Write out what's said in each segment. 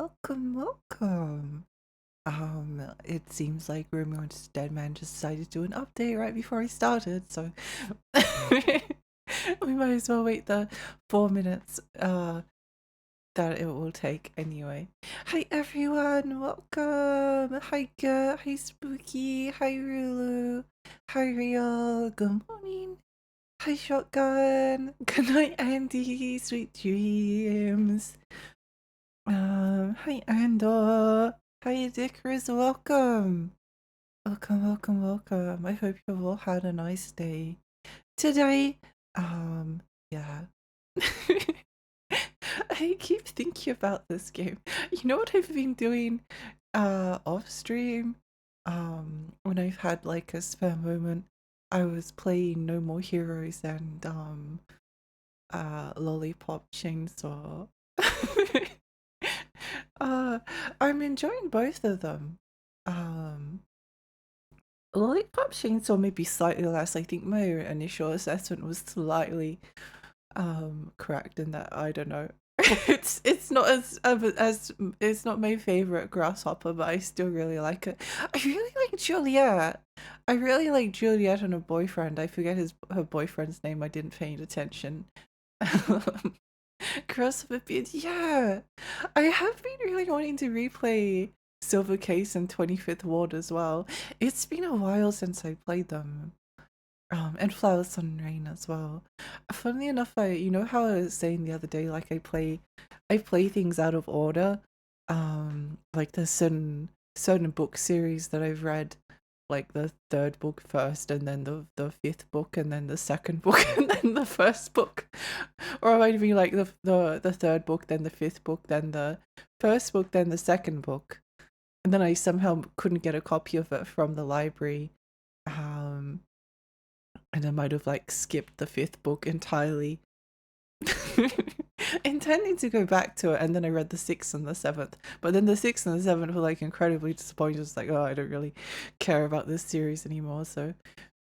welcome. It seems like Romeo and Deadman just decided to do an update right before I started, so we might as well wait the 4 minutes that it will take anyway. Hi everyone, welcome. Hi Gut, hi Spooky, hi Rulu, hi Real, good morning. Hi Shotgun, good night Andy, sweet dreams. Hi Andor. Hi Dickers, welcome. Welcome. I hope you've all had a nice day. Today, yeah. I keep thinking about this game. You know what I've been doing off stream? When I've had like a spare moment, I was playing No More Heroes and Lollipop Chainsaw. uh, I'm enjoying both of them. Um, Lollipop Chainsaw may be slightly less. I think my initial assessment was slightly correct in that I don't know. it's not as it's not my favorite Grasshopper, but I still really like it. I really like Juliet. I really like Juliet and her boyfriend. I forget her boyfriend's name. I didn't pay any attention. Grasshopper Beard, yeah. I have been really wanting to replay Silver Case and 25th Ward as well. It's been a while since I played them. And Flower Sun and Rain as well. Funnily enough, you know how I was saying the other day, like I play things out of order. Like there's certain book series that I've read, like the third book first, and then the fifth book, and then the second book, and then the first book. Or it might be like the third book, then the fifth book, then the first book, then the second book. And then I somehow couldn't get a copy of it from the library. And I might have like skipped the fifth book entirely. Intending to go back to it, and then I read the sixth and the seventh. But then the sixth and the seventh were like incredibly disappointing. Just like, oh, I don't really care about this series anymore, so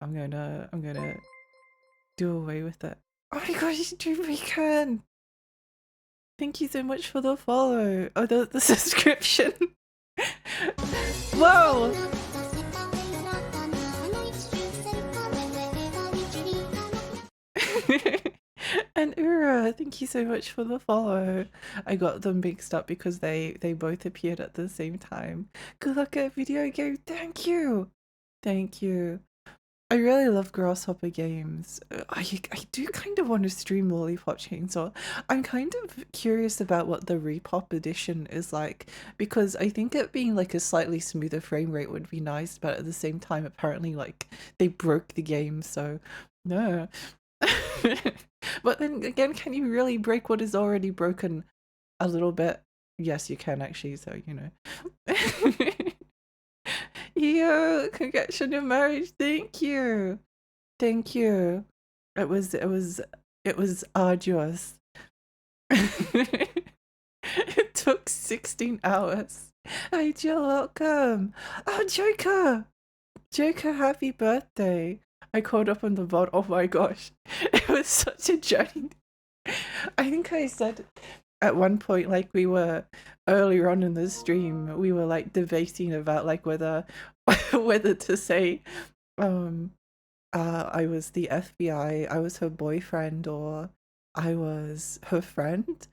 I'm gonna do away with it. Oh my gosh, Dream Weekend! Thank you so much for the follow. Oh, the subscription. Whoa! And Ura, thank you so much for the follow. I got them mixed up because they both appeared at the same time. Good luck at video game. Thank you. I really love Grasshopper games. I do kind of want to stream Lollipop Chainsaw. I'm kind of curious about what the Repop edition is like, because I think it being like a slightly smoother frame rate would be nice, but at the same time apparently like they broke the game, so no. But then again, can you really break what is already broken a little bit? Yes, you can actually, so you know. Yo, congrats on your marriage. Thank you. It was arduous. It took 16 hours. Hi Jill, welcome. Oh, Joker, happy birthday. I caught up on the VOD. Oh my gosh. It was such a journey. I think I said at one point, like we were earlier on in the stream, we were like debating about like whether to say I was the FBI, I was her boyfriend, or I was her friend.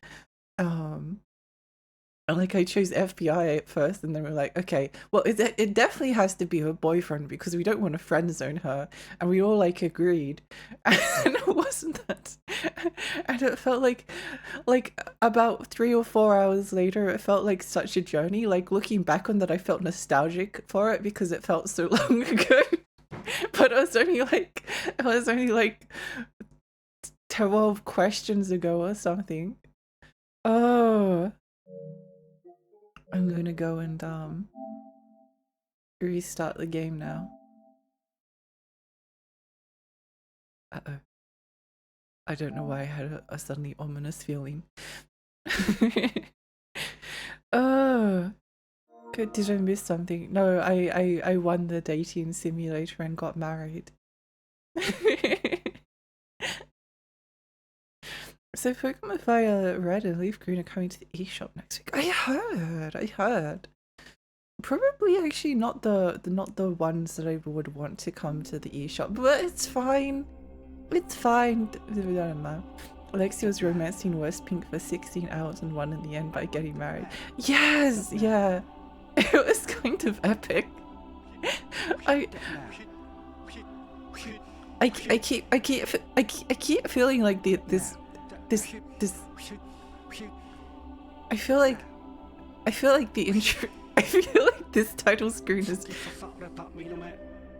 And like I chose FBI at first, and then we're like, okay, well it definitely has to be her boyfriend because we don't want to friend zone her, and we all like agreed, and it wasn't that, and it felt like about 3 or 4 hours later, it felt like such a journey. Like looking back on that, I felt nostalgic for it because it felt so long ago, but it was only like 12 questions ago or something. Oh. I'm gonna go and restart the game now. Uh-oh. I don't know why I had a suddenly ominous feeling. Oh, good. Did I miss something? No, I won the dating simulator and got married. So Pokemon Fire Red and Leaf Green are coming to the eShop next week. I heard. Probably actually not the ones that I would want to come to the eShop, but it's fine. It's fine. I don't know. Alexia was romancing West Pink for 16 hours and won in the end by getting married. Yes, yeah. It was kind of epic. I keep feeling like this. I feel like the intro. I feel like this title screen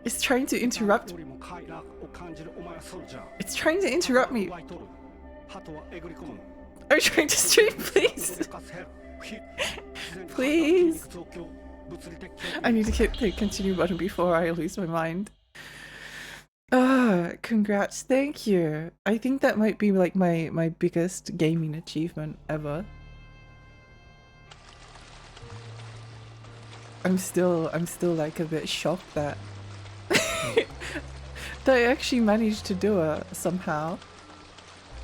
is trying to interrupt. It's trying to interrupt me. Are you trying to stream, please? Please. I need to hit the continue button before I lose my mind. Congrats, thank you. I think that might be like my biggest gaming achievement ever. I'm still like a bit shocked that that I actually managed to do it somehow.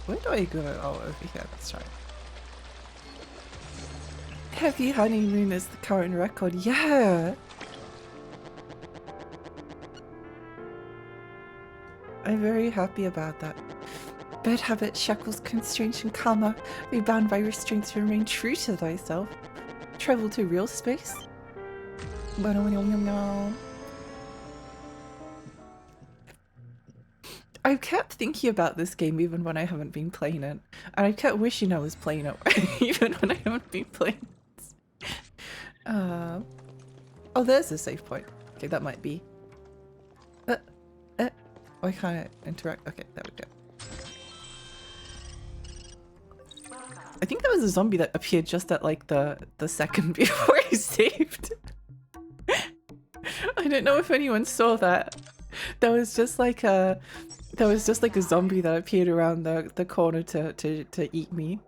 Where do I go? Oh, over here, that's right. Heavy honeymoon is the current record. Yeah! I'm very happy about that. Bad habits, shackles, constraints, and karma. Be bound by restraints to remain true to thyself. Travel to real space. I've kept thinking about this game even when I haven't been playing it. And I've kept wishing I was playing it even when I haven't been playing it. Oh, there's a save point. Okay, that might be. Why can't I interact? Okay, there we go. I think there was a zombie that appeared just at like the second before I saved. I don't know if anyone saw that. There was just like a zombie that appeared around the corner to eat me.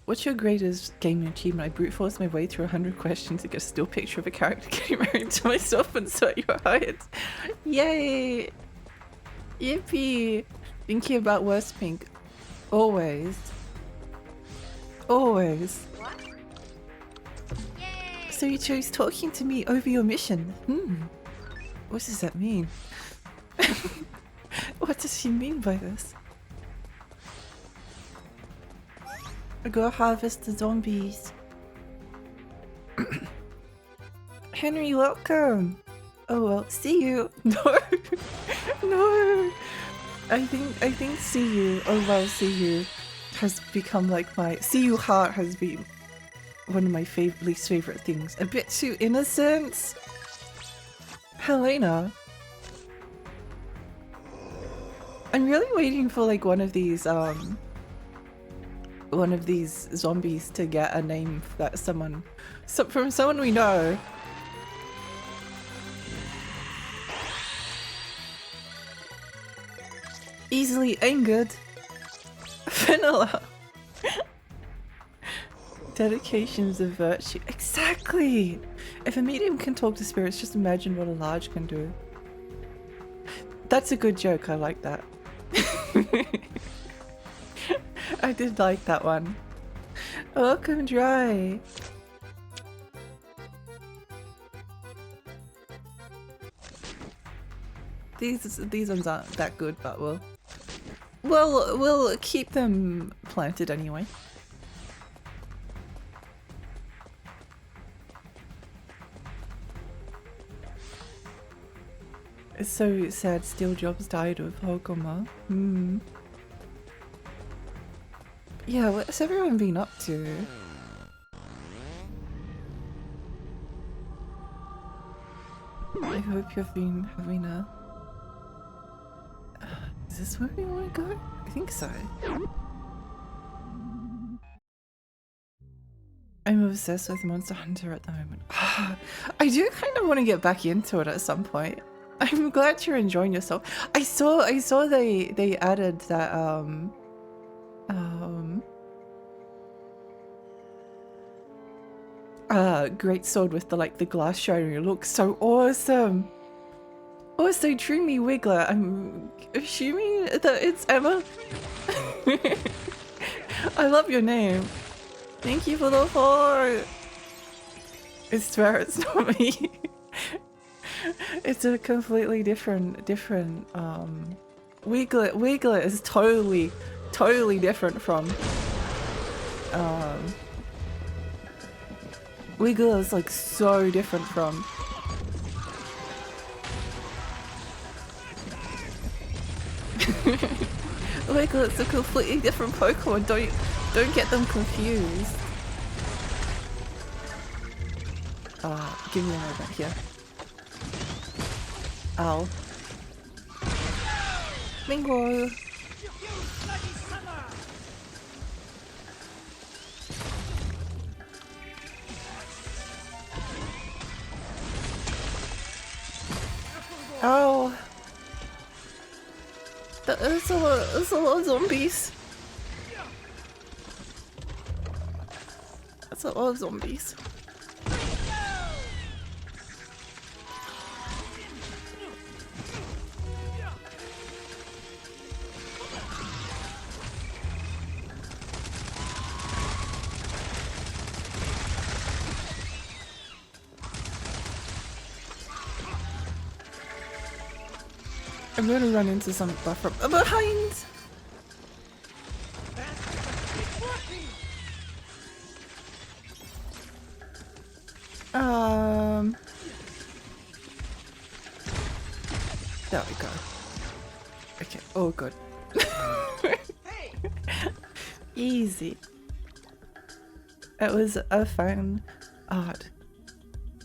What's your greatest gaming achievement? I brute forced my way through 100 questions to get a still picture of a character getting married to myself and so you were hired. Yay! Yippee! Thinking about West Pink. Always. Always. What? Yay! So you chose talking to me over your mission. What does that mean? What does she mean by this? Go harvest the zombies. Henry, welcome. Oh well, see you. No, no. I think see you. Oh well, see you has become like my see you heart has been one of my least favorite things. A bit too innocent. Helena. I'm really waiting for like one of these zombies to get a name that from someone we know. Easily angered. Vanilla. Dedication is a virtue. Exactly! If a medium can talk to spirits, just imagine what a large can do. That's a good joke, I like that. I did like that one. Welcome, Dry. These ones aren't that good, but we'll keep them planted anyway. It's so sad. Steel Jobs died of Hokoma. Yeah, what's everyone been up to? I hope you've been having a... Is this where we want to go? I think so. I'm obsessed with Monster Hunter at the moment. I do kind of want to get back into it at some point. I'm glad you're enjoying yourself. I saw they added that great sword with the glass shiner. It looks so awesome. Also, Dreamy Wiggler, I'm assuming that it's Emma. I love your name. Thank you for the heart. I swear it's not me. It's a completely different Wiglet is totally different from Wiglet is like so different from Wiglet's a completely different Pokemon. Don't get them confused. Give me a moment here. Ow. Bingo! Ow! There's a lot of zombies. That's a lot of zombies. I'm gonna run into some buffer behind. There we go. Okay. Oh, good. Easy. It was a fun art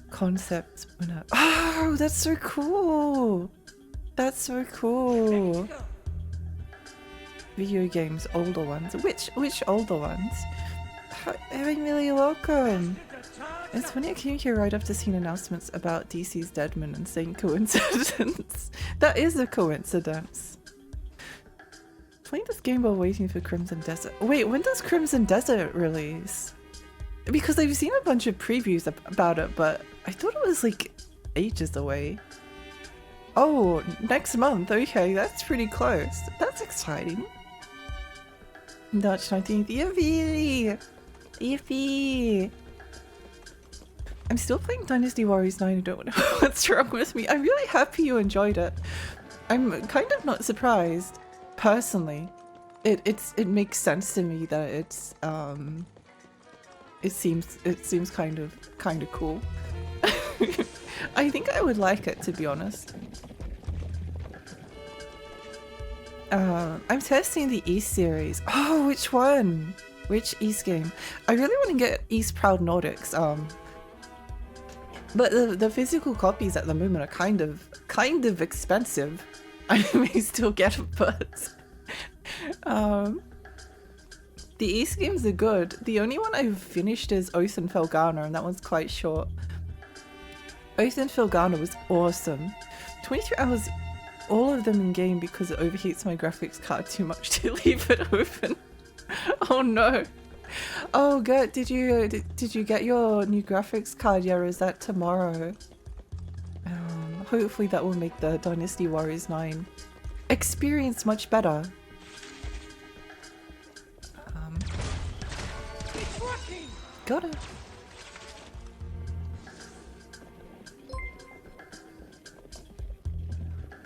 concept. Oh, that's so cool. That's so cool. Video games, older ones. Which older ones? I'm really welcome. It's funny I came here right after seeing announcements about DC's Deadman and saying coincidence. That is a coincidence. Playing this game while waiting for Crimson Desert. Wait, when does Crimson Desert release? Because I've seen a bunch of previews about it, but I thought it was like ages away. Oh, next month. Okay, that's pretty close. That's exciting. March 19th. Yippee! Yippee! I'm still playing Dynasty Warriors 9. I don't know what's wrong with me. I'm really happy you enjoyed it. I'm kind of not surprised, personally. It makes sense to me that it's it seems kind of cool. I think I would like it, to be honest. I'm testing the East series. Oh, which one? Which East game? I really want to get East Proud Nordics. But the physical copies at the moment are kind of expensive. I may still get them, but the East games are good. The only one I've finished is Oath and Felghana, and that one's quite short. Oath and Felghana was awesome. 23 hours, all of them in game because it overheats my graphics card too much to leave it open. Oh no. Oh good, did you get your new graphics card yet, or is that tomorrow? Hopefully that will make the Dynasty Warriors 9 experience much better. Got it.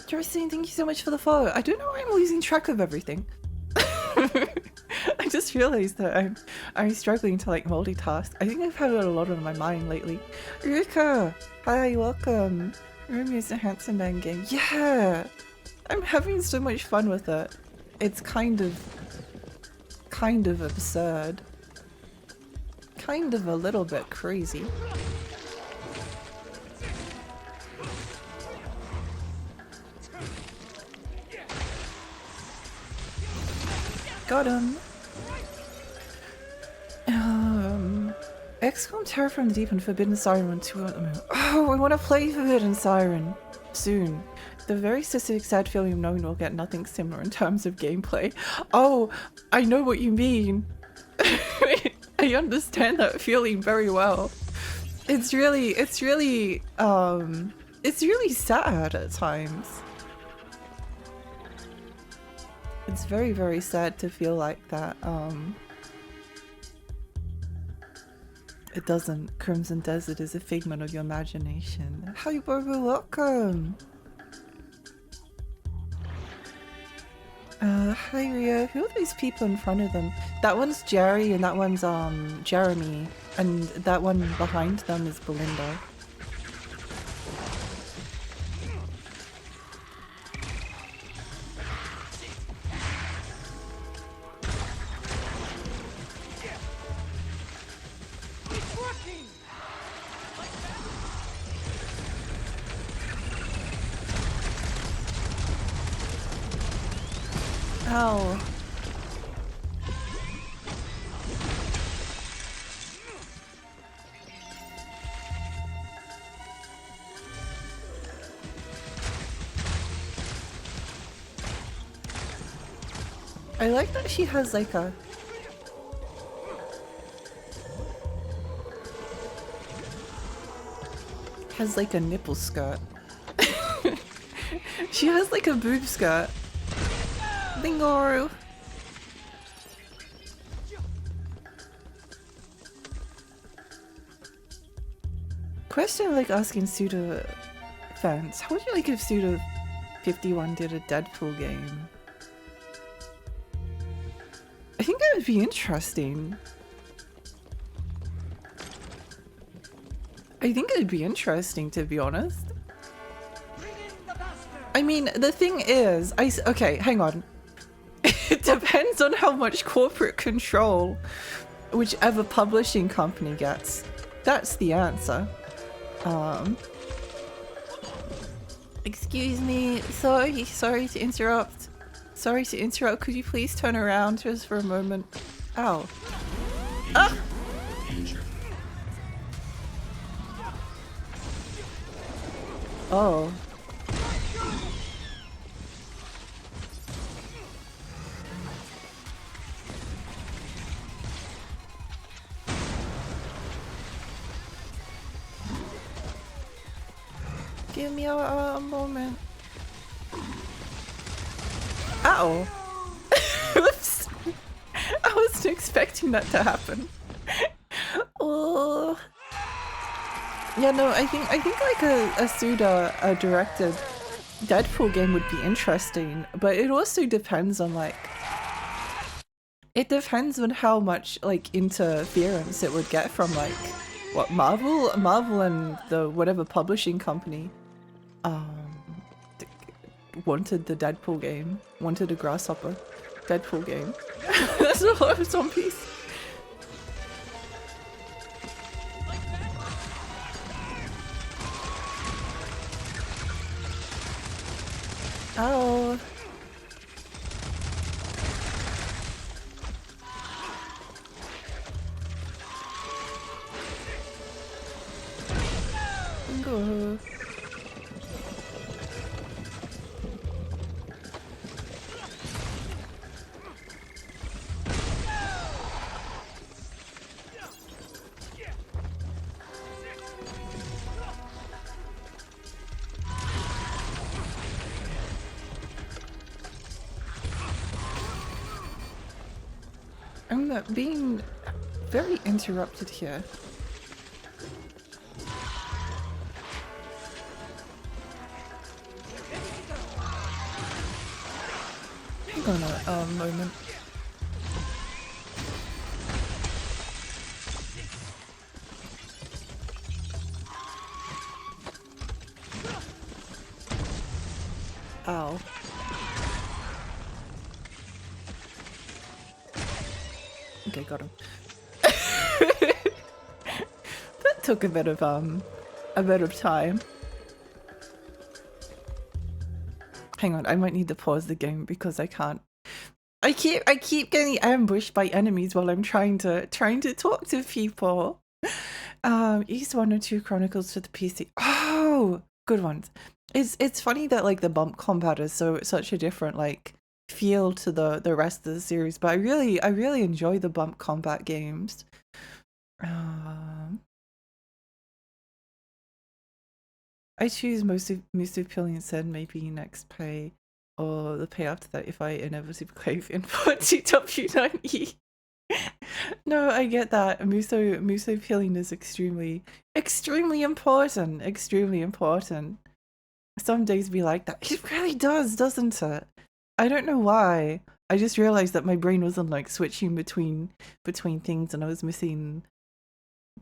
Justine, thank you so much for the follow. I don't know why I'm losing track of everything. I just realized that I'm struggling to like multitask. I think I've had it a lot on my mind lately. Ruka! Hi, welcome! Romeo's a handsome man game. Yeah! I'm having so much fun with it. It's kind of absurd. Kind of a little bit crazy. Got him. XCOM Terror from the Deep and Forbidden Siren on 2 at the moment. Oh, I want to play Forbidden Siren soon. The very specific sad feeling of knowing we'll get nothing similar in terms of gameplay. Oh, I know what you mean. I understand that feeling very well. It's really sad at times. It's very, very sad to feel like that. It doesn't. Crimson Desert is a figment of your imagination. Hi, Barbara, welcome! Hi, Ria. Who are those people in front of them? That one's Jerry and that one's, Jeremy. And that one behind them is Belinda. Ow. I like that she has like a... has like a nipple skirt. She has like a boob skirt. Bingo! Question like asking Suda fans, how would you like if Suda 51 did a Deadpool game? I think that would be interesting. I think it'd be interesting, to be honest. I mean, the thing is, okay, hang on. It depends on how much corporate control whichever publishing company gets. That's the answer. Excuse me, sorry to interrupt. Sorry to interrupt, could you please turn around just for a moment? Ow. Ah! Oh. Give me a moment. Ow! Oops! I wasn't expecting that to happen. Oh. Yeah, no, I think like a Suda directed Deadpool game would be interesting, but it also depends on like... It depends on how much like interference it would get from like what Marvel and the whatever publishing company wanted the Deadpool game, wanted a Grasshopper Deadpool game. That's a lot of zombies. Oh. Bingo. I'm being very interrupted here. Hang on a moment. Ow. Okay, got him. That took a bit of time. Hang on, I might need to pause the game because I can't. I keep getting ambushed by enemies while I'm trying to talk to people. East 1 or 2 Chronicles for the PC. Oh, good ones. It's funny that like the bump combat is such a different like feel to the rest of the series, but I really enjoy the bump combat games. I choose most appealing said maybe next pay. or the pay after that if I inevitably crave input to W9E. No, I get that. Muso peeling is extremely important. Extremely important. Some days be like that. It really does, doesn't it? I don't know why. I just realized that my brain wasn't like switching between things, and I was messing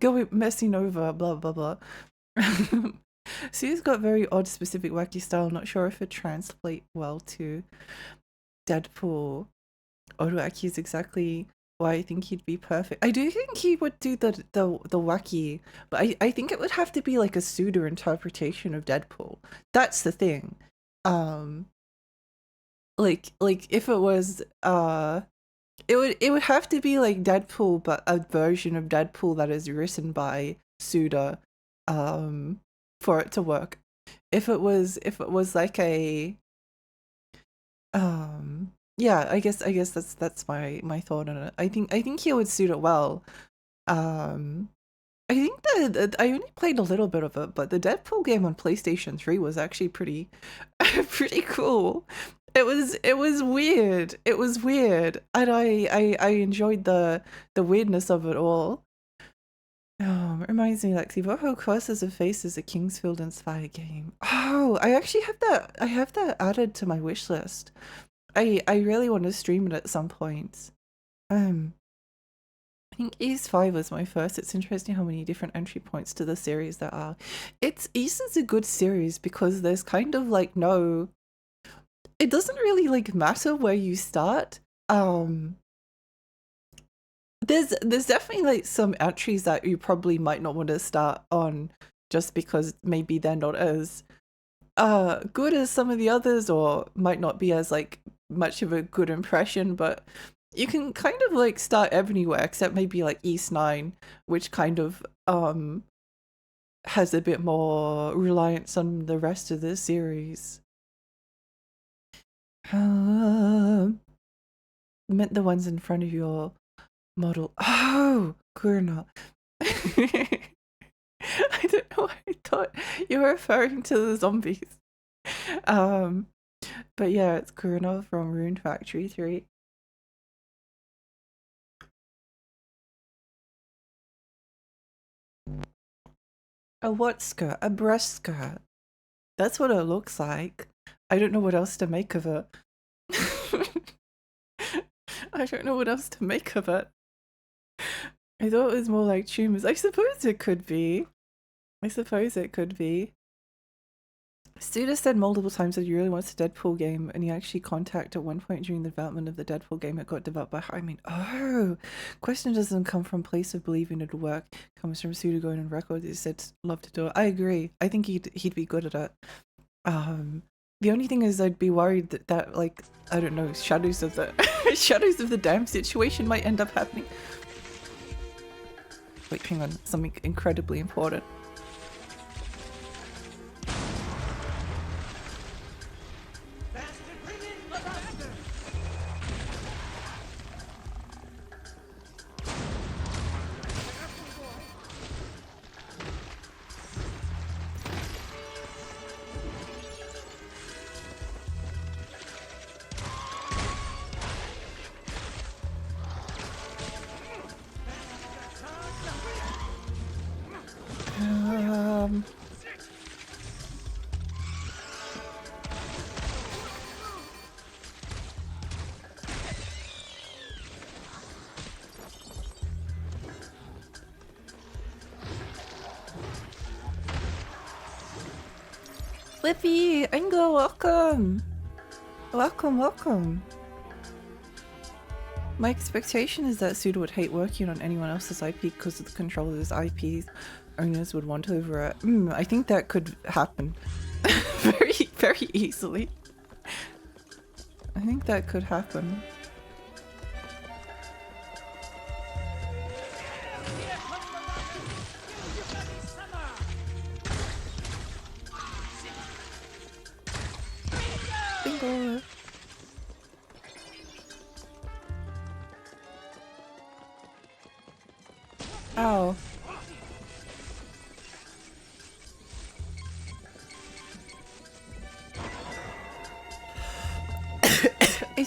over blah blah blah. Sue's got very odd, specific, wacky style. Not sure if it translates well to Deadpool. Odd wacky is exactly why I think he'd be perfect. I do think he would do the wacky, but I think it would have to be like a pseudo interpretation of Deadpool. That's the thing. Like if it was it would have to be like Deadpool, but a version of Deadpool that is written by Suda, for it to work. If it was like a yeah, I guess that's my thought on it. I think he would suit it well. I think that I only played a little bit of it, but the Deadpool game on PlayStation 3 was actually pretty pretty cool. It was weird. It was weird, and I enjoyed the weirdness of it all. Reminds me, Lexi, what whole Crosses of Faces a Kingsfield inspired game? Oh, I actually have that. I have that added to my wish list. I really want to stream it at some point. I think East 5 was my first. It's interesting how many different entry points to the series there are. East is a good series because there's kind of like no, it doesn't really like matter where you start. There's definitely like some entries that you probably might not want to start on just because maybe they're not as good as some of the others, or might not be as like much of a good impression, but you can kind of like start everywhere except maybe like East 9, which kind of has a bit more reliance on the rest of the series. Meant the ones in front of your model. Oh, Kurna. I don't know why I thought you were referring to the zombies. But yeah, it's Kurna from Rune Factory 3. A what skirt? A breast skirt. That's what it looks like. I don't know what else to make of it. I don't know what else to make of it. I thought it was more like tumors. I suppose it could be. Suda said multiple times that he really wants a Deadpool game, and he actually contacted at one point during the development of the Deadpool game. It got developed by, I mean, question doesn't come from place of believing it'll work. It comes from Suda going on record. He said love to do it. I agree. I think he'd be good at it. The only thing is I'd be worried that like, I don't know, shadows of the shadows of the damn situation might end up happening. Wait, hang on, something incredibly important. Flippy, Ingo, welcome! Welcome. My expectation is that Suda would hate working on anyone else's IP because of the control of his IPs owners would want over it. I think that could happen very easily. I think that could happen. Bingo. Ow.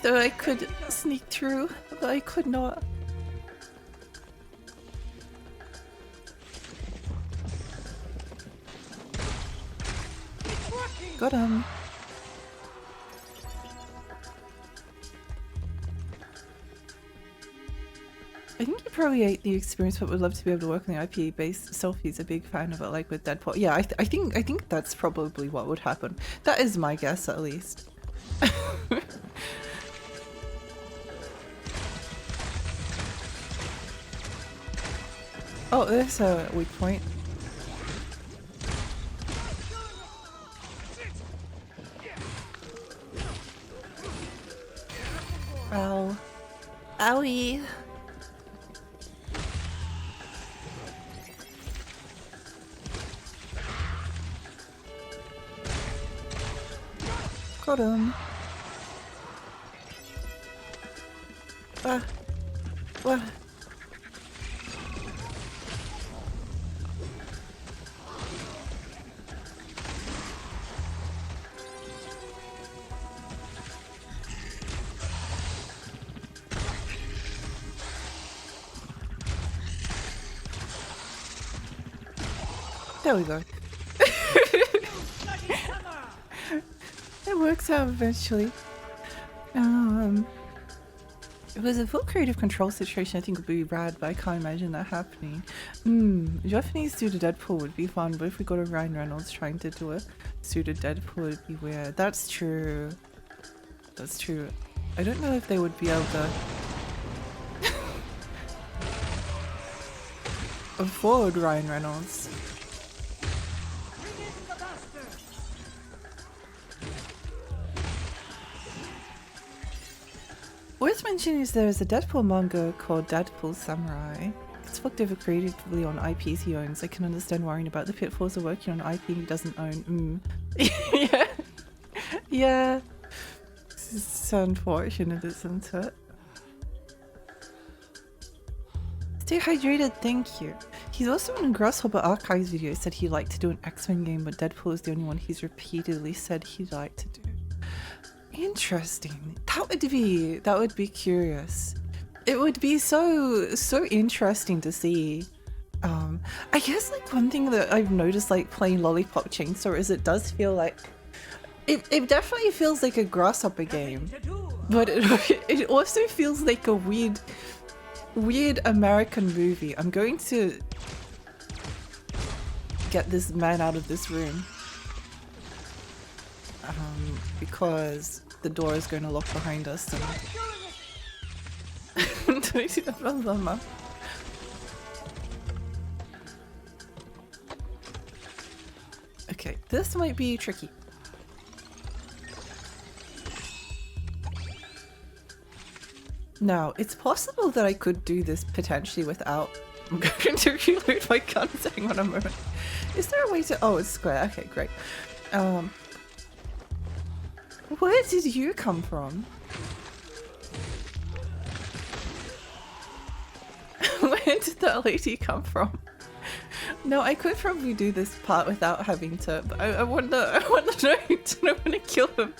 thought I could sneak through, but I could not. Got him. I think you probably hate the experience, but would love to be able to work on the IP-based selfies. A big fan of it, like with Deadpool. Yeah, I think that's probably what would happen. That is my guess, at least. Oh, there's a weak point. Ow. Owie. Got him. What? There we go. It works out eventually. If it was a full creative control situation, I think it would be rad, but I can't imagine that happening. Japanese suited Deadpool would be fun, but if we got a Ryan Reynolds trying to do a suited Deadpool, it'd be weird. That's true. That's true. I don't know if they would be able to afford Ryan Reynolds. Worth mentioning is there's a Deadpool manga called Deadpool Samurai. It's worked over creatively on IPs he owns. I can understand worrying about the pitfalls of working on IP he doesn't own. Yeah. Yeah. It's unfortunate, isn't it? Stay hydrated, thank you. He's also in a Grasshopper Archives video said he'd like to do an X-Men game, but Deadpool is the only one he's repeatedly said he'd like to do. Interesting. That would be curious. It would be so interesting to see. I guess like one thing that I've noticed like playing Lollipop Chainsaw is it does feel like it definitely feels like a Grasshopper game, but it also feels like a weird American movie. I'm going to get this man out of this room because the door is going to lock behind us. And okay, this might be tricky. Now, it's possible that I could do this potentially without... I'm going to reload my guns. Hang on a moment. Is there a way to... Oh, it's square. Okay, great. Where did you come from? Where did that lady come from? No, I could probably do this part without having to, but I want to know. I don't want to kill him.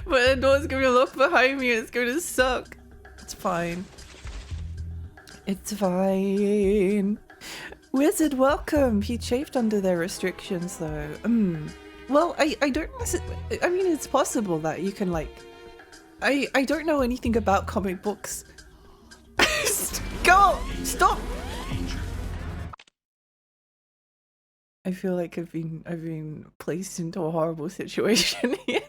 But the door's going to lock behind me and it's going to suck. It's fine. It's fine. Wizard, welcome! He chafed under their restrictions though. Well, I don't I mean, it's possible that you can like... I don't know anything about comic books. Go! Stop! I feel like I've been placed into a horrible situation here.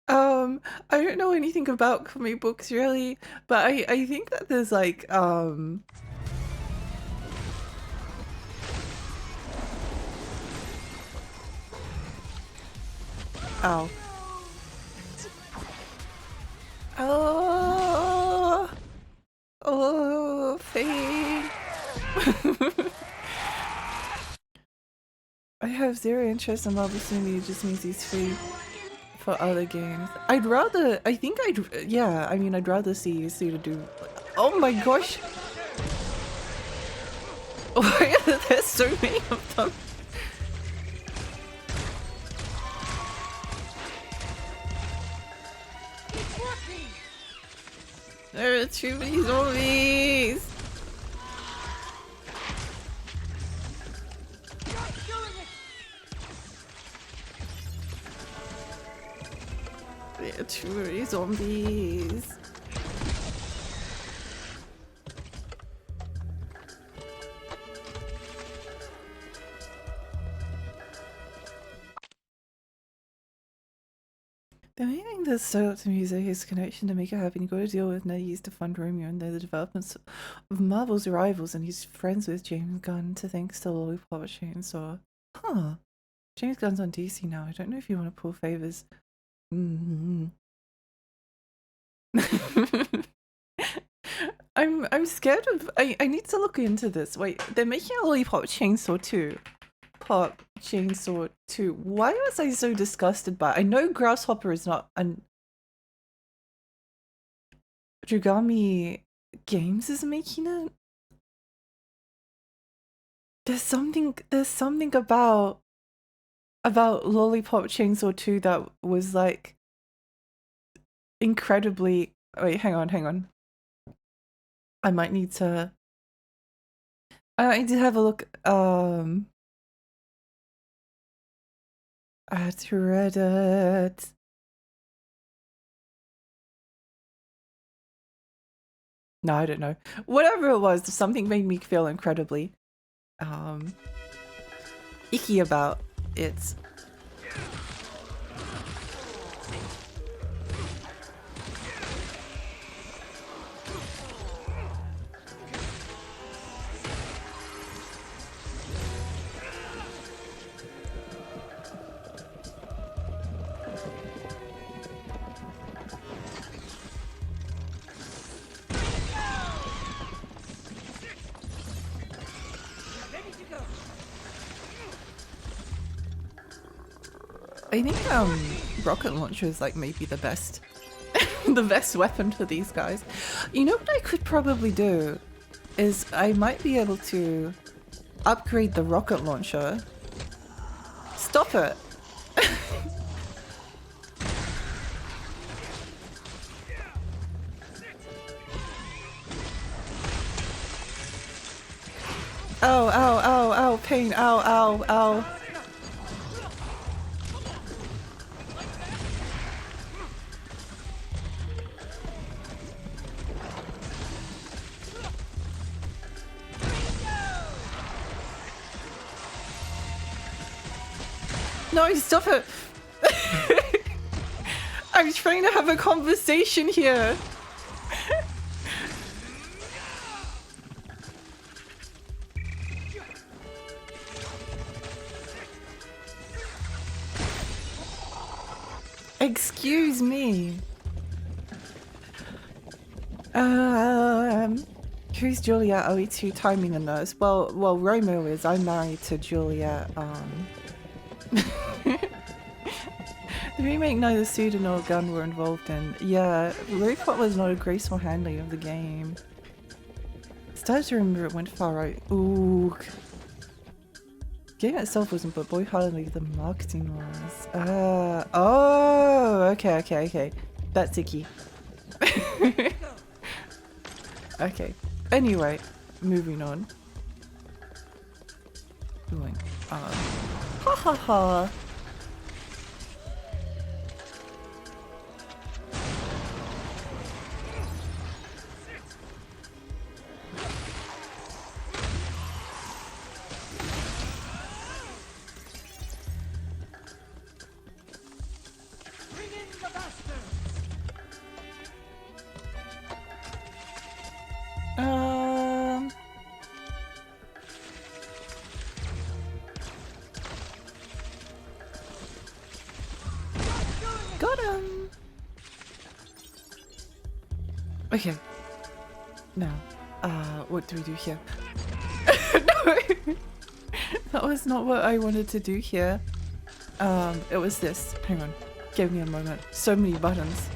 I don't know anything about comic books really, but I think that there's like Ow. Oh. Oh, Faye. I have zero interest in Marvel Cinema, it just means he's free for other games. I'd rather, yeah, I mean, I'd rather see to do, oh my gosh. Why are there so many of them? There are too many zombies! There are too many zombies. The main thing that stood out to me is his connection to make it happen. You got to deal with Netties to fund Romeo and the developments of Marvel's rivals, and he's friends with James Gunn to thanks to Lollipop Chainsaw. Huh. James Gunn's on DC now. I don't know if you want to pull favors. I'm scared of I need to look into this. Wait, they're making a Lollipop Chainsaw 2. Pop Chainsaw 2. Why was I so disgusted by it? I know Grasshopper is not an Drugami Games is making it. There's something about Lollipop Chainsaw 2 that was like incredibly wait, hang on. I might need to have a look at Reddit. No, I don't know. Whatever it was, something made me feel incredibly icky about it. I think rocket launcher is like maybe the best the best weapon for these guys. You know what I could probably do is I might be able to upgrade the rocket launcher. Stop it. Ow, pain, ow. No, stop it! I'm trying to have a conversation here! Excuse me. Who's Juliet? Are we two timing the nurse? Well, Romeo is. I'm married to Juliet. The remake neither Suda nor Gun were involved in. Yeah, Robot was not a graceful handling of the game. Started to remember it went far right. Ooh. The game itself wasn't, but boy hardly the marketing was. Oh, okay. That's icky. Okay. Anyway, moving on. Doing. Ha. Got him! Okay. Now, what do we do here? No! That was not what I wanted to do here. It was this. Hang on. Give me a moment. So many buttons.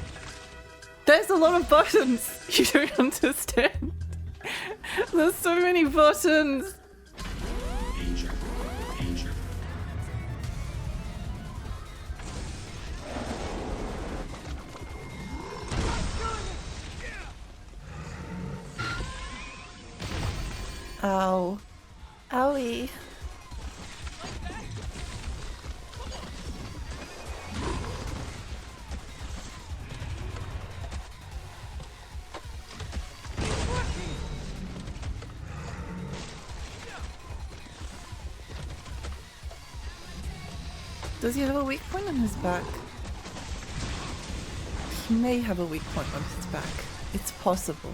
There's a lot of buttons! You don't understand. There's so many buttons! Danger. Ow. Owie. Does he have a weak point on his back? He may have a weak point on his back. It's possible.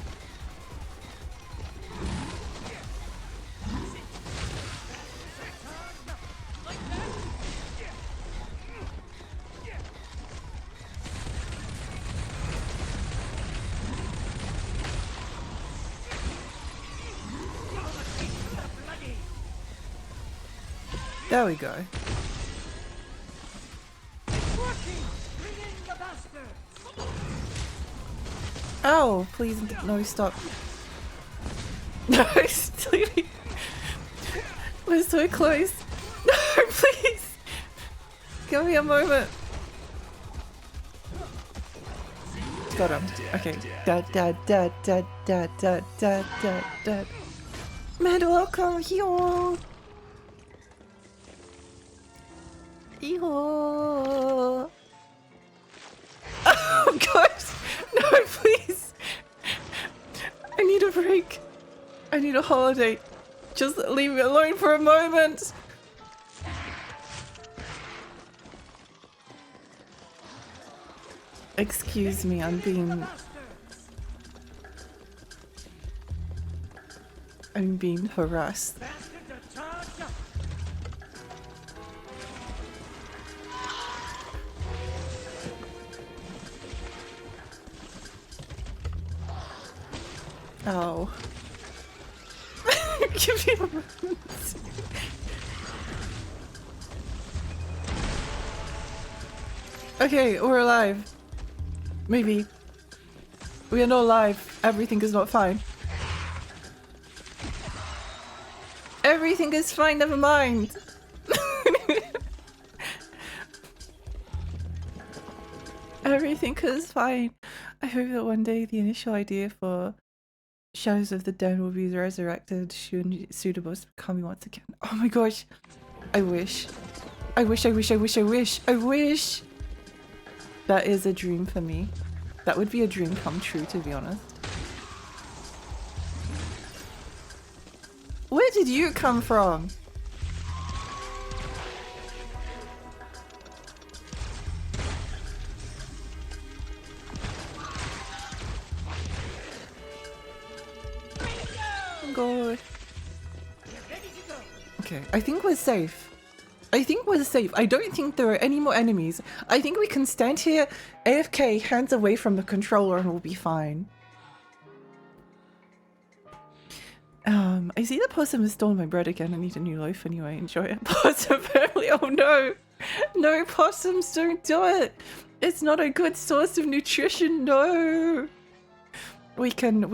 There we go. Oh, please, no, stop. No, sleepy. We're so close. No, please. Give me a moment. Got him. Okay. Dad, dad, dad, dad, dad, dad, dad, dad, dad. Man, welcome here. Ew. Oh gosh! No, please! I need a break. I need a holiday. Just leave me alone for a moment. Excuse me, I'm being harassed. Oh. Give me a moment. Okay, we're alive. Maybe. We are not alive. Everything is not fine. Everything is fine, never mind. Everything is fine. I hope that one day the initial idea for Shadows of the Dead will be resurrected soon, suitable to becoming once again. Oh my gosh. I wish. I wish, I wish, I wish, I wish, I wish! That is a dream for me. That would be a dream come true, to be honest. Where did you come from? God. Okay, I think we're safe. I think we're safe. I don't think there are any more enemies. I think we can stand here, AFK, hands away from the controller, and we'll be fine. I see the possum has stolen my bread again. I need a new loaf anyway. Enjoy it. Possum family. Oh no. No, possums, don't do it. It's not a good source of nutrition. No. We can not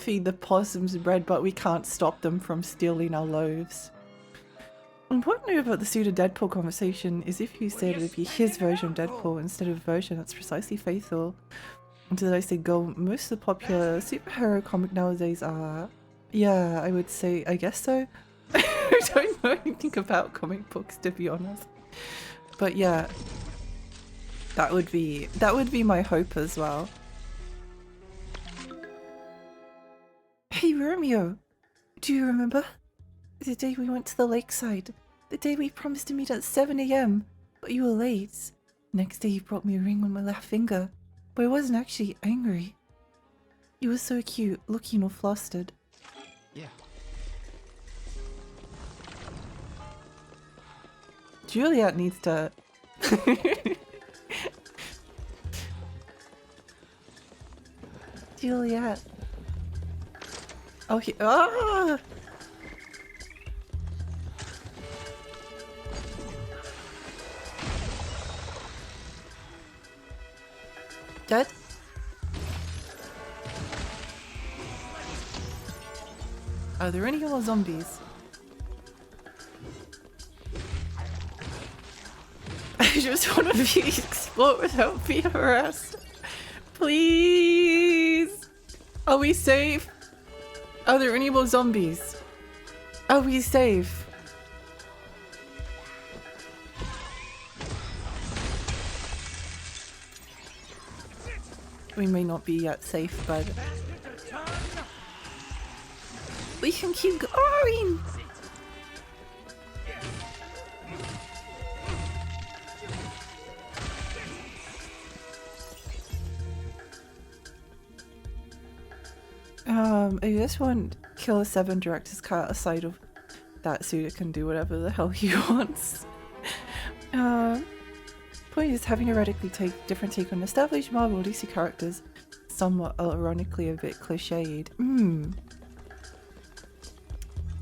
feed the possums bread, but we can't stop them from stealing our loaves. Important note about the pseudo Deadpool conversation is if you said it would be his version of Deadpool instead of version that's precisely faithful. And did I say go? Most of the popular superhero comic nowadays are... Yeah, I would say, I guess so. I don't know anything about comic books, to be honest. But yeah, that would be my hope as well. Hey Romeo, do you remember? The day we went to the lakeside. The day we promised to meet at 7 AM. But you were late. Next day you brought me a ring on my left finger. But I wasn't actually angry. You were so cute, looking all flustered. Yeah. Juliet needs to... Juliet. Oh, he... Ah! Dead? Are there any more zombies? I just want to be explode without being harassed. Please! Are we safe? Are there any more zombies? Are we safe? We may not be yet safe, but we can keep going! I just want Killer 7 director's cut aside of that Suda can do whatever the hell he wants. Point is having a radically different take on established Marvel DC characters, somewhat ironically a bit cliched.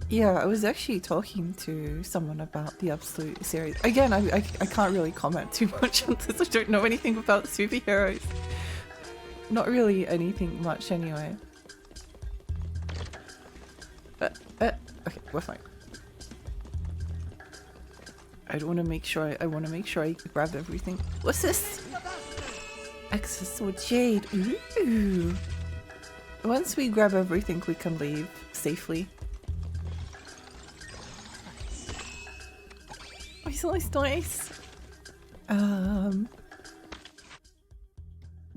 Yeah, I was actually talking to someone about the Absolute series. Again, I can't really comment too much on this. I don't know anything about superheroes. Not really anything much anyway. Okay, we're fine. I want to make sure I grab everything. What's this? Access or Jade. Ooh. Once we grab everything, we can leave safely. Oh, he's nice.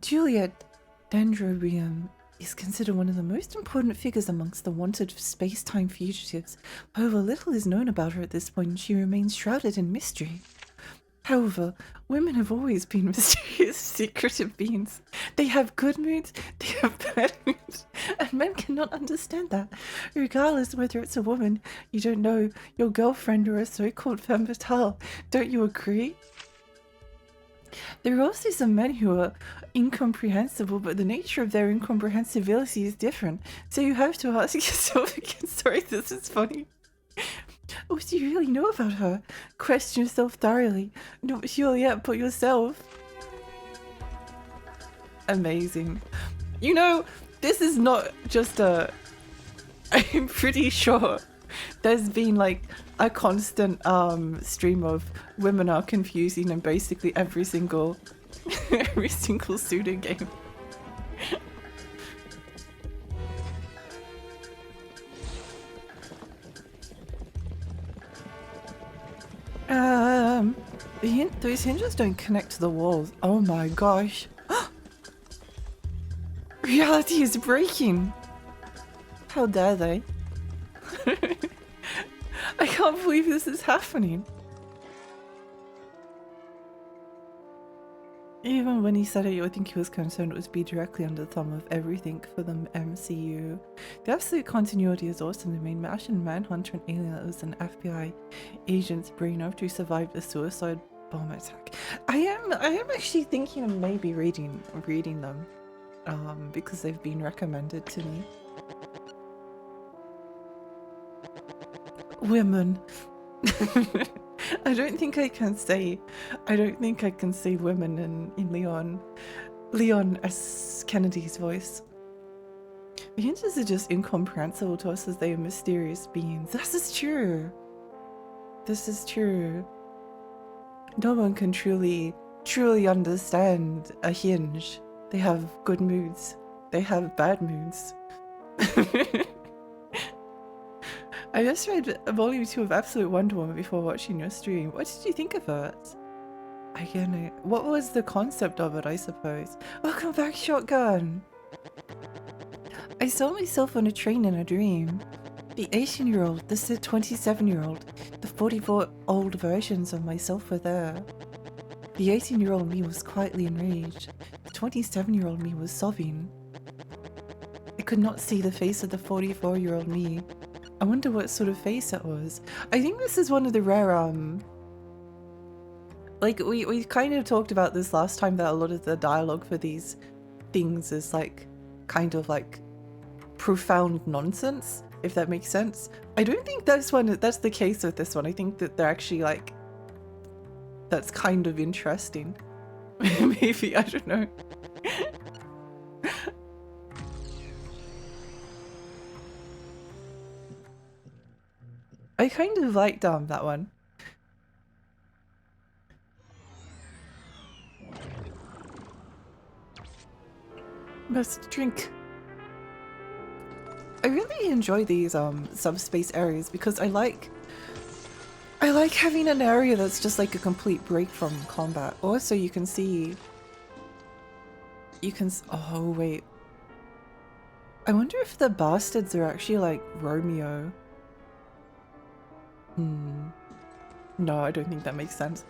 Juliet Dendrobium is considered one of the most important figures amongst the wanted space-time fugitives. However, little is known about her at this point, and she remains shrouded in mystery. However, women have always been mysterious, secretive beings. They have good moods, they have bad moods, and men cannot understand that. Regardless whether it's a woman you don't know, your girlfriend, or a so-called femme fatale. Don't you agree? There are also some men who are incomprehensible, but the nature of their incomprehensibility is different. So you have to ask yourself again, sorry, this is funny. What do you really know about her? Question yourself thoroughly. Not Juliet, but yourself. Amazing. You know, this is not just a... I'm pretty sure there's been like a constant stream of women are confusing in basically every single pseudo game. Those hinges don't connect to the walls. Oh my gosh. Reality is breaking. How dare they? I can't believe this is happening. Even when he said it, I think he was concerned it would be directly under the thumb of everything for the MCU. The absolute continuity is awesome. They made Martian Manhunter an alien that was an FBI agent's brain after he survived a suicide bomb attack. I am actually thinking of maybe reading them, because they've been recommended to me. Women. I don't think I can say women in Leon as Kennedy's voice. The hinges are just incomprehensible to us as they are mysterious beings. This is true. This is true. No one can truly understand a hinge. They have good moods. They have bad moods. I just read Volume 2 of Absolute Wonder Woman before watching your stream. What did you think of it? Again, what was the concept of it, I suppose? Welcome back, Shotgun! I saw myself on a train in a dream. The 18-year-old, the 27-year-old, the 44-old versions of myself were there. The 18-year-old me was quietly enraged. The 27-year-old me was sobbing. I could not see the face of the 44-year-old me. I wonder what sort of face it was. I think this is one of the rare, like, we kind of talked about this last time, that a lot of the dialogue for these things is, like, kind of, like, profound nonsense, if that makes sense. I don't think that's the case with this one. I think that they're actually, like, that's kind of interesting. Maybe, I don't know. I kind of liked that one. Must drink. I really enjoy these subspace areas because I like having an area that's just like a complete break from combat. Also, you can see oh wait. I wonder if the bastards are actually like Romeo. Hmm. No, I don't think that makes sense.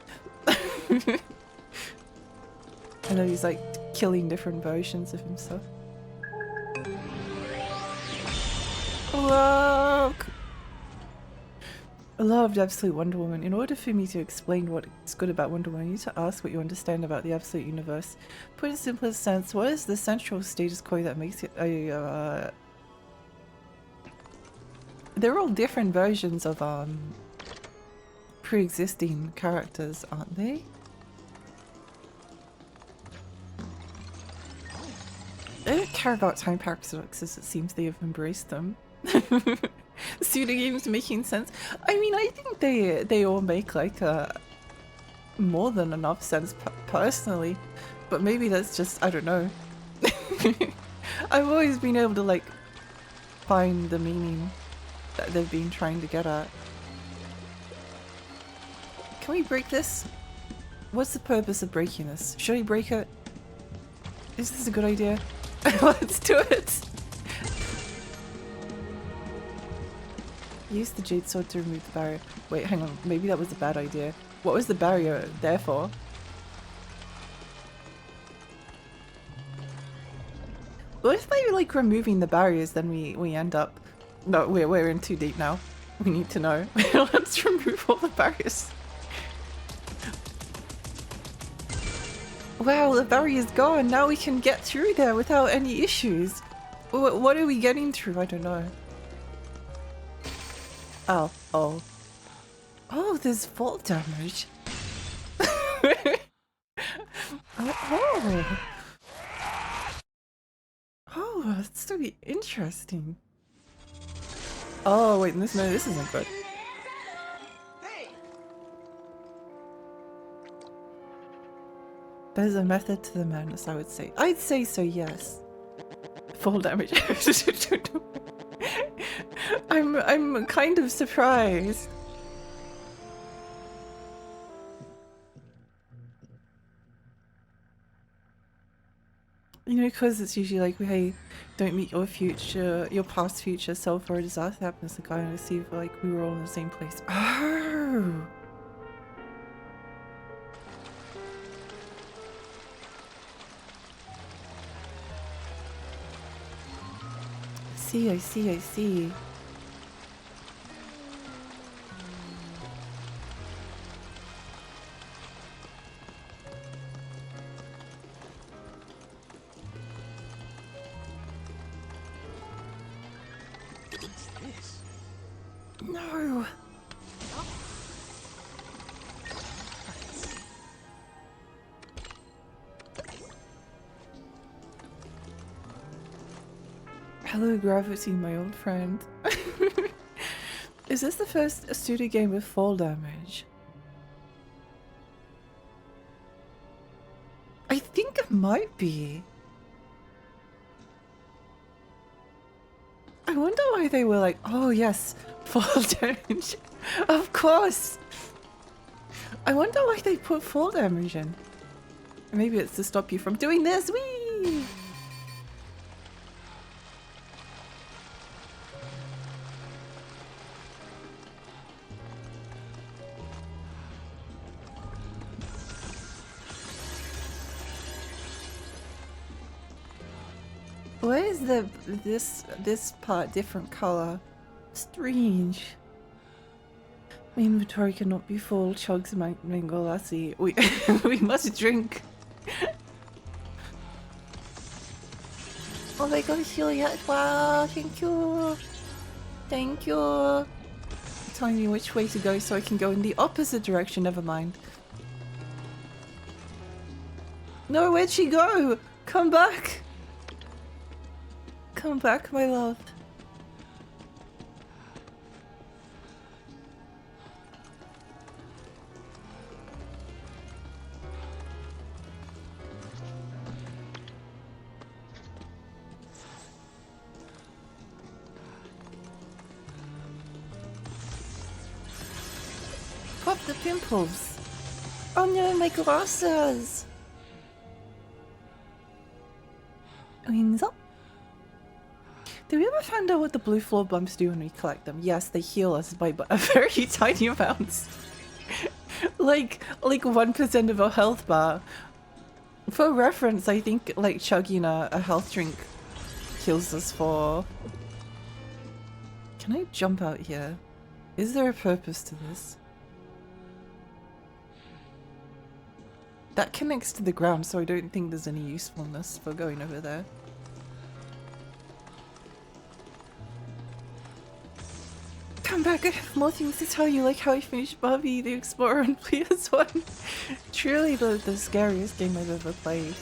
I know he's like killing different versions of himself. Look! I loved Absolute Wonder Woman. In order for me to explain what is good about Wonder Woman, I need to ask what you understand about the Absolute Universe. Put in simplest sense, what is the central status quo that makes it a they're all different versions of pre-existing characters, aren't they? They don't care about time paradoxes, it seems they have embraced them. Pseudo games making sense. I mean, I think they all make like more than enough sense personally, but maybe that's just, I don't know. I've always been able to like find the meaning that they've been trying to get at. Can we break this? What's the purpose of breaking this? Should I break it? Is this a good idea? Let's do it! Use the jade sword to remove the barrier. Wait, hang on. Maybe that was a bad idea. What was the barrier there for? What if by like removing the barriers then we end up... No, we're in too deep now. We need to know. Let's remove all the barriers. Wow, the barrier's gone. Now we can get through there without any issues. What are we getting through? I don't know. Oh, oh. Oh, there's fall damage. Oh. Oh, that's really interesting. Oh, wait, no, this isn't good. There's a method to the madness, I would say. I'd say so, yes. Fall damage. I'm kind of surprised. You know, because it's usually like, hey, don't meet your past future self or a disaster happens to kind of see if like we were all in the same place. Oh. I see. No. Hello, Gravity, my old friend. Is this the first studio game with fall damage? I think it might be. I wonder why they were like, oh yes, fall damage. Of course. I wonder why they put fall damage in. Maybe it's to stop you from doing this. Whee! Why is this part different color? Strange. My inventory cannot be full. Chugs mango lassie. We must drink. Oh my gosh, Juliet! Wow, thank you. Thank you. Telling me which way to go so I can go in the opposite direction. Never mind. No, where'd she go? Come back. Come back, my love. The pimples. Oh no, my glasses. Wings up. Did we ever find out what the blue floor bumps do when we collect them? Yes, they heal us by a very tiny amounts. like 1% of our health bar. For reference, I think like chugging a health drink heals us for... Can I jump out here? Is there a purpose to this? That connects to the ground, so I don't think there's any usefulness for going over there. Come back, I have more things to tell you, like how I finished Barbie the Explorer on PS1. Truly the scariest game I've ever played.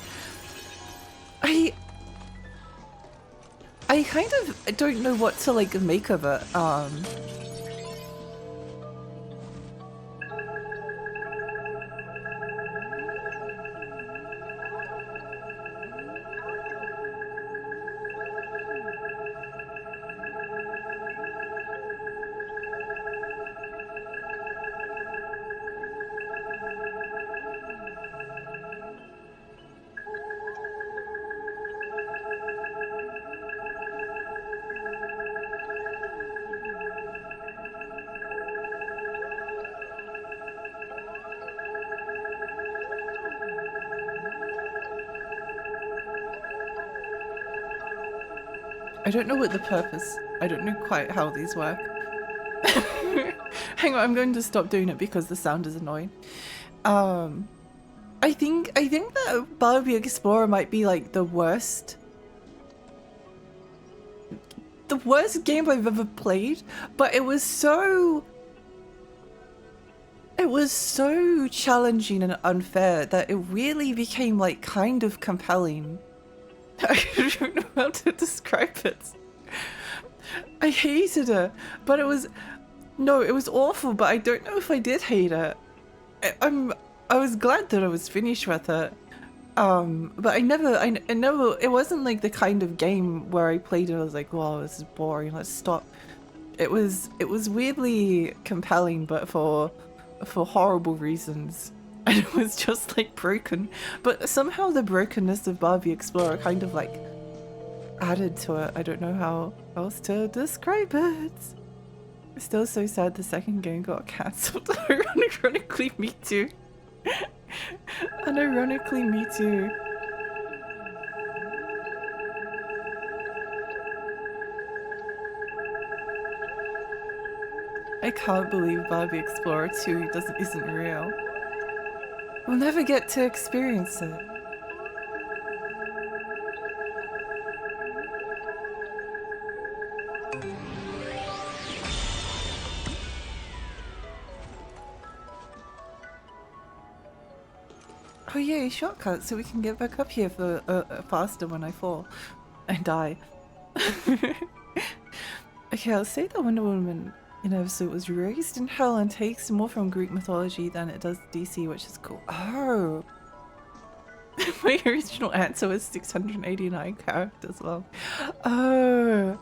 I kind of don't know what to like make of it. I don't know what the purpose. I don't know quite how these work. Hang on, I'm going to stop doing it because the sound is annoying. I think that Barbie Explorer might be like the worst game I've ever played, but it was so challenging and unfair that it really became like kind of compelling. I don't know how to describe it. I hated it, but it was awful, but I don't know if I did hate it. I was glad that I was finished with it. But I never, it wasn't like the kind of game where I played it, I was like, wow, this is boring, let's stop. It was weirdly compelling, but for horrible reasons. And it was just like broken. But somehow the brokenness of Barbie Explorer kind of like added to it. I don't know how else to describe it. Still so sad the second game got cancelled. Ironically, me too. Unironically, me too. I can't believe Barbie Explorer 2 isn't real. We'll never get to experience it. Oh yay, shortcut, so we can get back up here for faster when I fall and die. Okay, I'll say that Wonder Woman in episode was raised in hell and takes more from Greek mythology than it does DC, which is cool. Oh! My original answer was 689 characters long. Oh!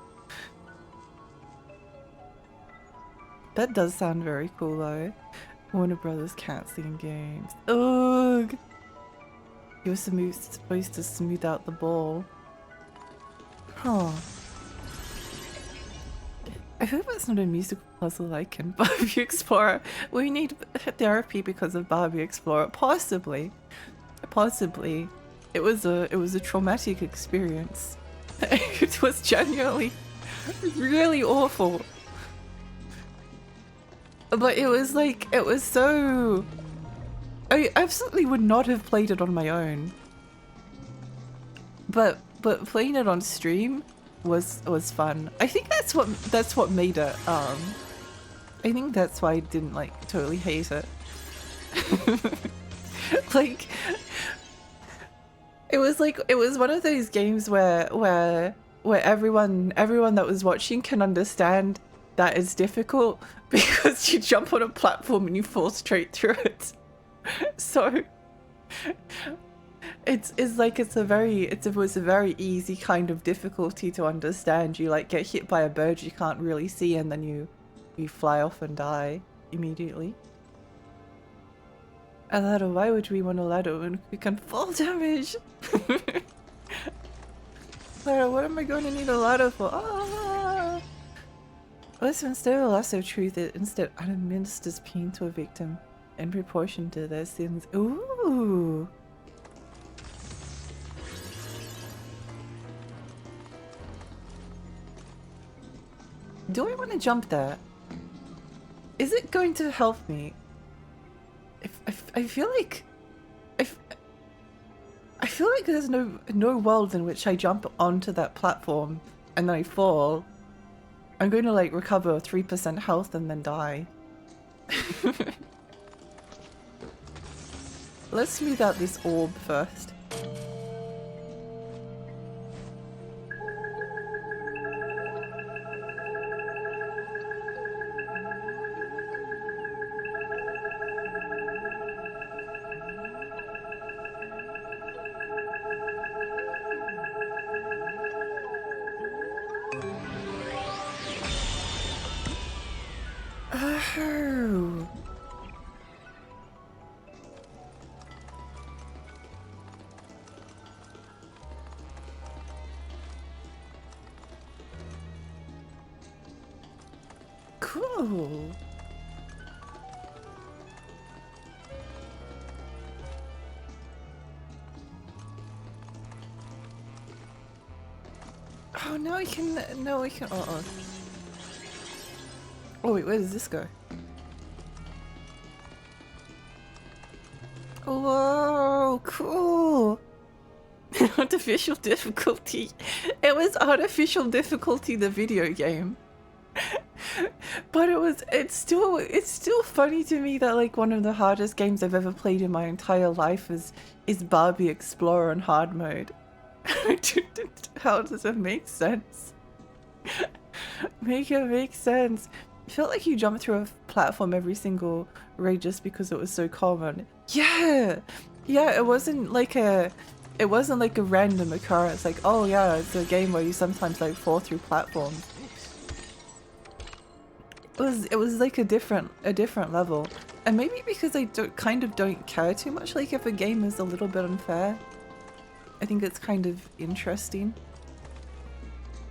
That does sound very cool though. Warner Brothers cancelling games. Ugh! You're supposed to smooth out the ball. Huh. I hope it's not a musical puzzle like in Barbie Explorer. We need therapy because of Barbie Explorer. Possibly. Possibly. It was a traumatic experience. It was genuinely really awful. But it was like, it was so... I absolutely would not have played it on my own. But playing it on stream was fun. I think that's what made it. I think that's why I didn't like totally hate it. Like it was one of those games where everyone that was watching can understand that it's difficult because you jump on a platform and you fall straight through it. So it was a very easy kind of difficulty to understand. You like get hit by a bird you can't really see and then you fly off and die immediately. A ladder, why would we want a ladder when we can fall damage? Ladder, what am I going to need a ladder for? Ah! Listen, instead of a lasso of truth, it instead administers pain to a victim in proportion to their sins. Ooh! Do I want to jump there? Is it going to help me? I feel like... I feel like there's no world in which I jump onto that platform and then I fall. I'm going to like recover 3% health and then die. Let's smooth out this orb first. Oh. Cool. Oh, now we can. No, we can. Uh-oh. Oh wait, where does this go? Whoa, cool. Artificial difficulty. It was artificial difficulty, the video game. But it's still funny to me that like one of the hardest games I've ever played in my entire life is Barbie Explorer on hard mode. How does it make sense? Make it make sense. I felt like you jumped through a platform every single raid just because it was so common. Yeah! Yeah, it wasn't like a random occurrence, like, oh yeah, it's a game where you sometimes like fall through platforms. It was like a different level. And maybe because I kind of don't care too much, like if a game is a little bit unfair. I think it's kind of interesting.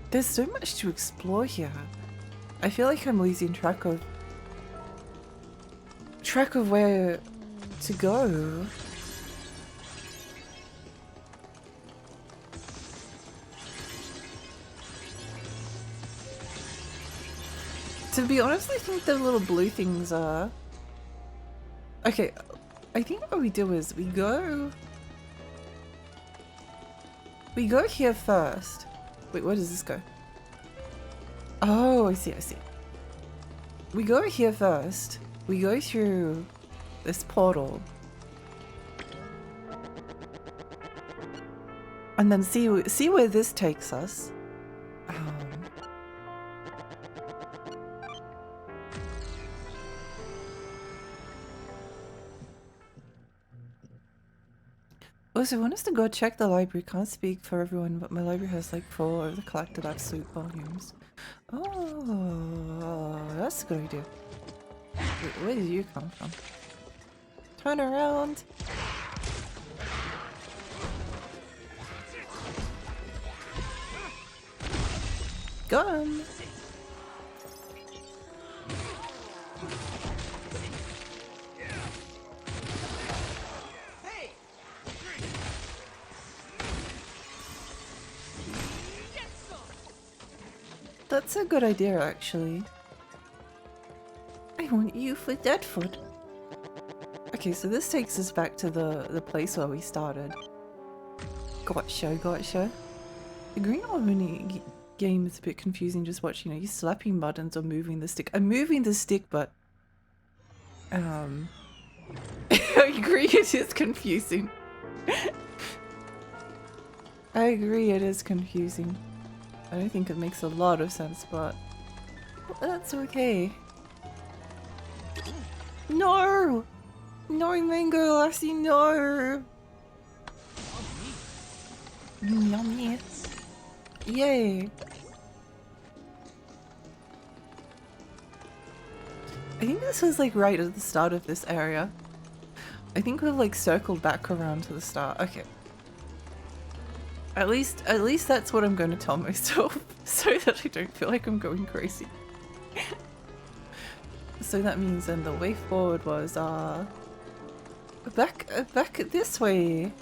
There's so much to explore here. I feel like I'm losing track of where to go. To be honest, I think the little blue things are... Okay, I think what we do is we go here first. Wait, where does this go? Oh, I see. We go here first. We go through this portal. And then see where this takes us. Also, I want us to go check the library. Can't speak for everyone, but my library has like 4 of the collected absolute volumes. Oh, that's a good idea. Wait, where did you come from? Turn around. Got him. That's a good idea, actually. I want you for that foot. Okay, so this takes us back to the place where we started. Gotcha. The Green Harmony game is a bit confusing just watching, you slapping buttons or moving the stick. I'm moving the stick, but... I agree, it is confusing. I agree, it is confusing. I don't think it makes a lot of sense, but that's okay. No! No, Mango Lassie, no! Yummy. Yay! I think this was like right at the start of this area. I think we've like circled back around to the start. Okay. At least that's what I'm going to tell myself so that I don't feel like I'm going crazy. So that means then the way forward was back this way.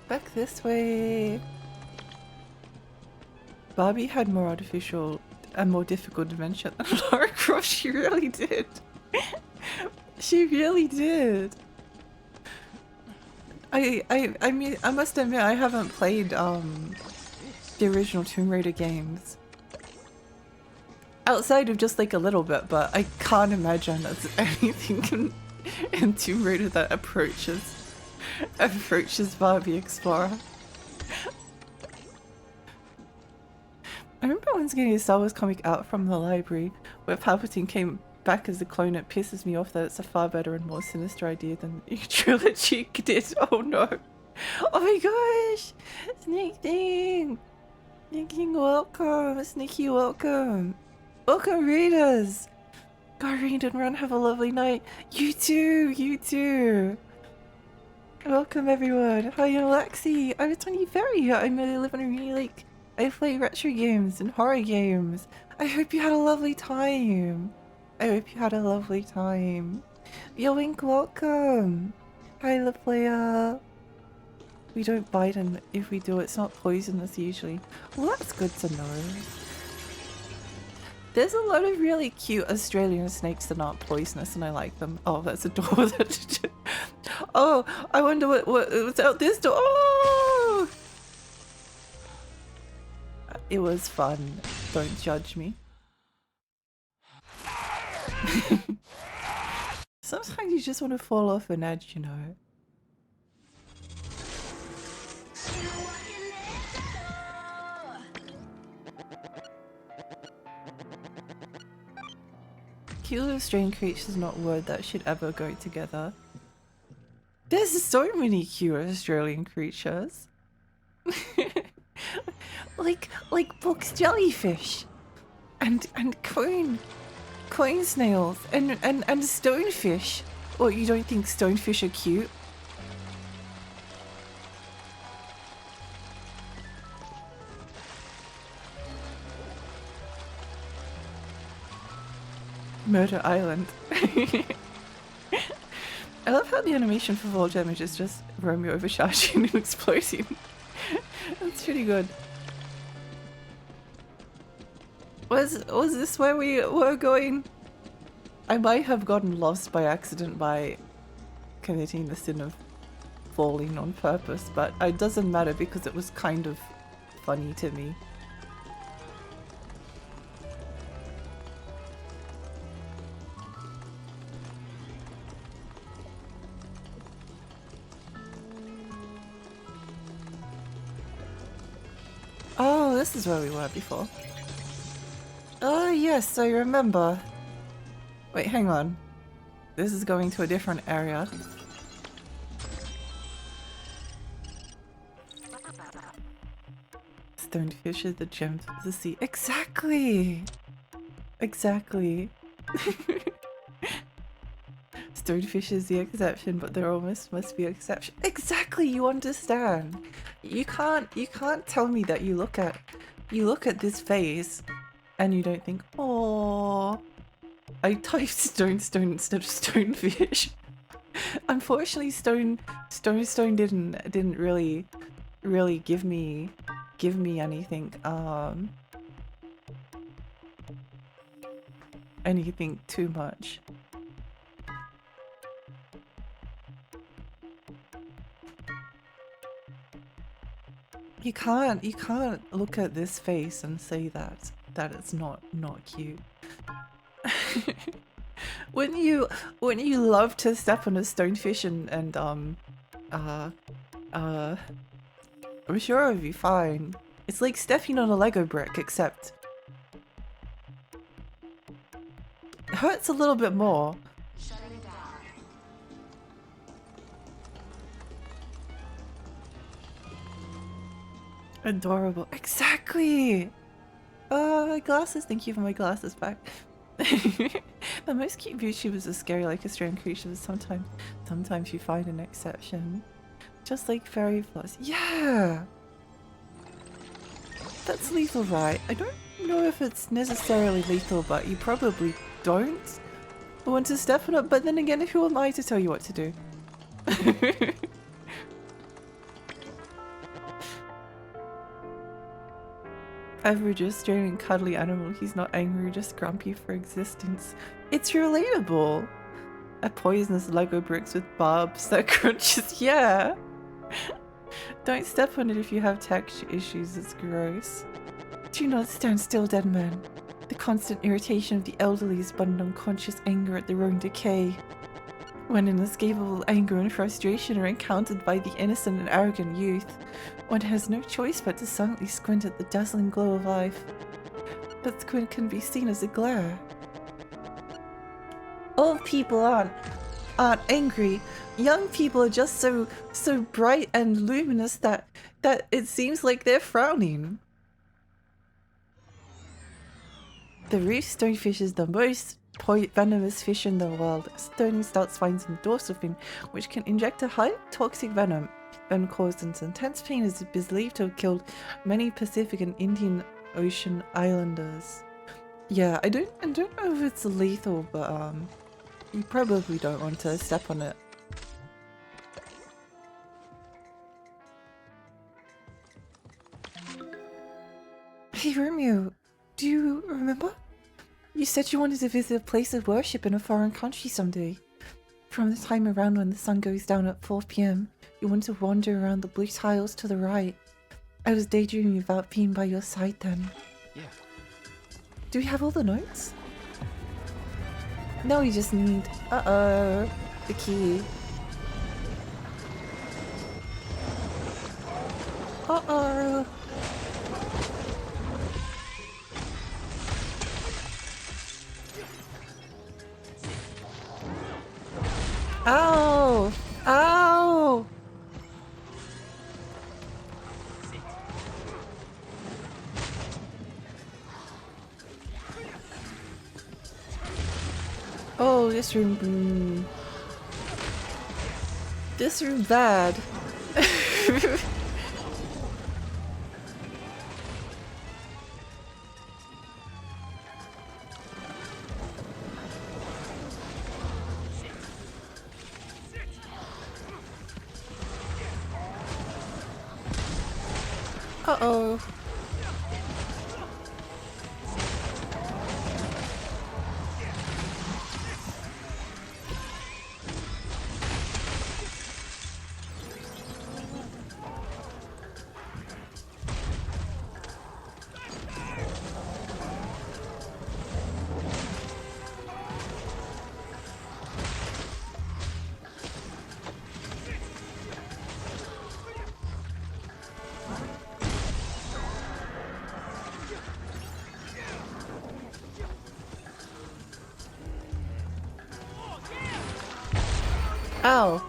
Back this way. Barbie had more artificial and more difficult dementia than Lara Croft. She really did. She really did. I mean, I must admit I haven't played the original Tomb Raider games outside of just like a little bit, but I can't imagine there's anything in Tomb Raider that approaches Barbie Explorer. I remember once getting a Star Wars comic out from the library where Palpatine came back as a clone. It pisses me off that it's a far better and more sinister idea than the trilogy did. Oh no. Oh my gosh! Snake Thing! Snake Thing, welcome! Sneaky, welcome! Welcome, readers! Go read and run, have a lovely night. You too! You too! Welcome everyone! Hi, I'm Lexi! I'm a 20 I'm really living a really like... I play retro games and horror games. I hope you had a lovely time. I hope you had a lovely time. Yoink, welcome. Hi, La Playa. We don't bite, and if we do, it's not poisonous usually. Well, that's good to know. There's a lot of really cute Australian snakes that aren't poisonous, and I like them. Oh, that's a door. Oh, I wonder what's out this door. Oh! It was fun. Don't judge me. Sometimes you just want to fall off an edge, you know. Cute Australian creatures is not a word that should ever go together. There's so many cute Australian creatures. like box jellyfish and cone snails and stonefish. Well, you don't think stonefish are cute? Murder Island. I love how the animation for fall damage is just Romeo overcharging and exploding. That's pretty good. Was this where we were going? I might have gotten lost by accident by committing the sin of falling on purpose, but it doesn't matter because it was kind of funny to me. Oh, this is where we were before. Oh yes, I remember. Wait, hang on. This is going to a different area. Stonefish are the gems of the sea. Exactly! Exactly. Stonefish is the exception, but there almost must be an exception. Exactly, you understand. You can't tell me that you look at this face and you don't think, oh, I typed stone instead of stonefish. Unfortunately, stone didn't really give me anything anything too much. You can't look at this face and say that it's not cute. Wouldn't you love to step on a stonefish and I'm sure it would be fine. It's like stepping on a Lego brick, except it hurts a little bit more. Adorable. Exactly! My glasses. Thank you for my glasses back. The most cute VTubers are scary like Australian creatures. Sometimes you find an exception. Just like fairy floss. Yeah! That's lethal, right? I don't know if it's necessarily lethal, but you probably don't want to step on it. But then again, who am I to tell you what to do? Average Australian cuddly animal. He's not angry, just grumpy for existence. It's relatable. A poisonous Lego bricks with barbs that crunches. Yeah. Don't step on it if you have texture issues. It's gross. Do not stand still, dead man. The constant irritation of the elderly is but an unconscious anger at their own decay. When inescapable anger and frustration are encountered by the innocent and arrogant youth, one has no choice but to silently squint at the dazzling glow of life. That squint can be seen as a glare. Old people aren't angry. Young people are just so bright and luminous that it seems like they're frowning. The reef stonefish is the most venomous fish in the world. Stony starts finds in the dorsal fin, which can inject a high toxic venom. Venom causes intense pain is believed to have killed many Pacific and Indian Ocean islanders. Yeah, I don't know if it's lethal, but you probably don't want to step on it. Hey Romeo, do you remember? You said you wanted to visit a place of worship in a foreign country someday. From the time around when the sun goes down at 4 PM, you want to wander around the blue tiles to the right. I was daydreaming about being by your side then. Yeah. Do we have all the notes? No, we just need, the key. Uh-oh. Ow! Ow! Oh, this room. This room bad. Uh-oh. Ow.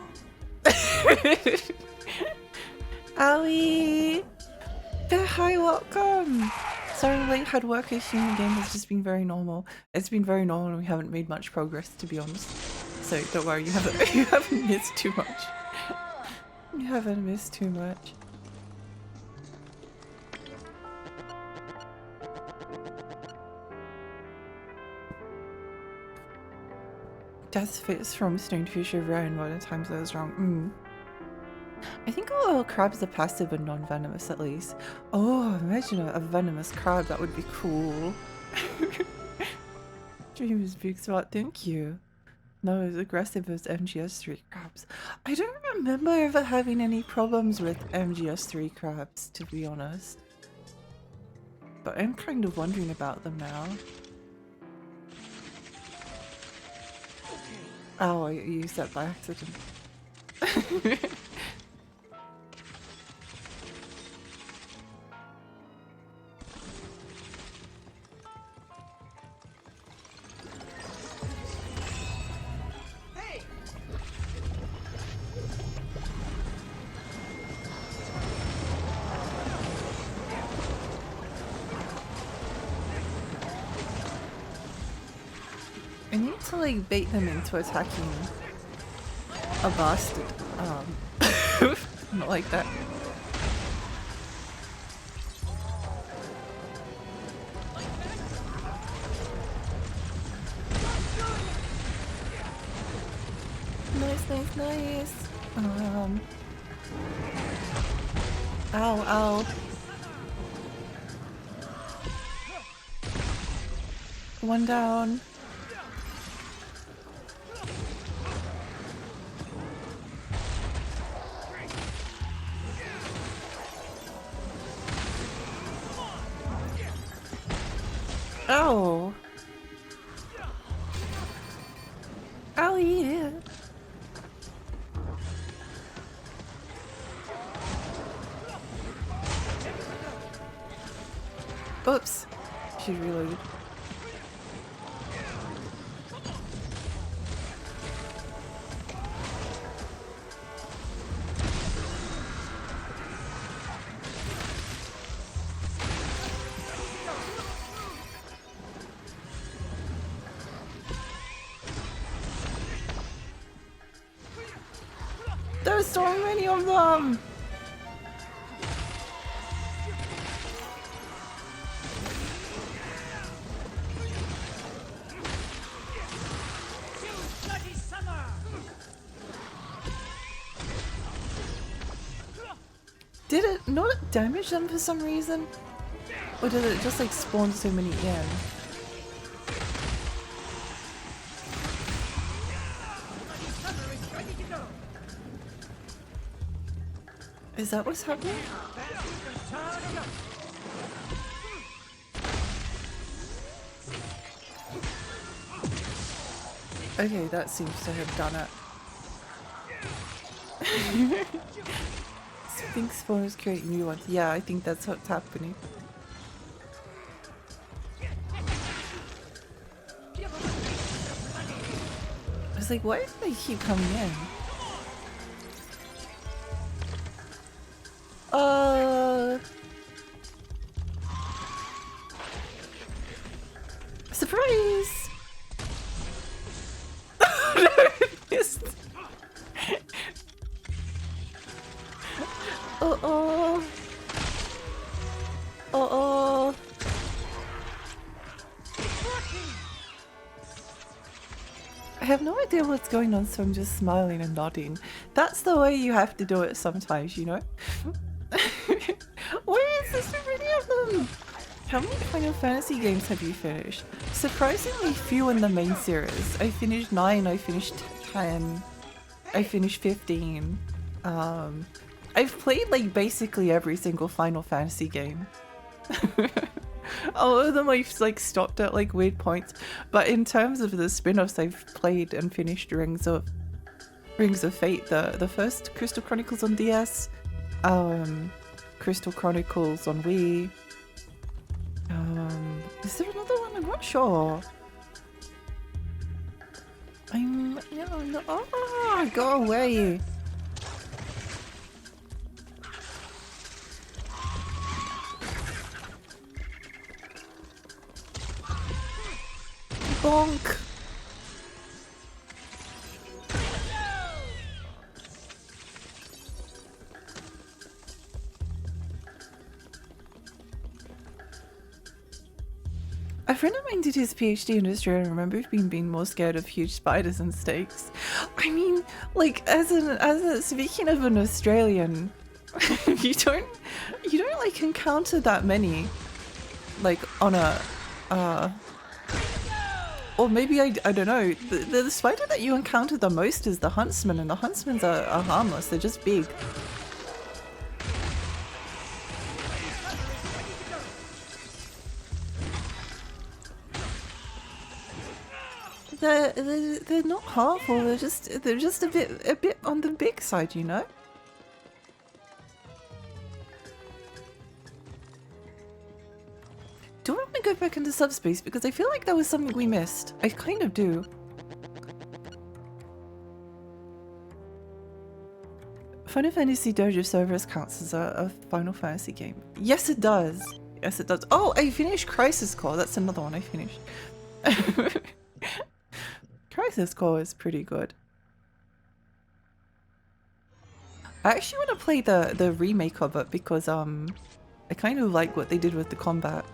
Owie! Hi, welcome! Sorry, late hard work issue in the game has just been very normal. It's been very normal and we haven't made much progress, to be honest. So don't worry, you haven't missed too much. You haven't missed too much. Death fits from Stonefish are rare in modern times that is wrong. I think all crabs are passive and non-venomous at least. Oh, imagine a venomous crab, that would be cool. Dream is big smart, thank you. Not as aggressive as MGS3 crabs. I don't remember ever having any problems with MGS3 crabs, to be honest. But I'm kind of wondering about them now. Oh, I used that by accident. I need to like bait them into attacking a bastard. Not like that. Nice, nice, nice. Ow, ow. One down. Oh. Oh yeah. Oops. She reloaded. There's so many of them! Did it not damage them for some reason? Or did it just like spawn so many in? Is that what's happening? Okay, that seems to have done it. Sphinx spawners create new ones. Yeah, I think that's what's happening. I was like, why do they keep coming in? Surprise! No, missed. Uh-oh. Uh-oh. I have no idea what's going on, so I'm just smiling and nodding. That's the way you have to do it sometimes, you know? Why is there so many of them? How many Final Fantasy games have you finished? Surprisingly few in the main series. I finished 9, I finished 10, I finished 15. I've played like basically every single Final Fantasy game. All of them I've like stopped at like weird points, but in terms of the spin-offs I've played and finished Rings of Fate, the first Crystal Chronicles on DS, Crystal Chronicles on Wii. Is there another one? I'm not sure. Oh, go away. Bonk. A friend of mine did his PhD in Australia. I remember being more scared of huge spiders and snakes. I mean, like speaking of an Australian, you don't like encounter that many, like on a or maybe I don't know. The spider that you encounter the most is the huntsman, and the huntsmans are harmless. They're just big. They're not harmful. They're just a bit on the big side, you know. Do I want to go back into subspace because I feel like there was something we missed? I kind of do. Final Fantasy Dojo Cerberus counts as a Final Fantasy game. Yes, it does. Yes, it does. Oh, I finished Crisis Core. That's another one I finished. Crisis Core is pretty good. I actually want to play the remake of it because I kind of like what they did with the combat.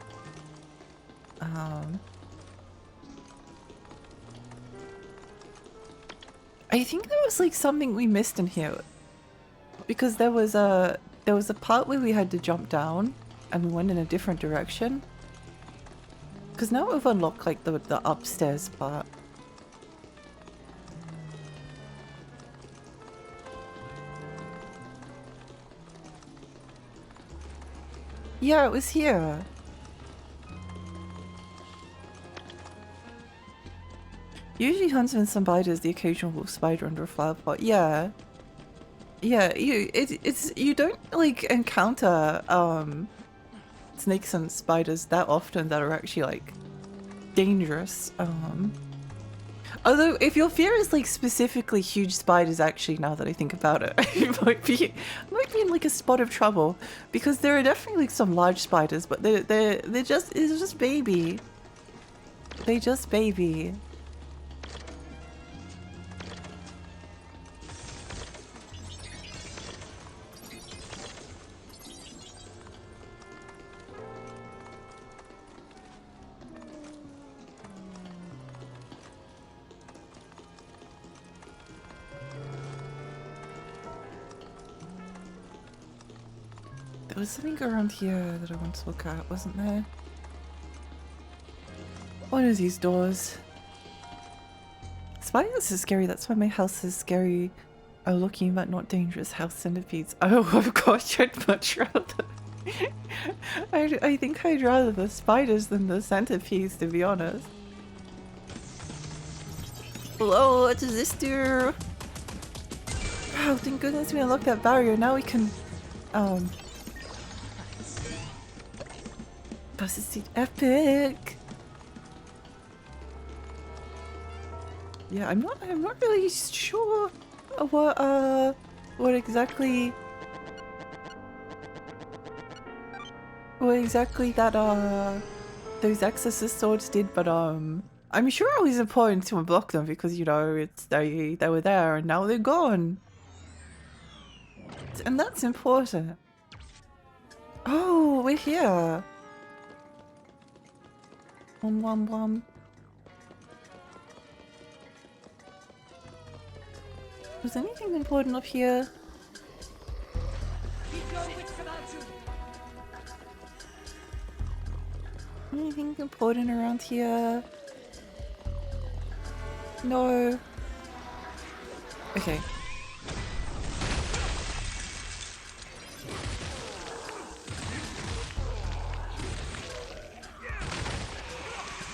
I think there was like something we missed in here because there was a part where we had to jump down and we went in a different direction. Because now we've unlocked like the upstairs part. Yeah, it was here. Usually huntsman spiders, the occasional wolf spider under a flower pot. Yeah. Yeah, you don't like encounter snakes and spiders that often that are actually like dangerous. Although if your fear is like specifically huge spiders, actually now that I think about it, it might be in like a spot of trouble because there are definitely like some large spiders, but it's just baby. They just baby. There was something around here that I want to look at, wasn't there? One of these doors. Spiders are scary, that's why my house is scary. Are looking but not dangerous house centipedes. Oh gosh, I'd much rather. I think I'd rather the spiders than the centipedes, to be honest. Hello, what does this do? Oh, thank goodness we unlocked that barrier. Now we can This is epic. Yeah, I'm not really sure what exactly that those exorcist swords did, but I'm sure it was important to unblock them because, you know, they were there and now they're gone. And that's important. Oh, we're here. Was anything important up here? Anything important around here? No. Okay.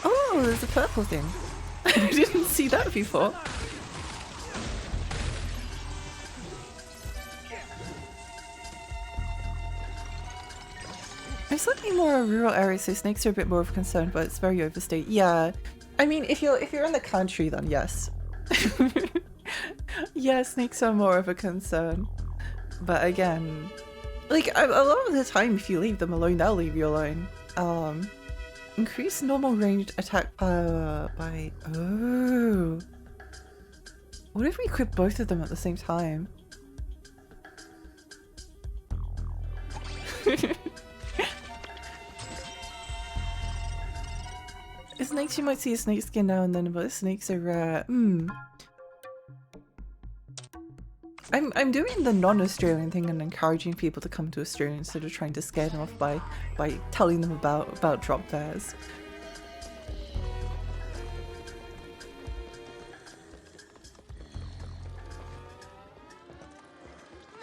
Oh, there's a purple thing. I didn't see that before. I'm slightly more a rural area, so snakes are a bit more of a concern, but it's very overstayed. Yeah, I mean, if you're in the country, then yes. Yeah, snakes are more of a concern. But again, like a lot of the time, if you leave them alone, they'll leave you alone. Increase normal ranged attack power by... Oh. What if we equip both of them at the same time? Snakes, you might see a snake skin now and then, but snakes are rare. I'm doing the non-Australian thing and encouraging people to come to Australia instead of trying to scare them off by telling them about drop bears.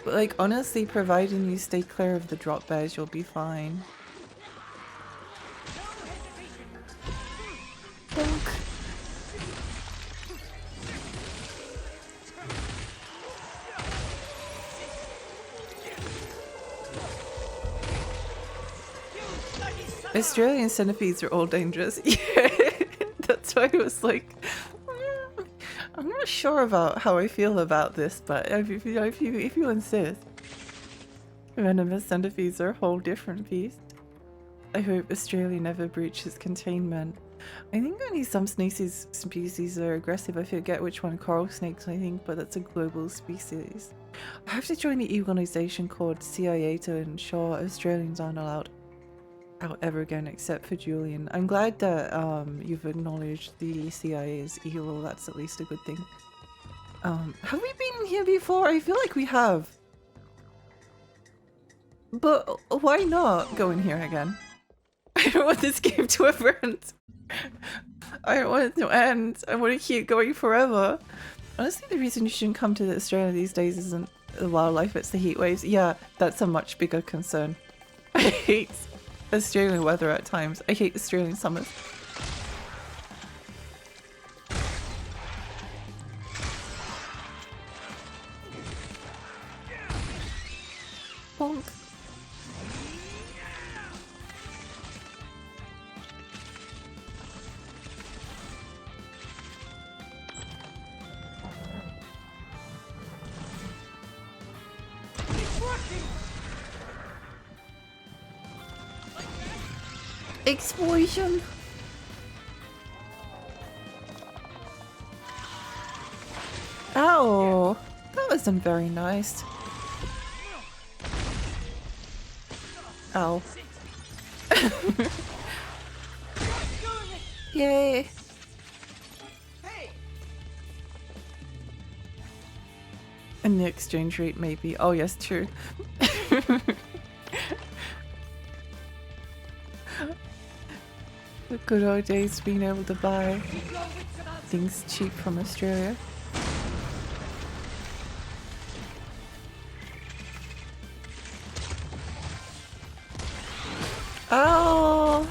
But like honestly, providing you stay clear of the drop bears, you'll be fine. Bonk. Australian centipedes are all dangerous. Yeah, that's why I was like, I'm not sure about how I feel about this, but if you insist, venomous centipedes are a whole different beast. I hope Australia never breaches containment. I think only some species are aggressive. I forget which one, coral snakes I think, but that's a global species. I have to join the organization called CIA to ensure Australians aren't allowed out ever again except for Julian. I'm glad that you've acknowledged the CIA is evil. That's at least a good thing. Have we been here before? I feel like we have. But why not go in here again? I don't want this game to ever end. I don't want it to end. I want to keep going forever. Honestly, the reason you shouldn't come to Australia these days isn't the wildlife, it's the heat waves. Yeah, that's a much bigger concern. I hate Australian weather at times. I hate Australian summers. Bonk. Explosion! Ow! That wasn't very nice. Ow. Yay! And the exchange rate maybe. Oh yes, true. The good old days being able to buy things cheap from Australia. Oh!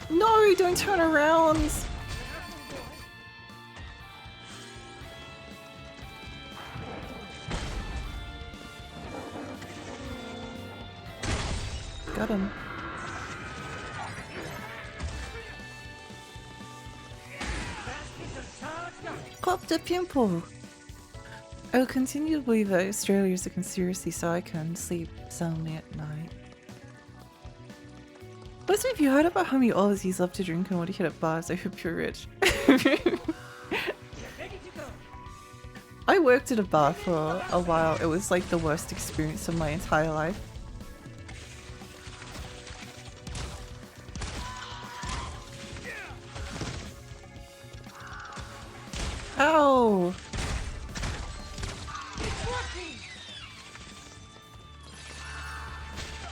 No, don't turn around! Got him. Pop the pimple! I will continue to believe that Australia is a conspiracy so I can sleep soundly at night. Also, if you heard about how many Aussies love to drink and want to hit up bars, I hope you're rich. I worked at a bar for a while. It was like the worst experience of my entire life. Ow!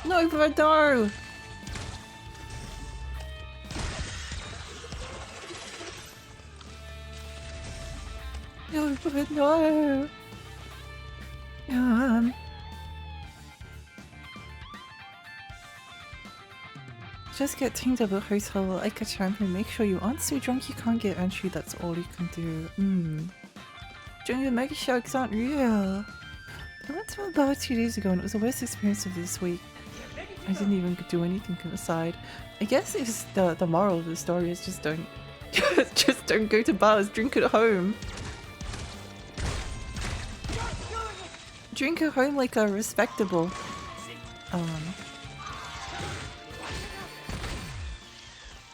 No, but no! No, but no! Just get teamed up at a hotel like a champion. Make sure you aren't so drunk you can't get entry. That's all you can do. Joining the Mega Sharks aren't real. I went to a bar 2 days ago and it was the worst experience of this week. I didn't even do anything aside. I guess it's the moral of the story is just don't just don't go to bars, drink at home. Drink at home like a respectable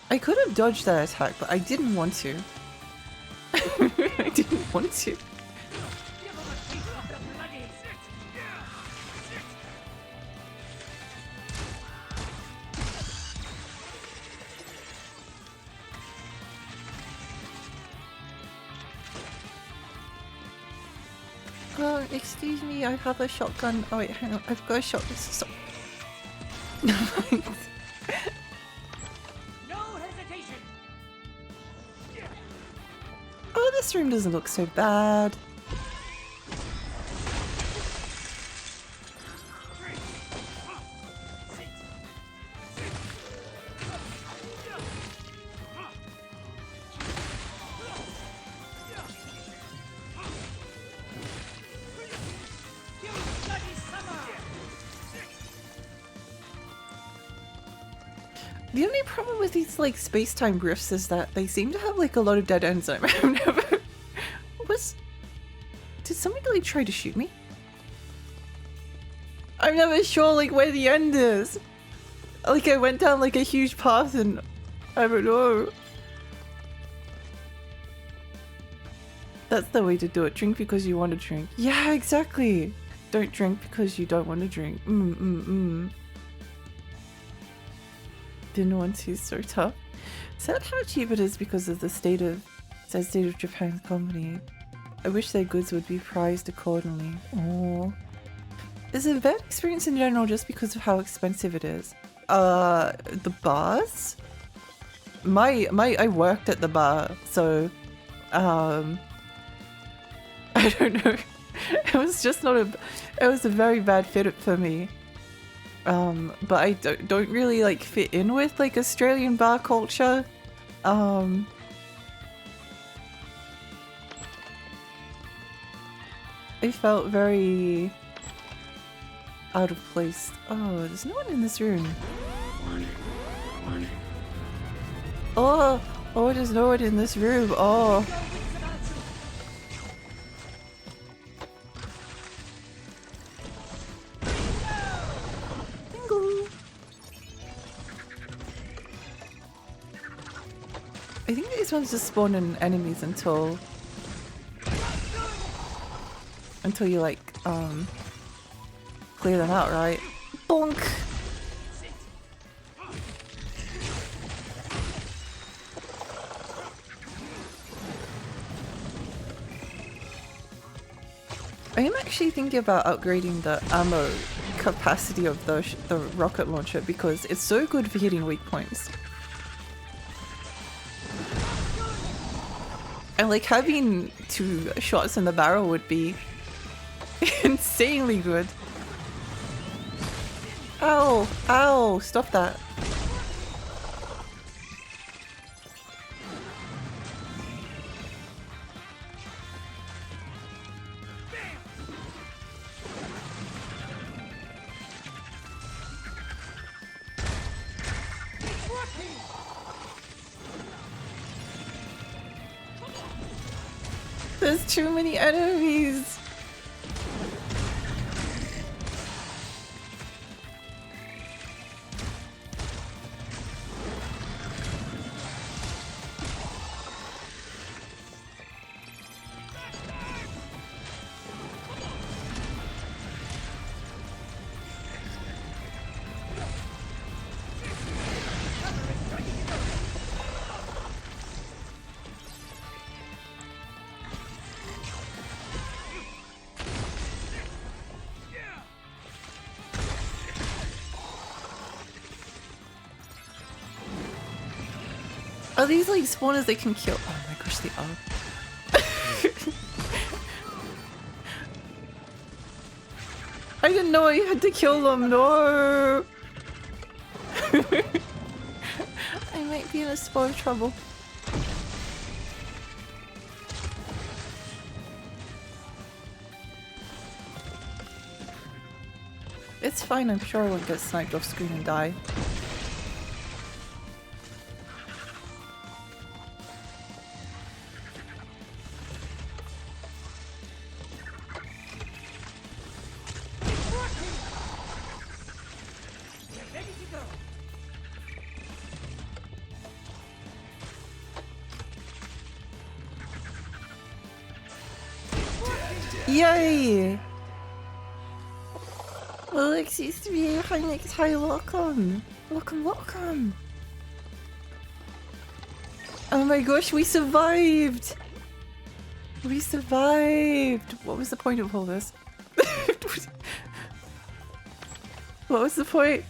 I could have dodged that attack, but I didn't want to. I didn't want to. Excuse me, I have a shotgun. Oh wait, hang on, I've got a shotgun. So never mind. No hesitation. Oh, this room doesn't look so bad. The only problem with these like space-time rifts is that they seem to have like a lot of dead ends. I've never did somebody like try to shoot me? I'm never sure like where the end is. Like I went down like a huge path and I don't know. That's the way to do it. Drink because you want to drink. Yeah, exactly. Don't drink because you don't want to drink. Didn't want to, so tough. Said how cheap it is because of the state of Japan's company. I wish their goods would be priced accordingly. Oh. Is it a bad experience in general just because of how expensive it is? The bars? I worked at the bar, so I don't know. It was just not it was a very bad fit for me. But I don't really like fit in with like Australian bar culture. I felt very out of place. Oh, there's no one in this room. Warning. Warning. Oh, there's no one in this room. Oh. I think these ones just spawn in enemies until you like clear them out, right? Bonk! I am actually thinking about upgrading the ammo capacity of the rocket launcher because it's so good for hitting weak points. And like having 2 shots in the barrel would be insanely good. Ow! Ow! Stop that. There's too many enemies! Are these like spawners they can kill? Oh my gosh, they are. I didn't know I had to kill them, no! I might be in a spot of trouble. It's fine, I'm sure I won't get sniped off screen and die. Yay! Alexis to be hi next hi, welcome! Welcome, welcome! Oh my gosh, we survived! We survived! What was the point of all this? What was the point?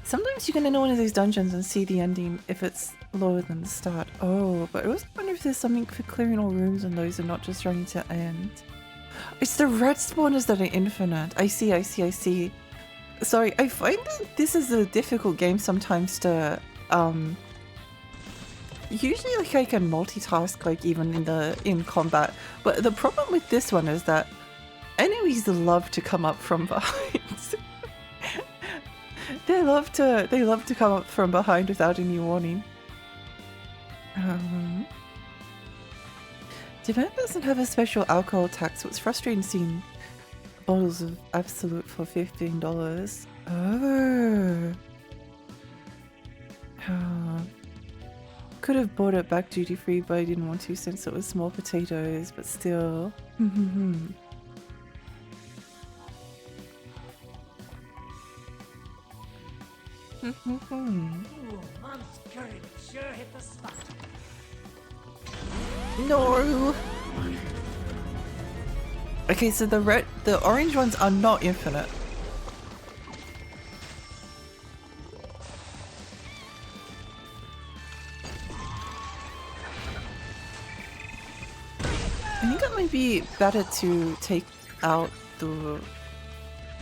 Sometimes you're gonna know one of these dungeons and see the ending if it's lower than the start. Oh, but I also wonder if there's something for clearing all rooms and those are not just running to end. It's the red spawners that are infinite. I see, I see, I see. Sorry, I find that this is a difficult game sometimes to, usually like I can multitask like even in combat, but the problem with this one is that enemies love to come up from behind. They love to come up from behind without any warning. Japan doesn't have a special alcohol tax, so it's frustrating seeing bottles of Absolute for $15. Oh. Could have bought it back duty free, but I didn't want to since it was small potatoes, but still. Mom's curry sure hit the spot. No. Okay, so the orange ones are not infinite. I think it might be better to take out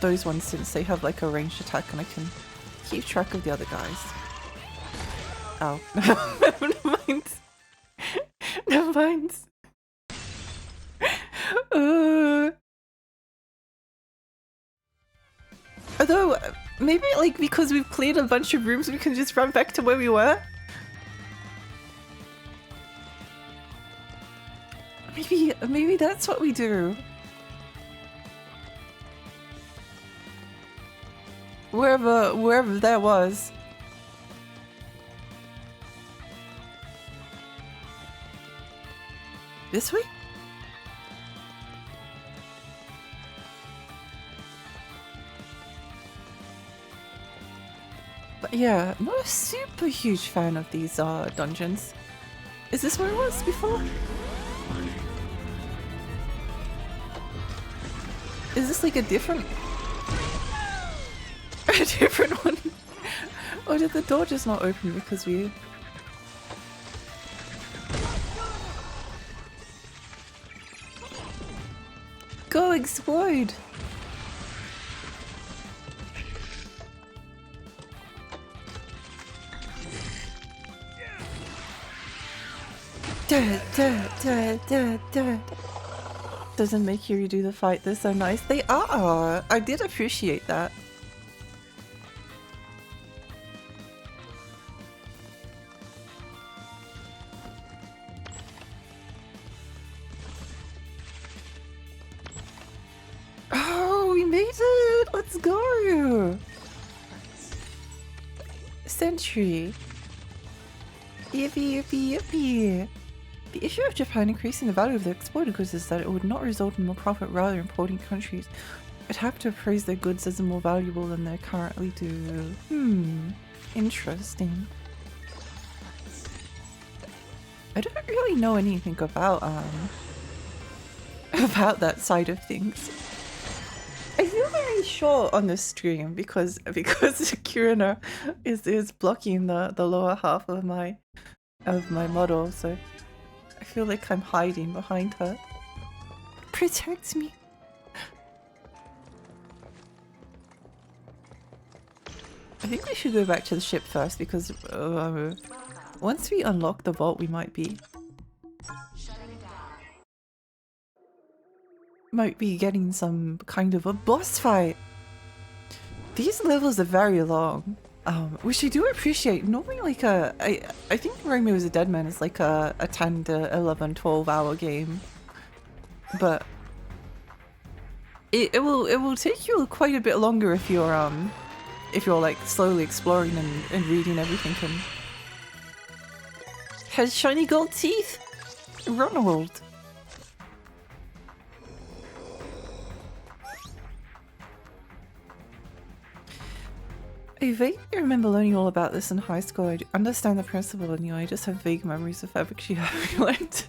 those ones since they have like a ranged attack and I can keep track of the other guys. Ow. Never mind. Never mind. Although, maybe like because we've cleared a bunch of rooms we can just run back to where we were? Maybe that's what we do. Wherever that was. This way? But yeah, I'm not a super huge fan of these dungeons. Is this where it was before? Is this like a different one? Or did the door just not open because we... Go explode! Doesn't make you redo the fight, they're so nice. They are! I did appreciate that. Oh, we made it! Let's go! Sentry. Yippee, yippee, yippee! The issue of Japan increasing the value of their exported goods is that it would not result in more profit, rather importing countries would have to appraise their goods as more valuable than they currently do. Interesting. I don't really know anything about that side of things. I feel very short on this stream because Kirina is blocking the lower half of my model, so I feel like I'm hiding behind her. Protect me. I think we should go back to the ship first because once we unlock the vault we might be getting some kind of a boss fight. These levels are very long. Which I do appreciate. Normally like I think Romeo is a Dead Man is like a 10 to 11, 12 hour game. But it will take you quite a bit longer if you're like slowly exploring and reading everything and has shiny gold teeth. Ronald. I vaguely remember learning all about this in high school. I understand the principle and I just have vague memories of actually having learned.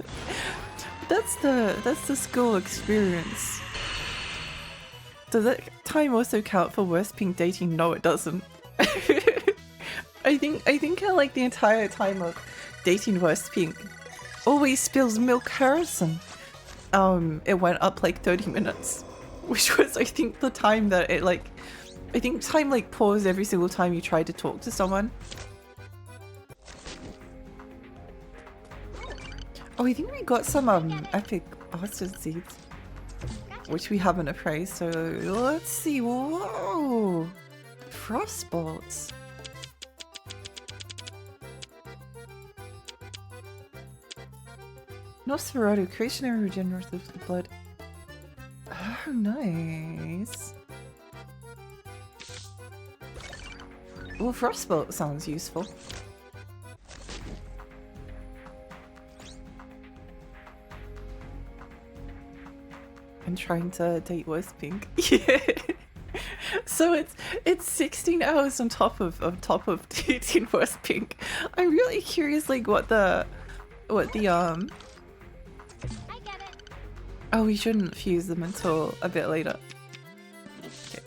That's the school experience. Does that time also count for worst pink dating? No, it doesn't. I think like the entire time of dating worst pink always spills milk Harrison. It went up like 30 minutes, which was I think the time that it like. I think time like paused every single time you tried to talk to someone. Oh, I think we got some epic bastard seeds, which we haven't appraised. So let's see. Whoa, frost bolts. Nosferatu, creation and regenerative blood. Oh, nice. Well, frostbolt sounds useful. And trying to date West Pink. Yeah. So it's 16 hours on top of dating West Pink. I'm really curious, like what the I get it. Oh, we shouldn't fuse them until a bit later. Okay.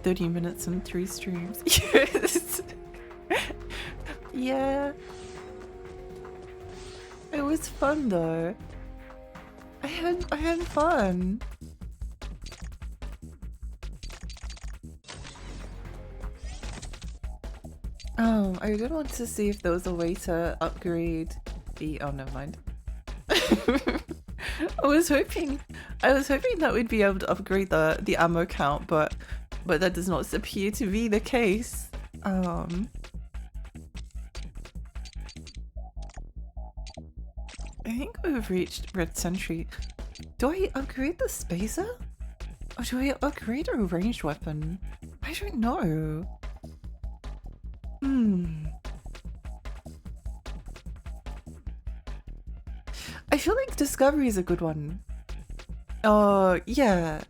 30 minutes and 3 streams. Yes. Yeah. It was fun though. I had fun. I did want to see if there was a way to upgrade the— oh, never mind. I was hoping that we'd be able to upgrade the ammo count, but that does not appear to be the case. I think we've reached Red Sentry. Do I upgrade the Spacer? Or do I upgrade a ranged weapon? I don't know. I feel like Discovery is a good one. Oh, yeah.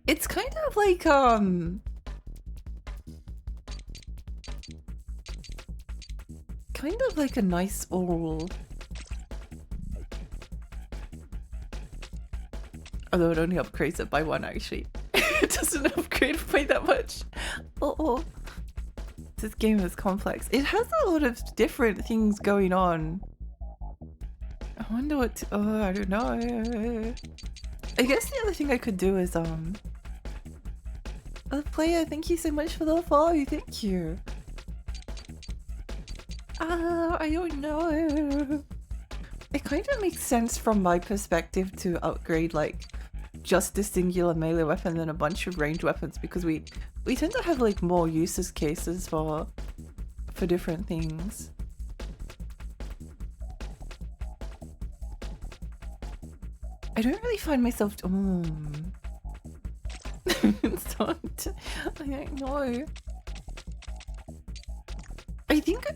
It's kind of like, kind of like a nice all. Although it only upgrades it by 1 actually. It doesn't upgrade by that much. Oh. This game is complex. It has a lot of different things going on. I wonder what to— oh, I don't know. I guess the other thing I could do is, oh, player, thank you so much for the follow, thank you. I don't know. It kind of makes sense from my perspective to upgrade, like, just a singular melee weapon than a bunch of ranged weapons, because we tend to have, like, more uses cases for different things. I don't really find myself— it's not— I don't know. I think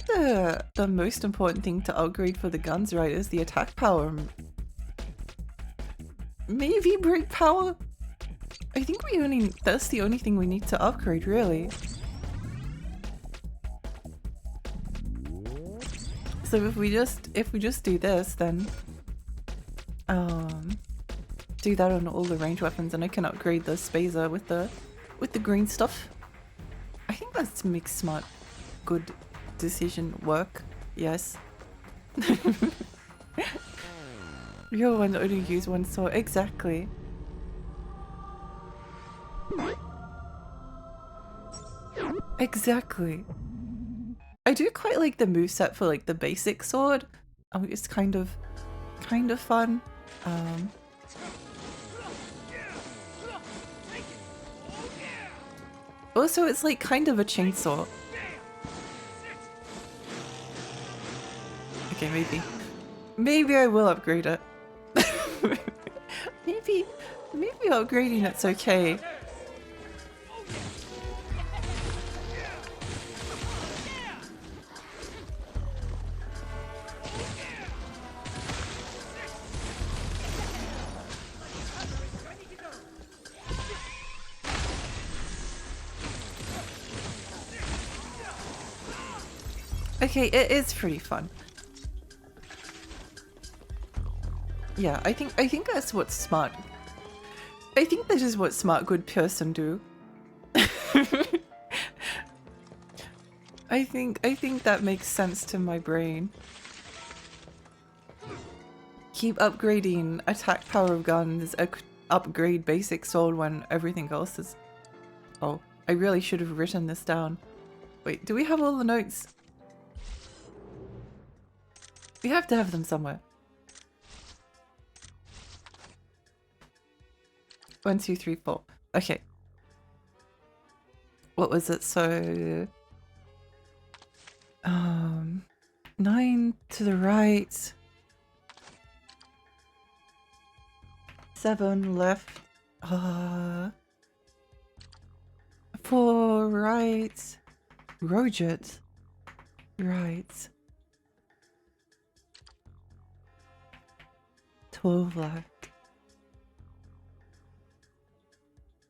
the most important thing to upgrade for the guns, right, is the attack power. Maybe break power? I think that's the only thing we need to upgrade, really. So if we just do this, then do that on all the ranged weapons, and I can upgrade the Spacer with the green stuff. I think that makes smart, good decision work. Yes. You're one that only use one sword. Exactly. Exactly. I do quite like the moveset for like the basic sword. It's kind of fun. Also, it's like kind of a chainsaw. Okay, maybe I will upgrade it. maybe upgrading it's okay. Okay, it is pretty fun. Yeah, I think that's what's smart. I think that is what smart good person do. I think that makes sense to my brain. Keep upgrading attack power of guns, upgrade basic sword when everything else is— oh, I really should have written this down. Wait, do we have all the notes? You have to have them somewhere. 1, 2, 3, 4. Okay. What was it? So 9 to the right. 7 left. 4 right. Roget. Right. 12 left.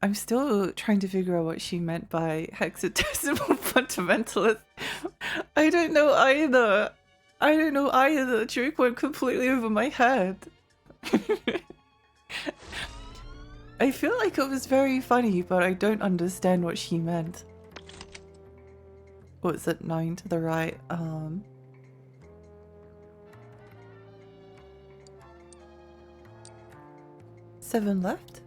I'm still trying to figure out what she meant by hexadecimal fundamentalist. I don't know either. I don't know either. The joke went completely over my head. I feel like it was very funny, but I don't understand what she meant. What was it? 9 to the right. 7 left?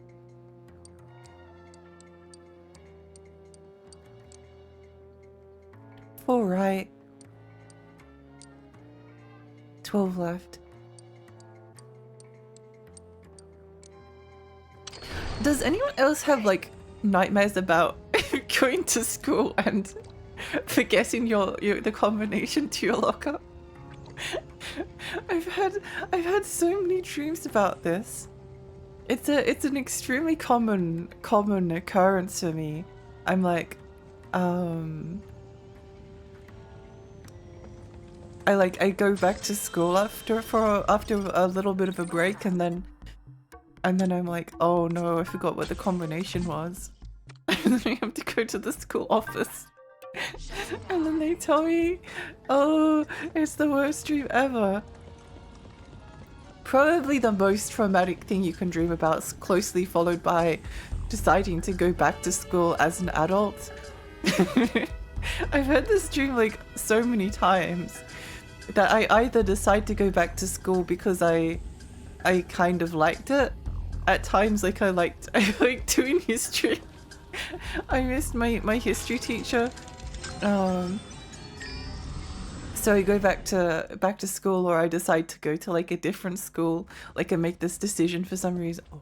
All right. 12 left. Does anyone else have like nightmares about going to school and forgetting the combination to your locker? I've had so many dreams about this. It's an extremely common occurrence for me. I'm like, I go back to school after a little bit of a break, and then I'm like, oh no, I forgot what the combination was. And then I have to go to the school office. And then they tell me, oh, it's the worst dream ever. Probably the most traumatic thing you can dream about, closely followed by deciding to go back to school as an adult. I've had this dream like so many times that I either decide to go back to school because I kind of liked it. At times, like I liked doing history. I missed my history teacher. So I go back to school, or I decide to go to like a different school, like I make this decision for some reason. Oh,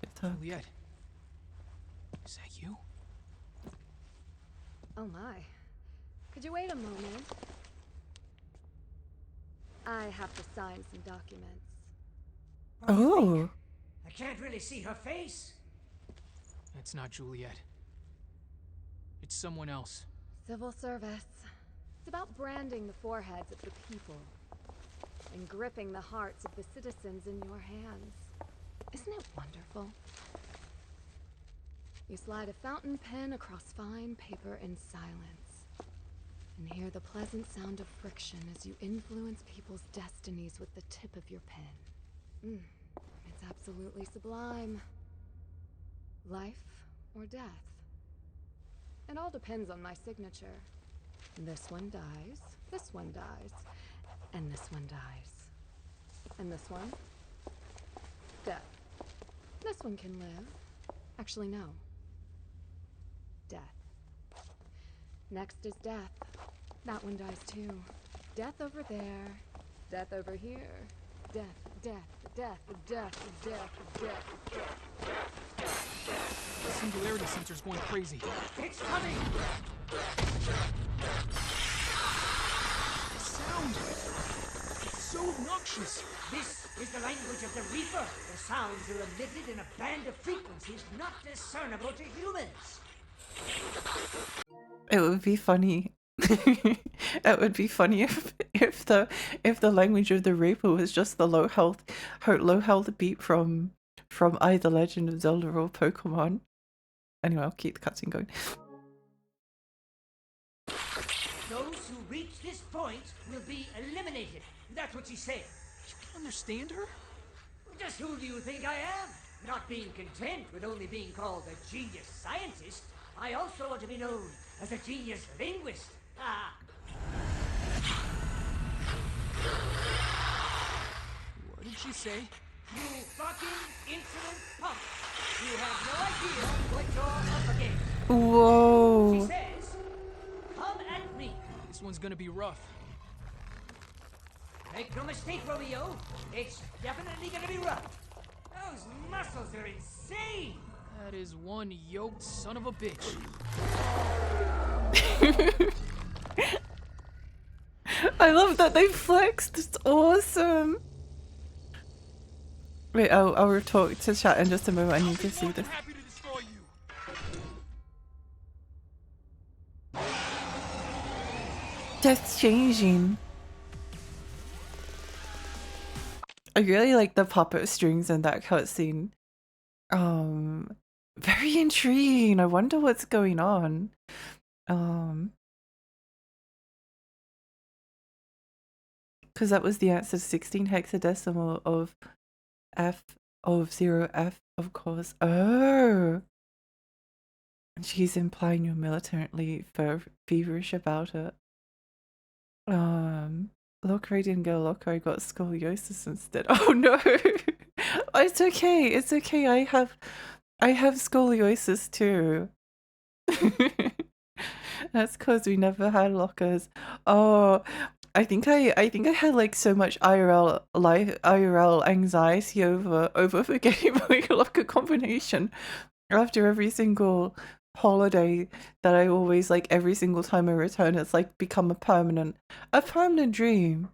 it's her. Juliet, is that you? Oh my. Could you wait a moment? I have to sign some documents. What do you Oh. think? I can't really see her face. That's not Juliet. It's someone else. Civil service. It's about branding the foreheads of the people and gripping the hearts of the citizens in your hands. Isn't it wonderful? You slide a fountain pen across fine paper in silence and hear the pleasant sound of friction as you influence people's destinies with the tip of your pen. It's absolutely sublime. Life or death. It all depends on my signature. This one dies, this one dies, and this one dies. And this one? Death. This one can live. Actually, no. Death. Next is death. That one dies too. Death over there. Death over here. Death, death, death, death, death, death. The singularity sensor's going crazy. It's coming! The sound! It's so obnoxious. This is the language of the Reaper. The sounds are emitted in a band of frequencies not discernible to humans. It would be funny. It would be funny if the language of the Reaper was just the low health beat from either Legend of Zelda or Pokemon. Anyway, I'll keep the cutscene going. Those who reach this point will be eliminated. That's what she said. You can understand her? Just who do you think I am? Not being content with only being called a genius scientist, I also want to be known as a genius linguist. Ah. What did she say? You fucking insolent punk! You have no idea what you're up against. She Whoa. says, come at me. This one's gonna be rough. Make no mistake, Romeo. It's definitely gonna be rough. Those muscles are insane. That is one yoked son of a bitch. I love that they flexed. It's awesome. Wait, I'll talk to chat in just a moment. I need to see this. Happy to destroy you. Death's changing. I really like the puppet strings in that cutscene. Very intriguing. I wonder what's going on. Because that was the answer, 16 hexadecimal of F of 0F, of course. Oh! She's implying you're militantly feverish about it. Lockery didn't get a locker, I got scoliosis instead. Oh no! It's okay, it's okay, I have scoliosis too. That's because we never had lockers. Oh, I think I had like so much IRL anxiety over forgetting my locker combination after every single holiday that I always, like, every single time I return, it's like become a permanent dream.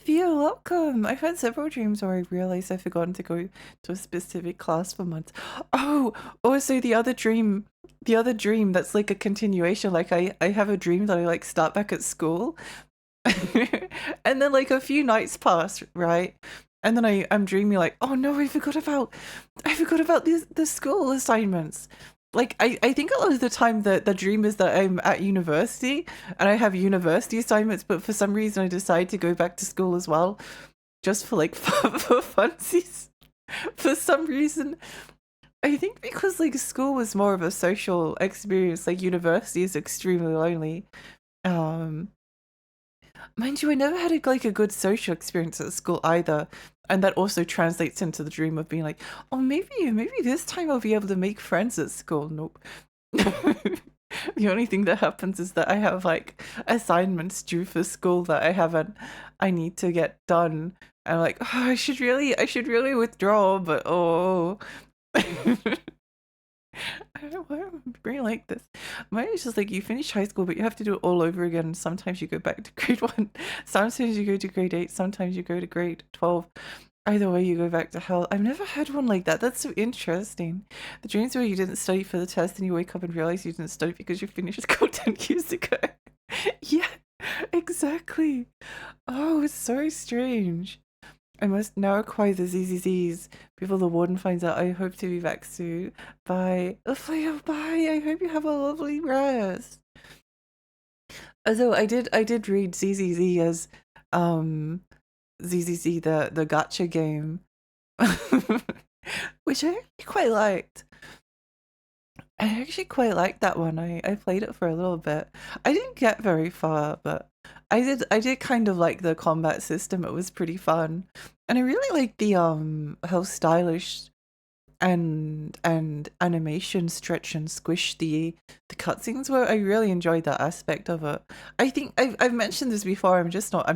You're welcome. I've had several dreams where I realized I've forgotten to go to a specific class for months. Oh, also the other dream that's like a continuation. Like I have a dream that I like start back at school, and then like a few nights pass, right? And then I'm dreaming like, oh no, I forgot about the school assignments. Like I think a lot of the time the dream is that I'm at university and I have university assignments, but for some reason I decide to go back to school as well, just for like for funsies. For some reason, I think because like school was more of a social experience, like university is extremely lonely. Mind you, I never had like a good social experience at school either. And that also translates into the dream of being like, oh, maybe this time I'll be able to make friends at school. Nope. The only thing that happens is that I have like assignments due for school that I need to get done. And I'm like, oh, I should really withdraw, but oh. I don't know why I'm being like this. Mine is just like you finish high school, but you have to do it all over again. Sometimes you go back to grade 1, sometimes you go to grade 8, sometimes you go to grade 12. Either way, you go back to hell. I've never had one like that. That's so interesting. The dreams where you didn't study for the test and you wake up and realize you didn't study because you finished school 10 years ago. Yeah, exactly. Oh, it's so strange. I must now acquire the ZZZs before the warden finds out. I hope to be back soon. Bye. Oh, bye. I hope you have a lovely rest. Although I did read ZZZ as ZZZ the gacha game, which I actually quite liked. I actually quite liked that one. I played it for a little bit. I didn't get very far, but I did kind of like the combat system. It was pretty fun. And I really like the how stylish and animation stretch and squish the cutscenes were. I really enjoyed that aspect of it. I think I've mentioned this before. I'm just not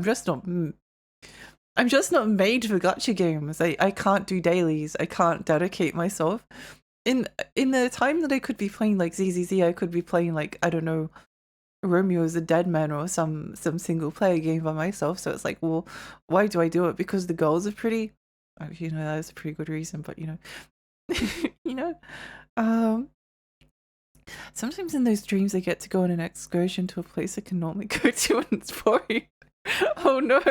made for gacha games. I can't do dailies. I can't dedicate myself. In the time that I could be playing like ZZZ, I could be playing like, I don't know, Romeo is a Dead Man or some single player game by myself. So it's like, well, why do I do it? Because the girls are pretty. You know, that's a pretty good reason, but you know, sometimes in those dreams I get to go on an excursion to a place I can normally go to and it's boring. Oh no.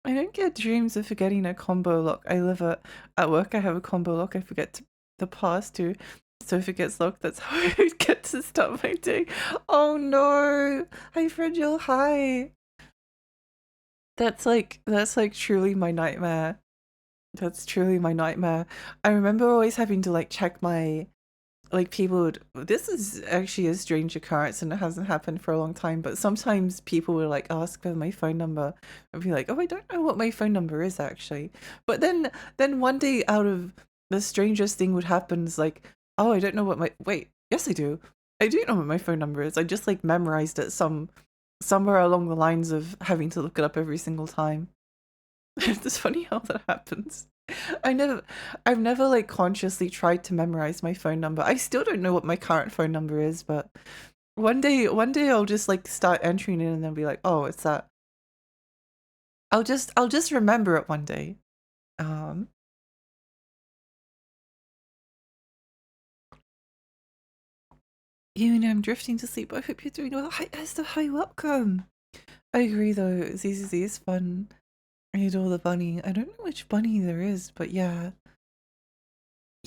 I don't get dreams of forgetting a combo lock. I live at work. I have a combo lock. I forget the pass to. So if it gets locked, that's how I get to start my day. Oh no! Hi Fragile. Hi. That's like truly my nightmare. That's truly my nightmare. I remember always having to like check my, like people would, this is actually a strange occurrence and it hasn't happened for a long time, but sometimes people would like ask for my phone number and be like, oh, I don't know what my phone number is actually. But then one day out of the strangest thing would happen is like, oh, I don't know what my, wait, yes I do. I do know what my phone number is. I just like memorized it some somewhere along the lines of having to look it up every single time. It's funny how that happens. I've never like consciously tried to memorize my phone number. I still don't know what my current phone number is, but one day I'll just like start entering it and then be like, oh, it's that. I'll just remember it one day. Even I'm drifting to sleep. I hope you're doing well. Hi Esther, hi, welcome. I agree though, ZZZ is fun. I adore the bunny. I don't know which bunny there is, but yeah.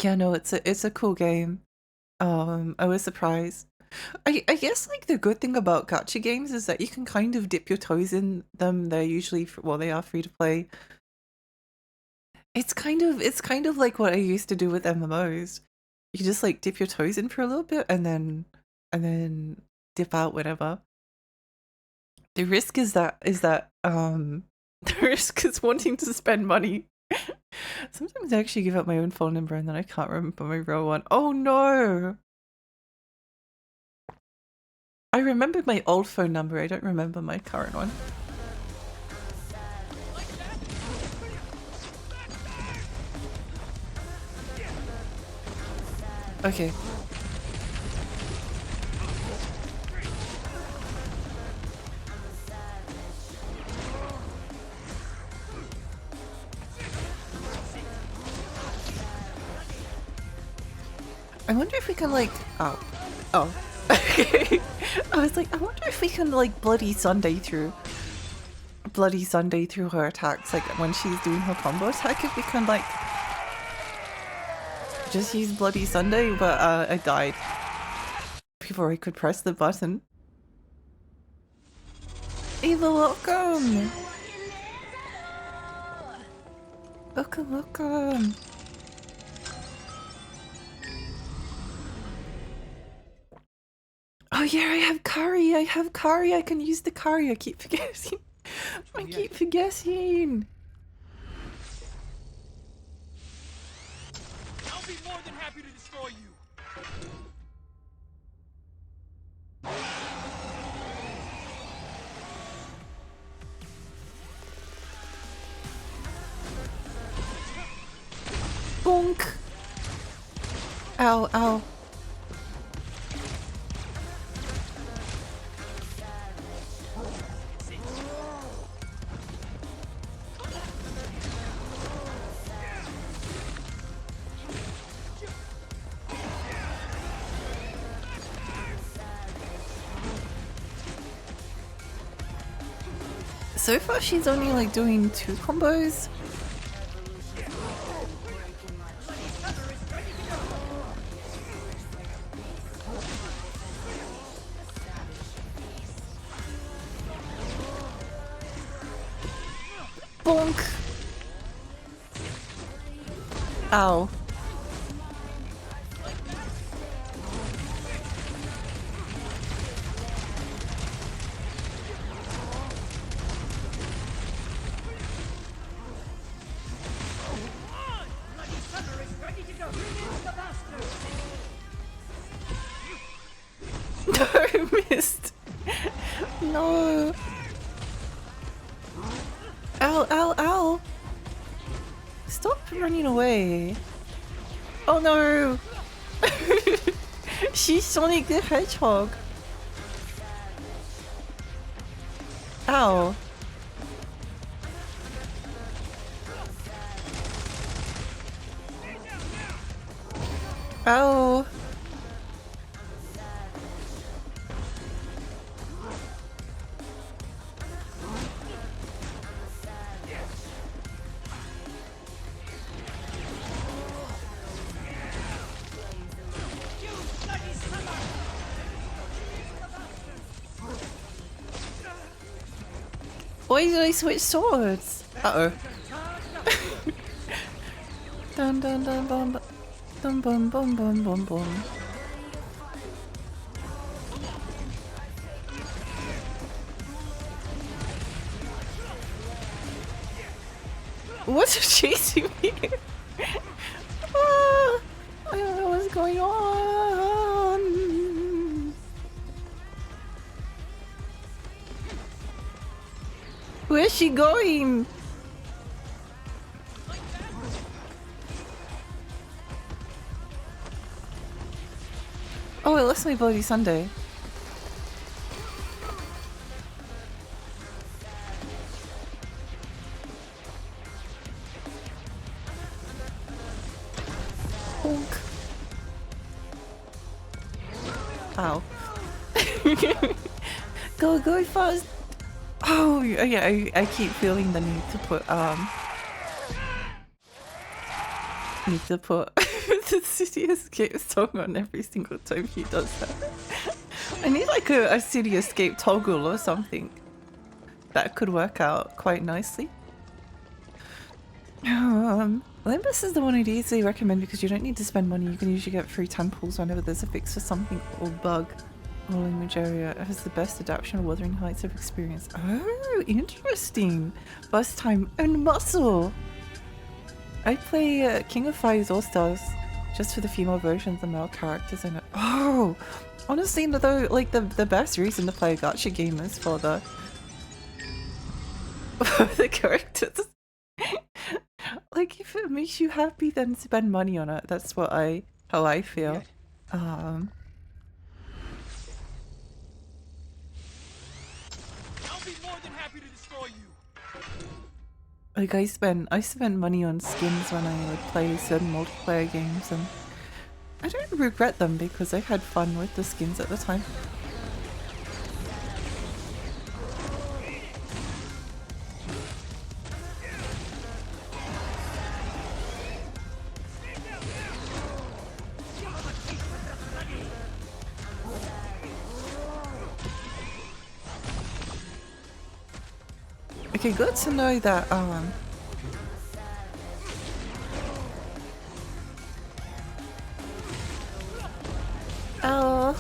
Yeah, no, it's a cool game. I was surprised. I guess like the good thing about gacha games is that you can kind of dip your toes in them. They're usually well, they are free to play. It's kind of like what I used to do with MMOs. You just like dip your toes in for a little bit and then dip out whenever. The risk is that the risk is wanting to spend money. Sometimes I actually give out my own phone number and then I can't remember my real one. Oh no! I remember my old phone number, I don't remember my current one. Okay. I wonder if we can like... Oh. Okay. I was like, I wonder if we can like Bloody Sunday through her attacks, like when she's doing her combo attack, if we can like just use Bloody Sunday, but I died before I could press the button. Eva, welcome! Welcome. Oh yeah, I have Kari, I can use the Kari, I keep forgetting. I'll be more than happy to destroy you. Bonk! Ow. So far she's only like doing 2 combos. Bonk! Ow. No, I missed. No. Ow. Stop running away. Oh no. She's Sonic the Hedgehog. Ow. Ow. Why did I switch swords? Uh-oh. Dun dun dun bum dum bum bum bum bum bum. What's chasing me? Ah, I don't know what's going on. Where's she going? Oh, it looks like Bloody Sunday. Honk. Ow. Go fast. Oh, yeah, I keep feeling the need to put the City Escape song on every single time he does that. I need like a City Escape toggle or something. That could work out quite nicely. Limbus is the one I'd easily recommend because you don't need to spend money. You can usually get free temples whenever there's a fix for something or bug. Or language area. It has the best adaptation of Wuthering Heights I've experienced. Oh, interesting. Bust time and muscle. I play King of Fighters All Stars just for the female versions of male characters in it. Oh, honestly, though, like the best reason to play a gacha game is for the the characters. Like if it makes you happy, then spend money on it. That's how I feel. I'll be more than happy to destroy you. Like I spent money on skins when I would play certain multiplayer games, and I don't regret them because I had fun with the skins at the time. Okay, good to know that oh. Oh.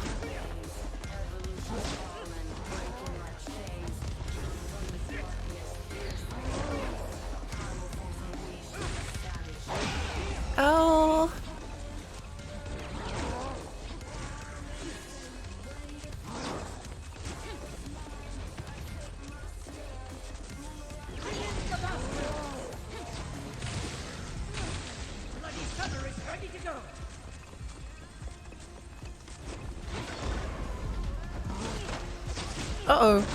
Uh-oh.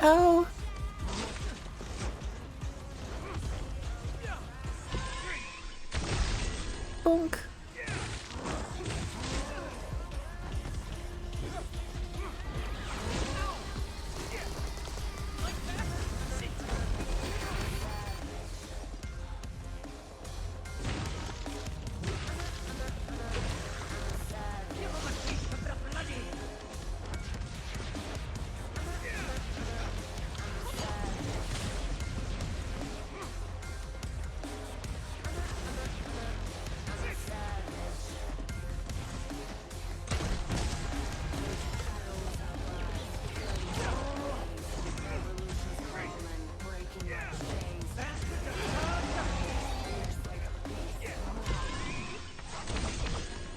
Ow. Bonk.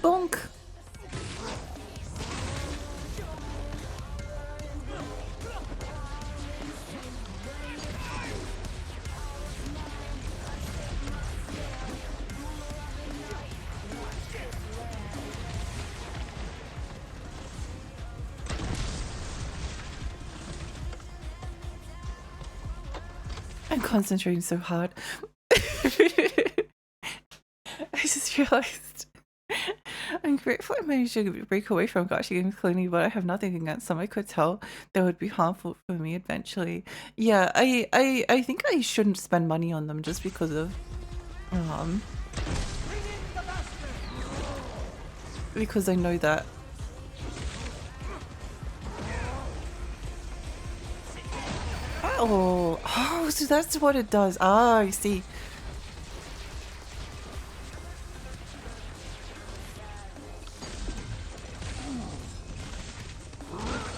Bonk. I'm concentrating so hard. I just realized I'm grateful I managed to break away from gacha games cleanly, but I have nothing against them. I could tell they would be harmful for me eventually. Yeah, I think I shouldn't spend money on them just because of because I know that oh, so that's what it does. Ah, I see.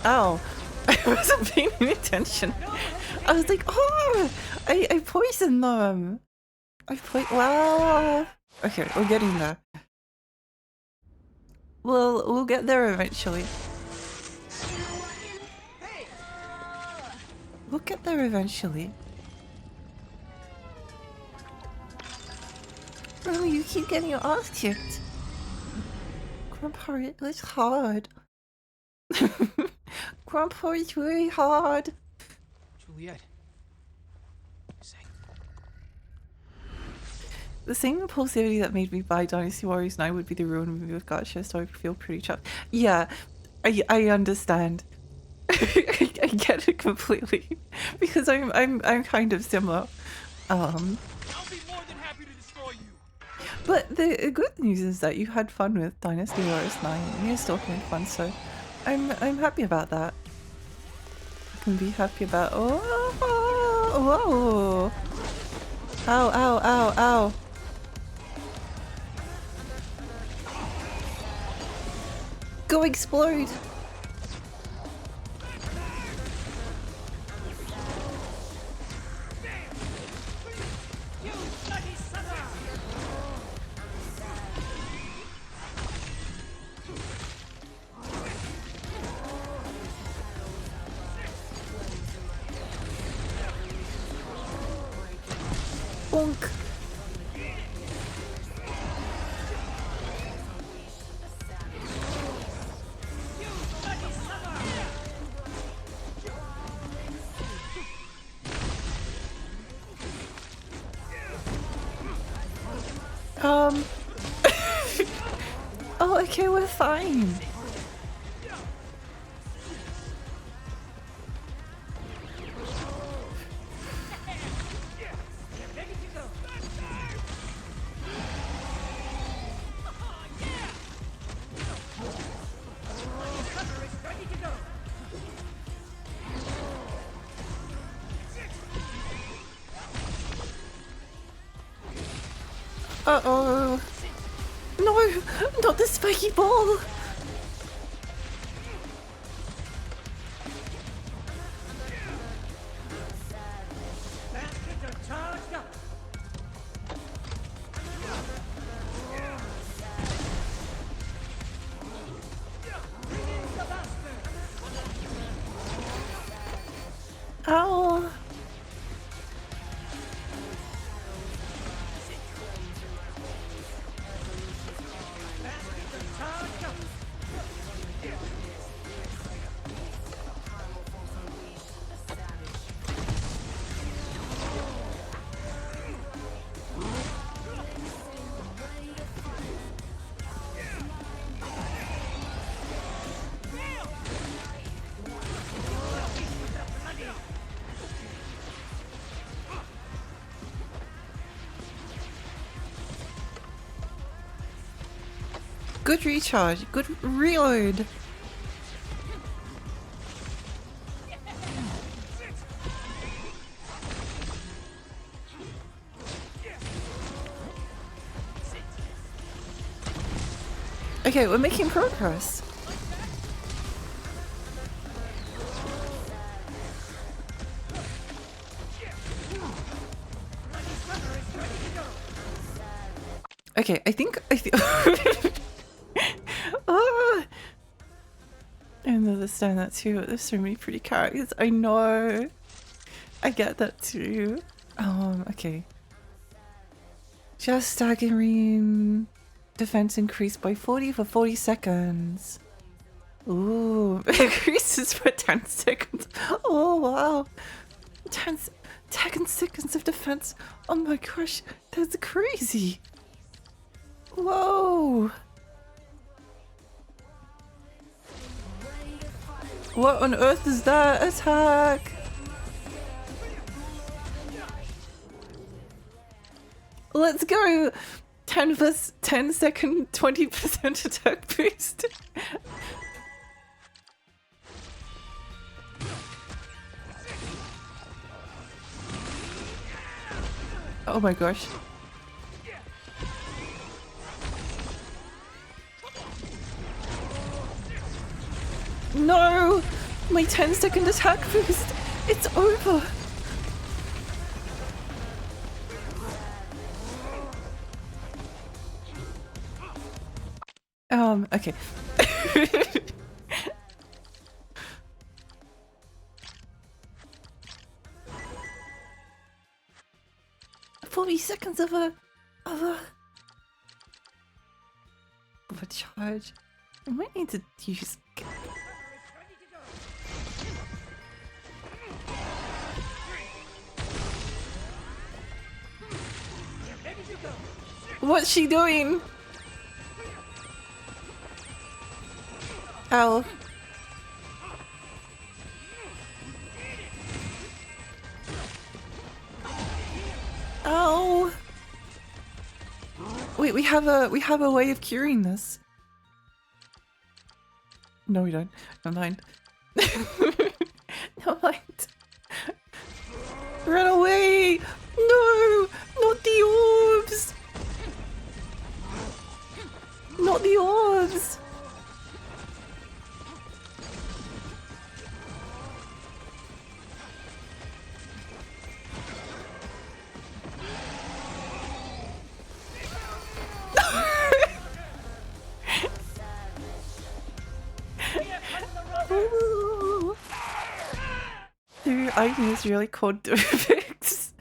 Oh, I wasn't paying any attention. I was like, oh, I poisoned them. Well, okay, we're getting there. We'll get there eventually. We'll get there eventually. Romeo, you keep getting your ass kicked. Grandpa, it's hard. Grandpa, it's really hard. Juliet. Say. The same impulsivity that made me buy Dynasty Warriors 9 would be the ruin movie with Gotcha, so I feel pretty chuffed. Yeah, I understand. I get it completely because I'm kind of similar. I'll be more than happy to destroy you. But the good news is that you had fun with Dynasty Warriors 9 and you're still having fun, so I'm happy about that. I can be happy about whoa. Ow, ow, ow, ow. Go explode! Bonk! Oh, okay, we're fine. Uh-oh. No, not the spiky ball. Ow. Good recharge, good reload. Okay, we're making progress. Okay, I think ah! I understand that too. There's so many pretty characters. I know. I get that too. Okay. Just staggering. Defense increased by 40 for 40 seconds. Ooh, increases for 10 seconds. Oh wow. 10 seconds of defense. Oh my gosh, that's crazy. Whoa. What on earth is that attack? Let's go! 10 second, 20% attack boost. Oh my gosh. No! My 10-second attack boost! It's over! Okay. 30 seconds of a charge. I might need to use. What's she doing? Ow. Ow. Wait, we have a way of curing this. No, we don't. Never mind. Never mind. Run away! No! Not the orbs! Not the orbs! Dude, I use really cold fix.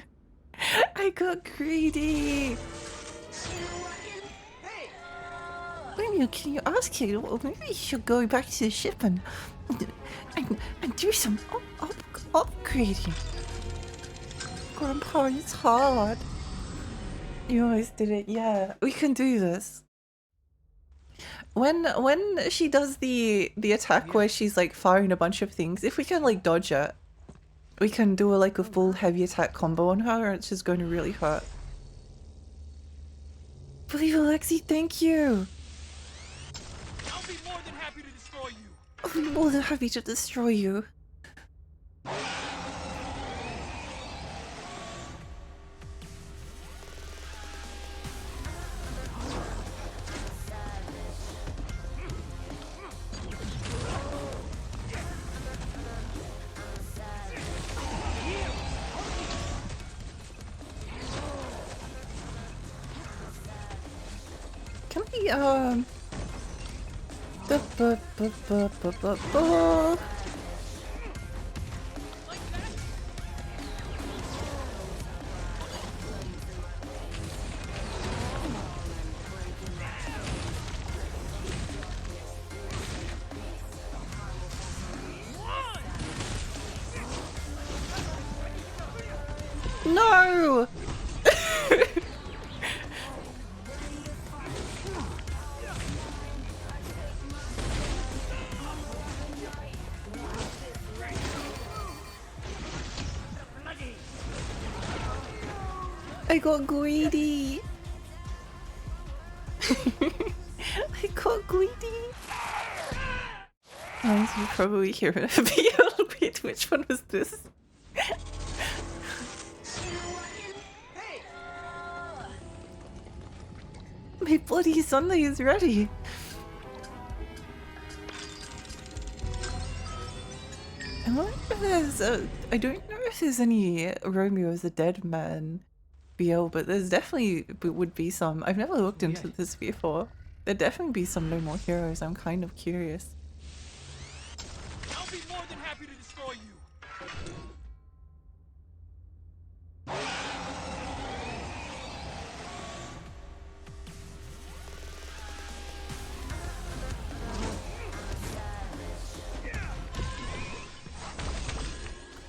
I got greedy. Romeo, can you ask him? Well, maybe you should go back to the ship and do some upgrading. Grandpa, it's hard. You always did it. Yeah, we can do this. When she does the attack where she's like firing a bunch of things, if we can like dodge it, we can do like a full heavy attack combo on her, and it's just going to really hurt. Believe Alexi, thank you. I'll be more than happy to destroy you. I'll be more than happy to destroy you. Can we, No! I got greedy. I got greedy. As you probably hear it a little bit. Which one was this? My bloody Sunday is ready. I wonder if there's I don't know if there's any Romeo as a dead man BL, but there's definitely would be some. I've never looked into this before. There'd definitely be some No More Heroes. I'm kind of curious. I'll be more than happy to destroy you.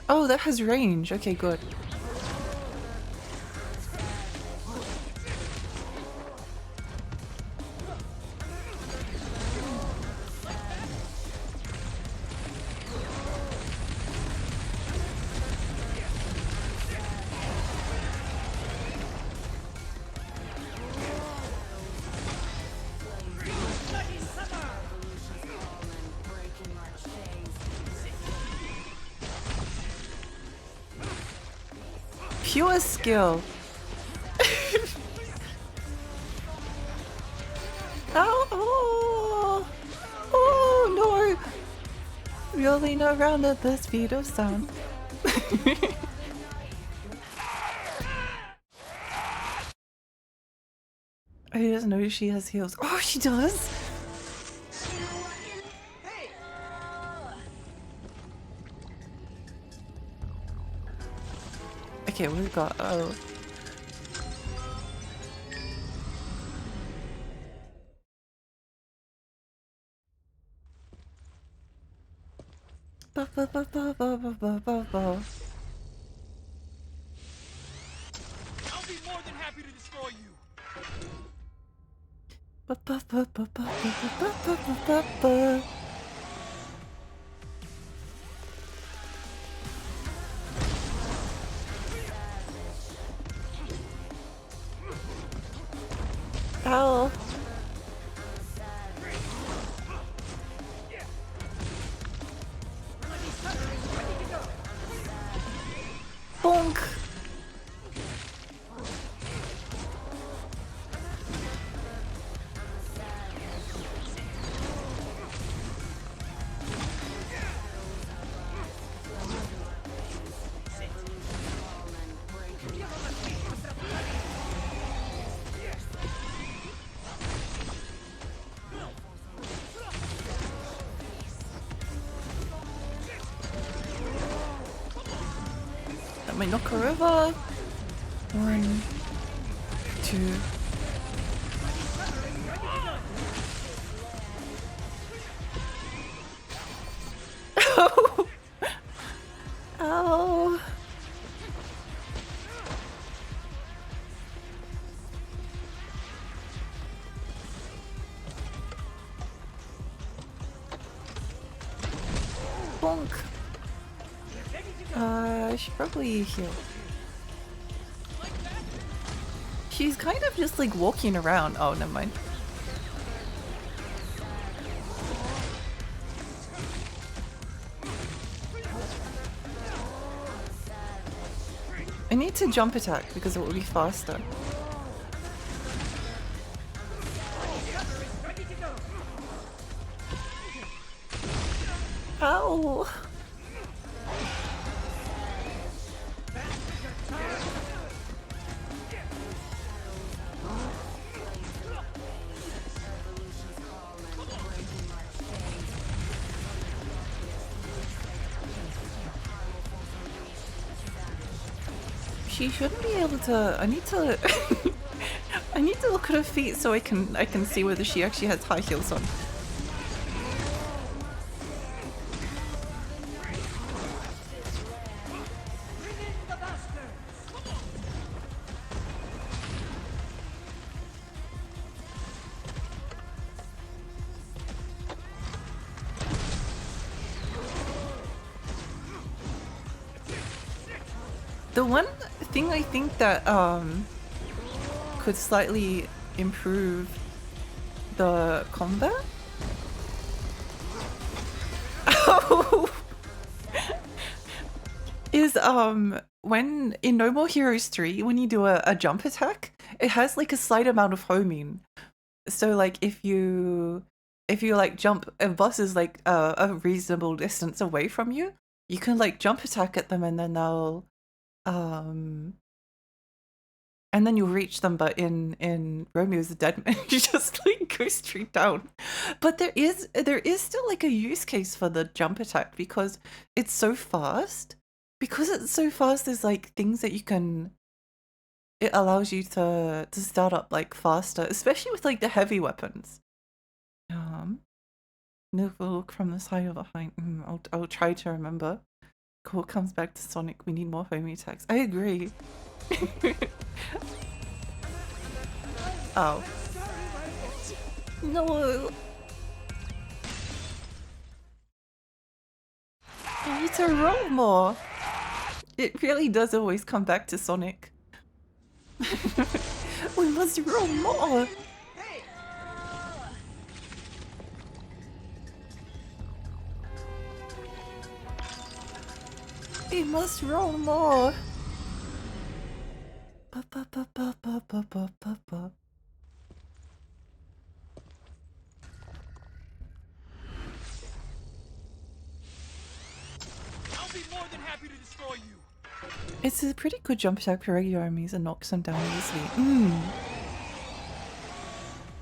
Oh, that has range. Okay, good. Pure skill. Oh, oh no! Rolling around at the speed of sound. Oh, he doesn't know she has heals. Oh, she does! Okay, we've got, oh. Ba, ba, ba, ba, ba, ba, ba, ba, ba. I'll be more than happy to destroy you. Ba, ba, ba, ba, ba, ba, ba, ba, ba, ba, ba. Ow. Bonk. That might knock her over. 1, 2. Ow! Ow! Bonk. I should probably heal. She's kind of just like walking around. Oh, never mind. I need to jump attack because it will be faster. Ow! She shouldn't be able to. I need to. I need to look at her feet so I can see whether she actually has high heels on. The one thing I think that could slightly improve the combat is when in No More Heroes 3 when you do a jump attack, it has like a slight amount of homing. So like if you like jump a boss is like a reasonable distance away from you, you can like jump attack at them and then they'll and then you'll reach them, but in Romeo's the Dead Man, you just like go straight down. But there is still like a use case for the jump attack because it's so fast. Because it's so fast, there's like things that you can. It allows you to start up like faster, especially with like the heavy weapons. Never look from the side or behind. I'll try to remember. Cool, comes back to Sonic. We need more homing attacks. I agree. Oh. No. I need to roll more. It really does always come back to Sonic. We must roll more. We must roll more. Ba, ba, ba, ba, ba, ba, ba, ba, ba. I'll be more than happy to destroy you. It's a pretty good jump attack for regular enemies and knocks them down easily.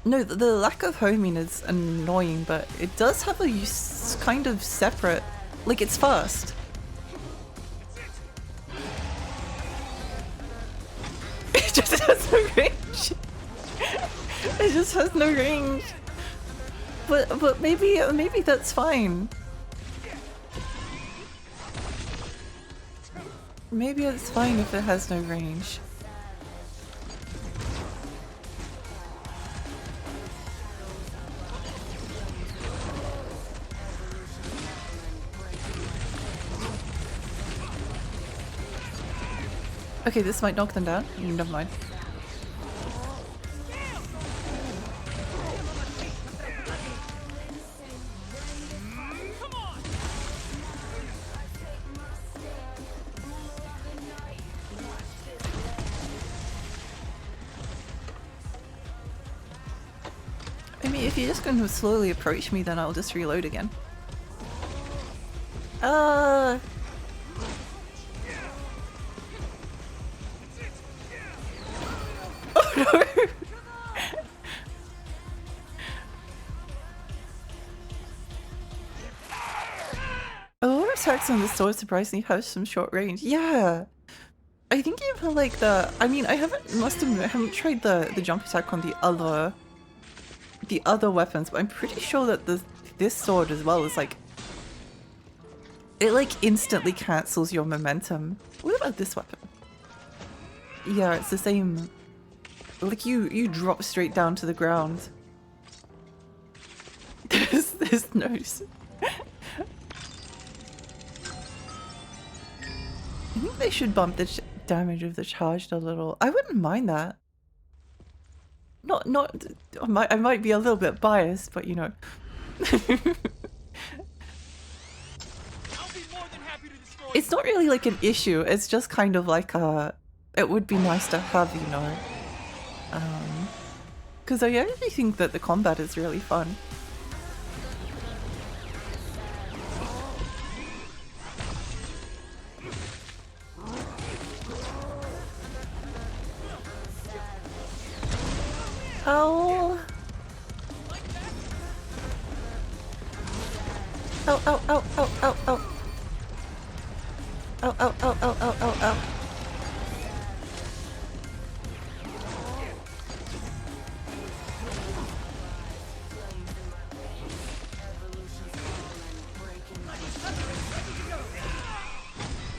No, the lack of homing is annoying, but it does have a use kind of separate. Like, it's fast. It just has no range. It just has no range. But maybe that's fine. maybe it's fine if it has no range. Okay, this might knock them down. Never mind. I mean, if you're just going to slowly approach me, then I'll just reload again. Oh no! A lot of attacks on the sword surprisingly have some short range. Yeah! I think even like the... I mean, I haven't tried the jump attack on the other weapons, but I'm pretty sure that this sword as well is like... It like instantly cancels your momentum. What about this weapon? Yeah, it's the same. Like you drop straight down to the ground. This nose. I think they should bump the damage of the charged a little. I wouldn't mind that. I might be a little bit biased, but you know. It's not really like an issue, it's just kind of like it would be nice to have, you know. Because I actually think that the combat is really fun. Oh! Ow, ow, ow, ow, ow, ow. Ow, ow, ow, ow, ow, ow, ow.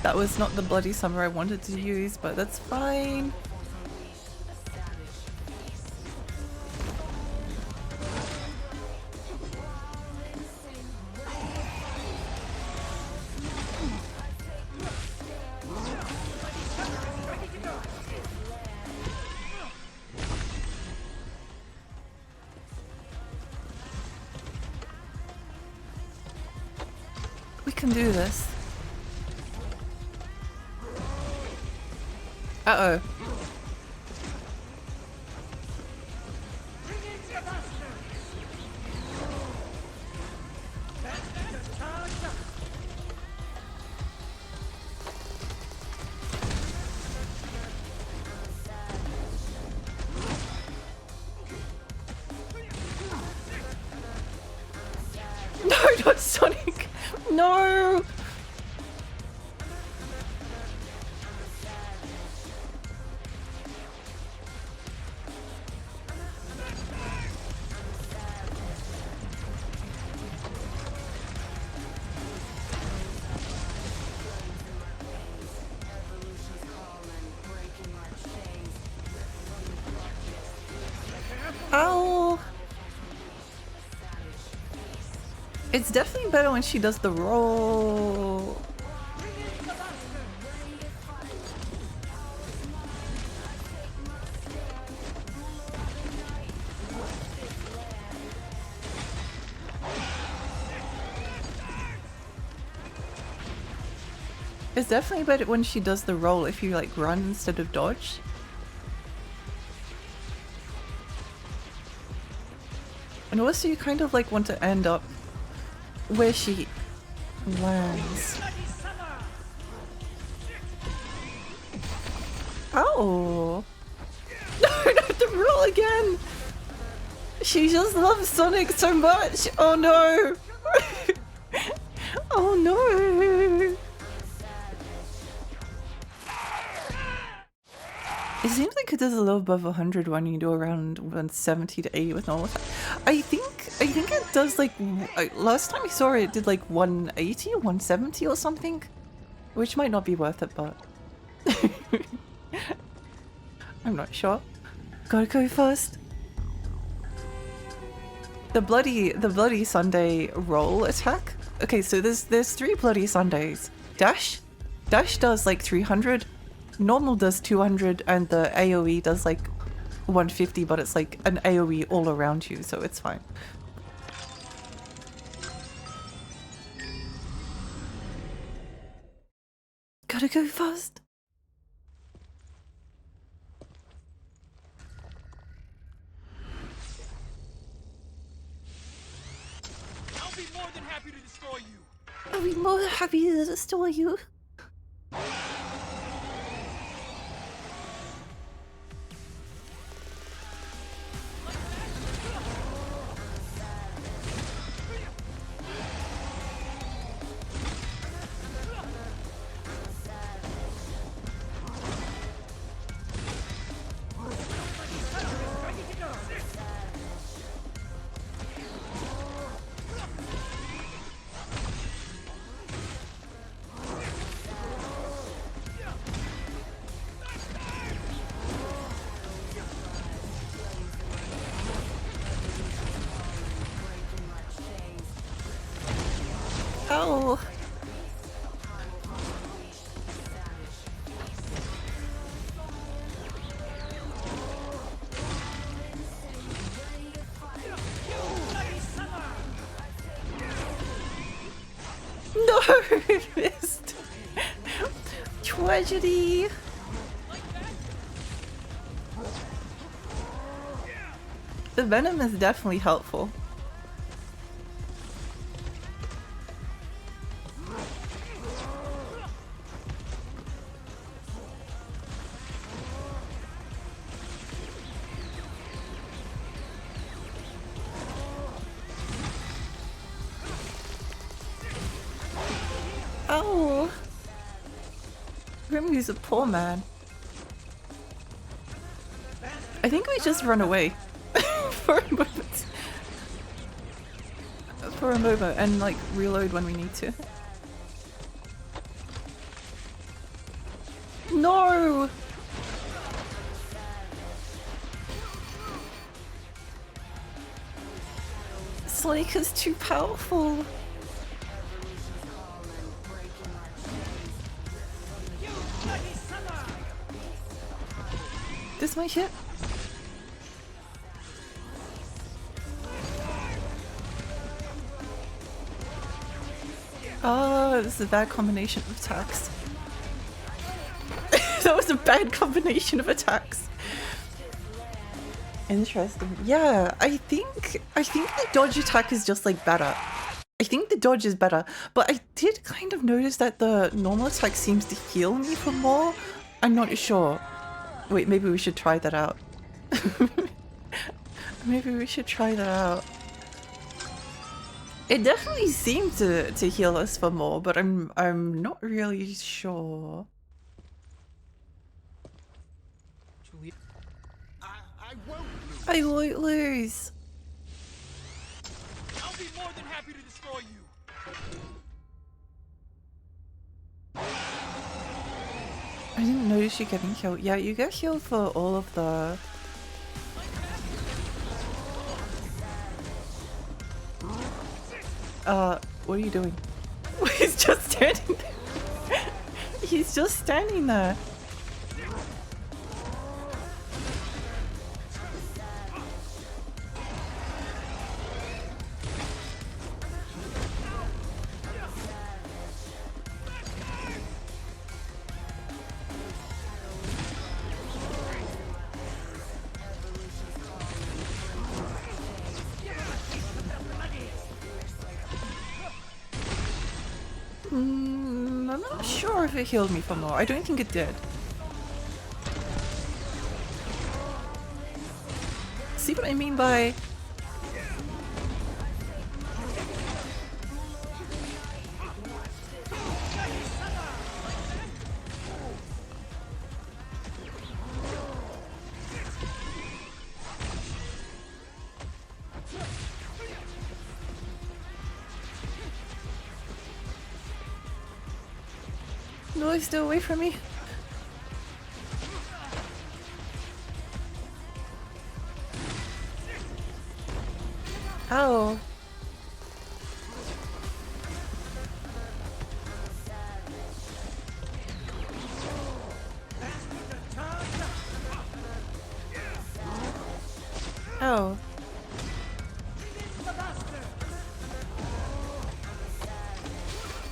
That was not the bloody summer I wanted to use, but that's fine. We can do this. Uh-oh. No, not Sonic! No! Ow! It's definitely better when she does the roll. It's definitely better when she does the roll if you like run instead of dodge. And also you kind of like want to end up where she lands. Oh! No, not the roll again! She just loves Sonic so much! Oh no! Oh no! It seems like it does a little above 100 when you do around 170 to 80 with normal attack. I think it does like, last time I saw it, it did like 180, 170 or something. Which might not be worth it, but I'm not sure. Gotta go first. The bloody Sunday roll attack. Okay, so there's 3 bloody Sundays. Dash does like 300, normal does 200, and the AoE does like 150, but it's like an AoE all around you, so it's fine. Gotta go fast. I'll be more than happy to destroy you. I'll be more happy to destroy you. Oh. No, it missed. Tragedy. The venom is definitely helpful. Oh, Romeo's a poor man. I think we just run away for a moment. For a moment and like reload when we need to. No! Sonic is too powerful. This might hit. Oh, this is a bad combination of attacks. That was a bad combination of attacks. Interesting. Yeah, I think the dodge attack is just like better. I think the dodge is better, but I did kind of notice that the normal attack seems to heal me for more. I'm not sure. Wait, maybe we should try that out. Maybe we should try that out. It definitely seemed to heal us for more, but I'm not really sure. I won't lose. I'll be more than happy to destroy you. I didn't notice you getting healed. Yeah, you get healed for all of the... what are you doing? He's just standing there. He's just standing there. I'm not sure if it healed me for more. I don't think it did. See what I mean by... No, stay away from me. Ow. Oh.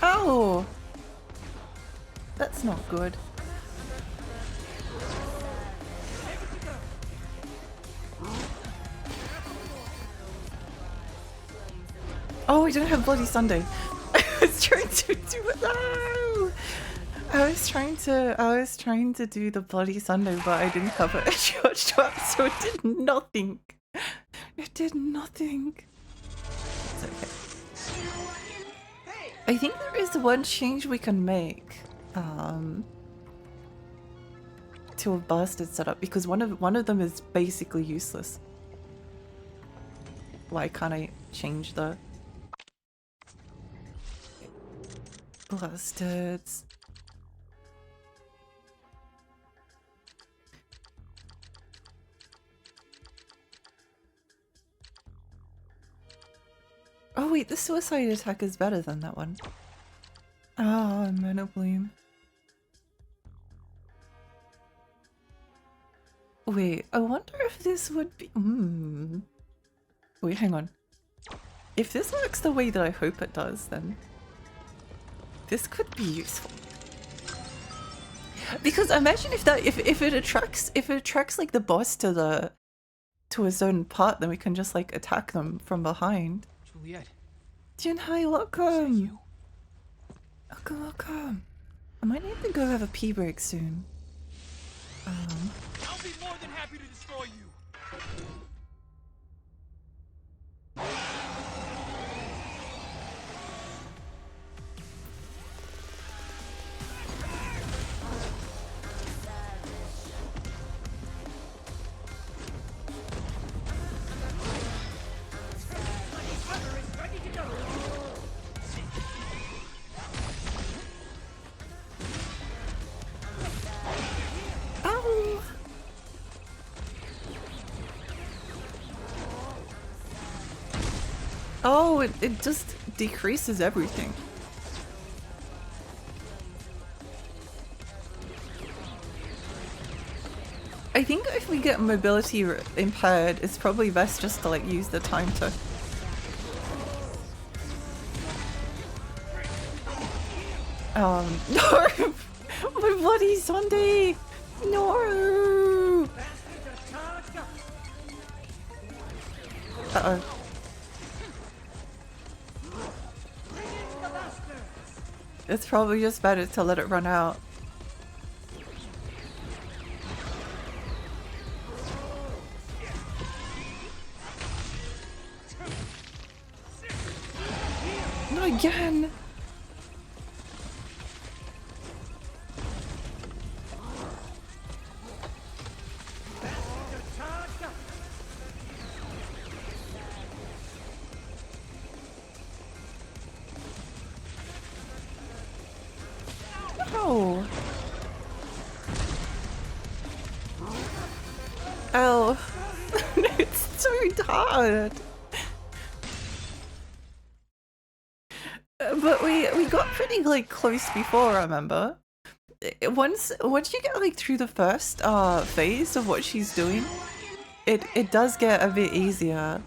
Oh. That's not good. Oh, we don't have Bloody Sunday. I was trying to do it. No! I was trying to do the Bloody Sunday, but I didn't have a charged up, so it did nothing. It did nothing. It's okay. I think there is one change we can make to a bastard setup, because one of them is basically useless. Why can't I change the bastards? Oh wait, the suicide attack is better than that one. Ah, Monobloom. Wait, I wonder if this would be... Wait, hang on. If this works the way that I hope it does, then this could be useful. Because imagine if it attracts like the boss to a certain part, then we can just like attack them from behind. Juliet. Jin, hi, welcome. Welcome. I might need to go have a pee break soon. I'll be more than happy to destroy you. Ow! Oh, it just decreases everything. I think if we get mobility impaired, it's probably best just to like use the time to... No! My bloody Sunday! No! Uh-oh. It's probably just better to let it run out. Not again! No! Oh. It's so hard! But we got pretty like close before, I remember. Once you get like through the first phase of what she's doing, it does get a bit easier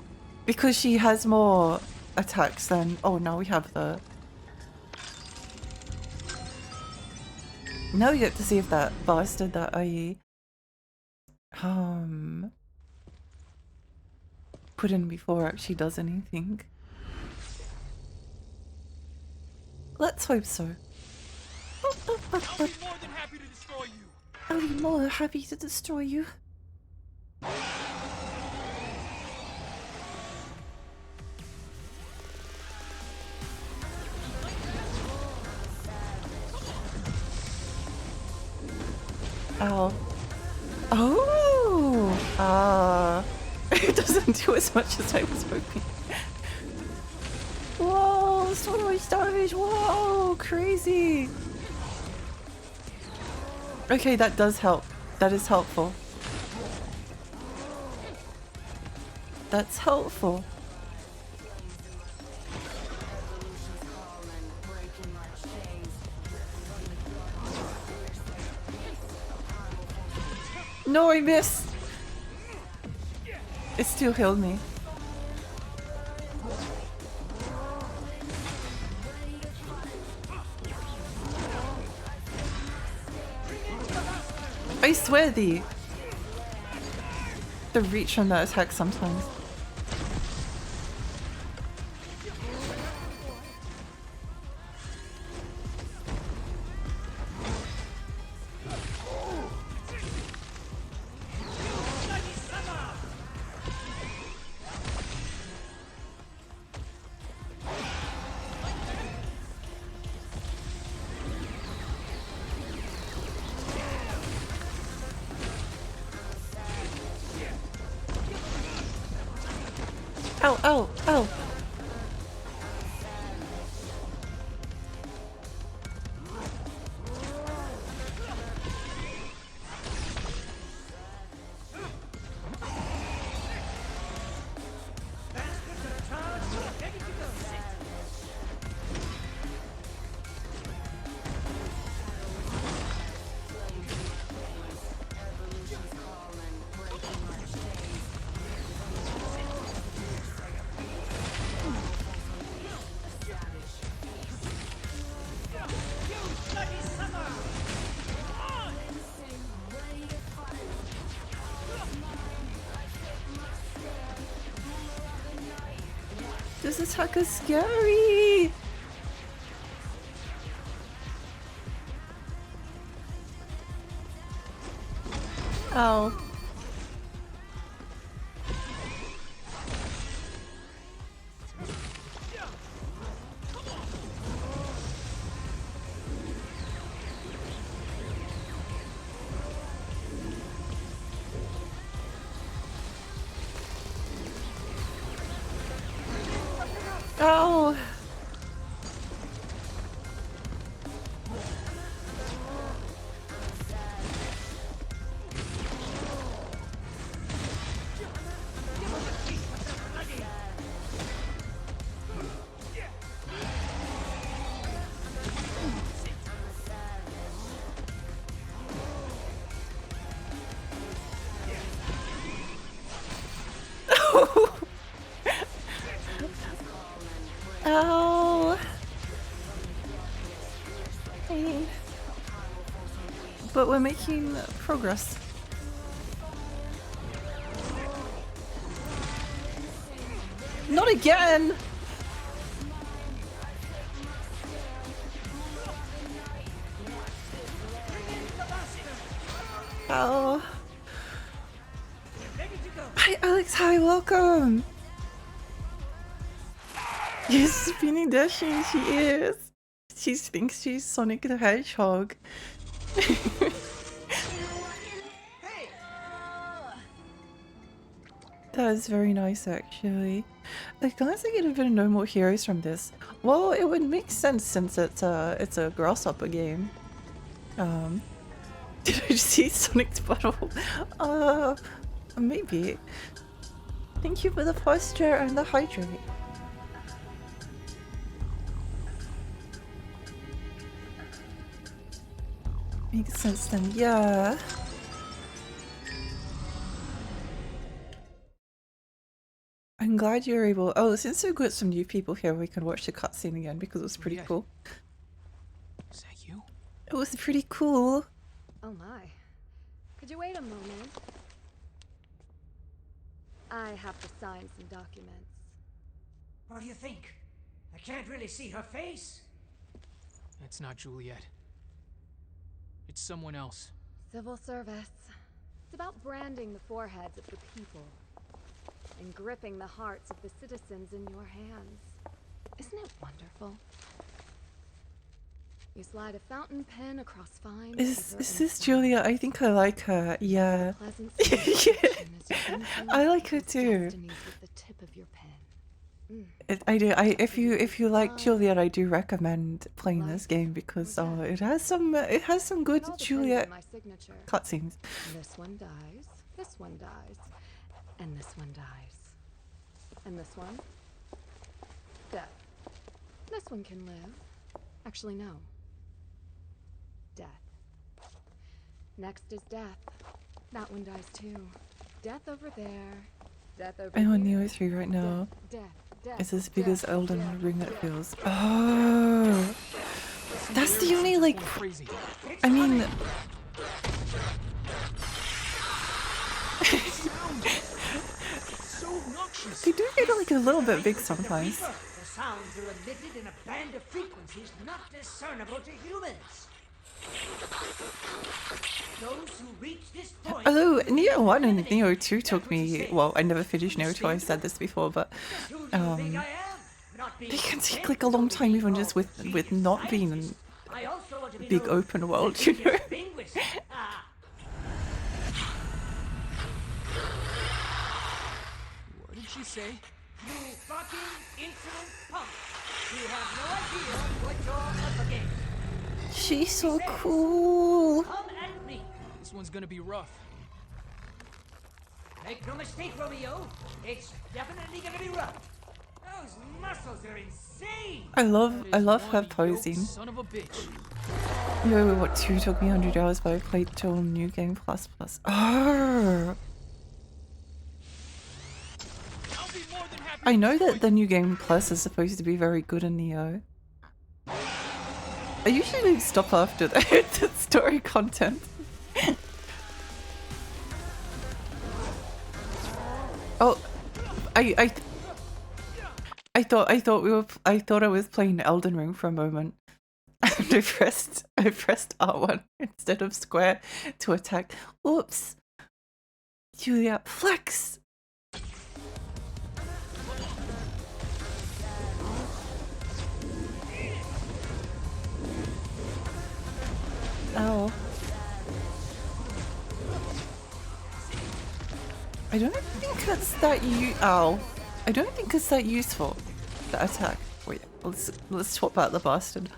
because she has more attacks than... Oh, now we have the... Now we get to see if that bastard that I put in before actually does anything. Let's hope so. I'll be more than happy to destroy you. I'll be more happy to destroy you. Ow. Oh! It doesn't do as much as I was hoping. Whoa! So starvage! Whoa! Crazy! Okay, that does help. That is helpful. That's helpful. No, I missed. It still healed me. I swear the reach on that attack sometimes. Ow, ow, ow. This attack is scary! Ow. Ow! Ow! Hey. But we're making progress. Not again! Oh. Hi Alex, hi, welcome! Yes, spinning dashing, she is! She thinks she's Sonic the Hedgehog. That is very nice actually. Like, unless I get a bit of no more heroes from this. Well, it would make sense since it's a grasshopper game. Did I just see Sonic's bottle? Maybe. Thank you for the posture and the hydrate. Makes sense then, yeah. I'm glad you were able. Oh, since we've got some new people here, we can watch the cutscene again because it was pretty cool. Is that you? It was pretty cool. Oh my. Could you wait a moment? I have to sign some documents. What do you think? I can't really see her face. It's not Juliet. It's someone else. Civil service. It's about branding the foreheads of the people and gripping the hearts of the citizens in your hands. Isn't it wonderful? You slide a fountain pen across fine Is paper this and Julia? I think I like her. Yeah. pleasant Yeah. sensation as you influence I like her people's too. destinies with the tip of your pen. I do. If you like Juliet, I do recommend playing this game because it has some good It all depends Juliet on my signature. cutscenes. This one dies, this one dies, and this one dies. And this one? Death. This one can live. Actually, no. Death. Next is death. That one dies too. Death over there. Death over I'm on here. Neo 3 right now. Death, death, It's as big death, as Elden death, Ring it death. feels. Oh, that's the only like. Crazy. I mean, So obnoxious. they do get like a little bit big sometimes. The sounds are emitted in a band of frequencies not discernible to humans. Those who reach this point. Although Neo 1 and Neo 2 took me, well, I never finished Neo 2, I said this before, but Who do you think I am? Not being they can take content like a with long only time being even called just with a genius not being scientist. I also want to be big known open world, as a you know? genius linguist. Ah, What did she say? you fucking insolent punk! You have no idea what you're up against. She's so cool. Come at me. This one's gonna be rough. Make no mistake, Romeo. It's definitely gonna be rough. Those muscles are insane. I love her One yoked posing. Son of a bitch. Yo, what 2 took me 100 hours, but I played till New Game Plus Plus. Oh. I'll be more than happy I to know destroy that the New Game Plus is supposed to be very good in Neo. I usually stop after the story content. Oh, I thought I thought I was playing Elden Ring for a moment. And I pressed R1 instead of square to attack. Oops. Julia, flex. Ow. I don't think it's that ow. I don't think it's that useful. The attack. Wait, let's swap out the bastard.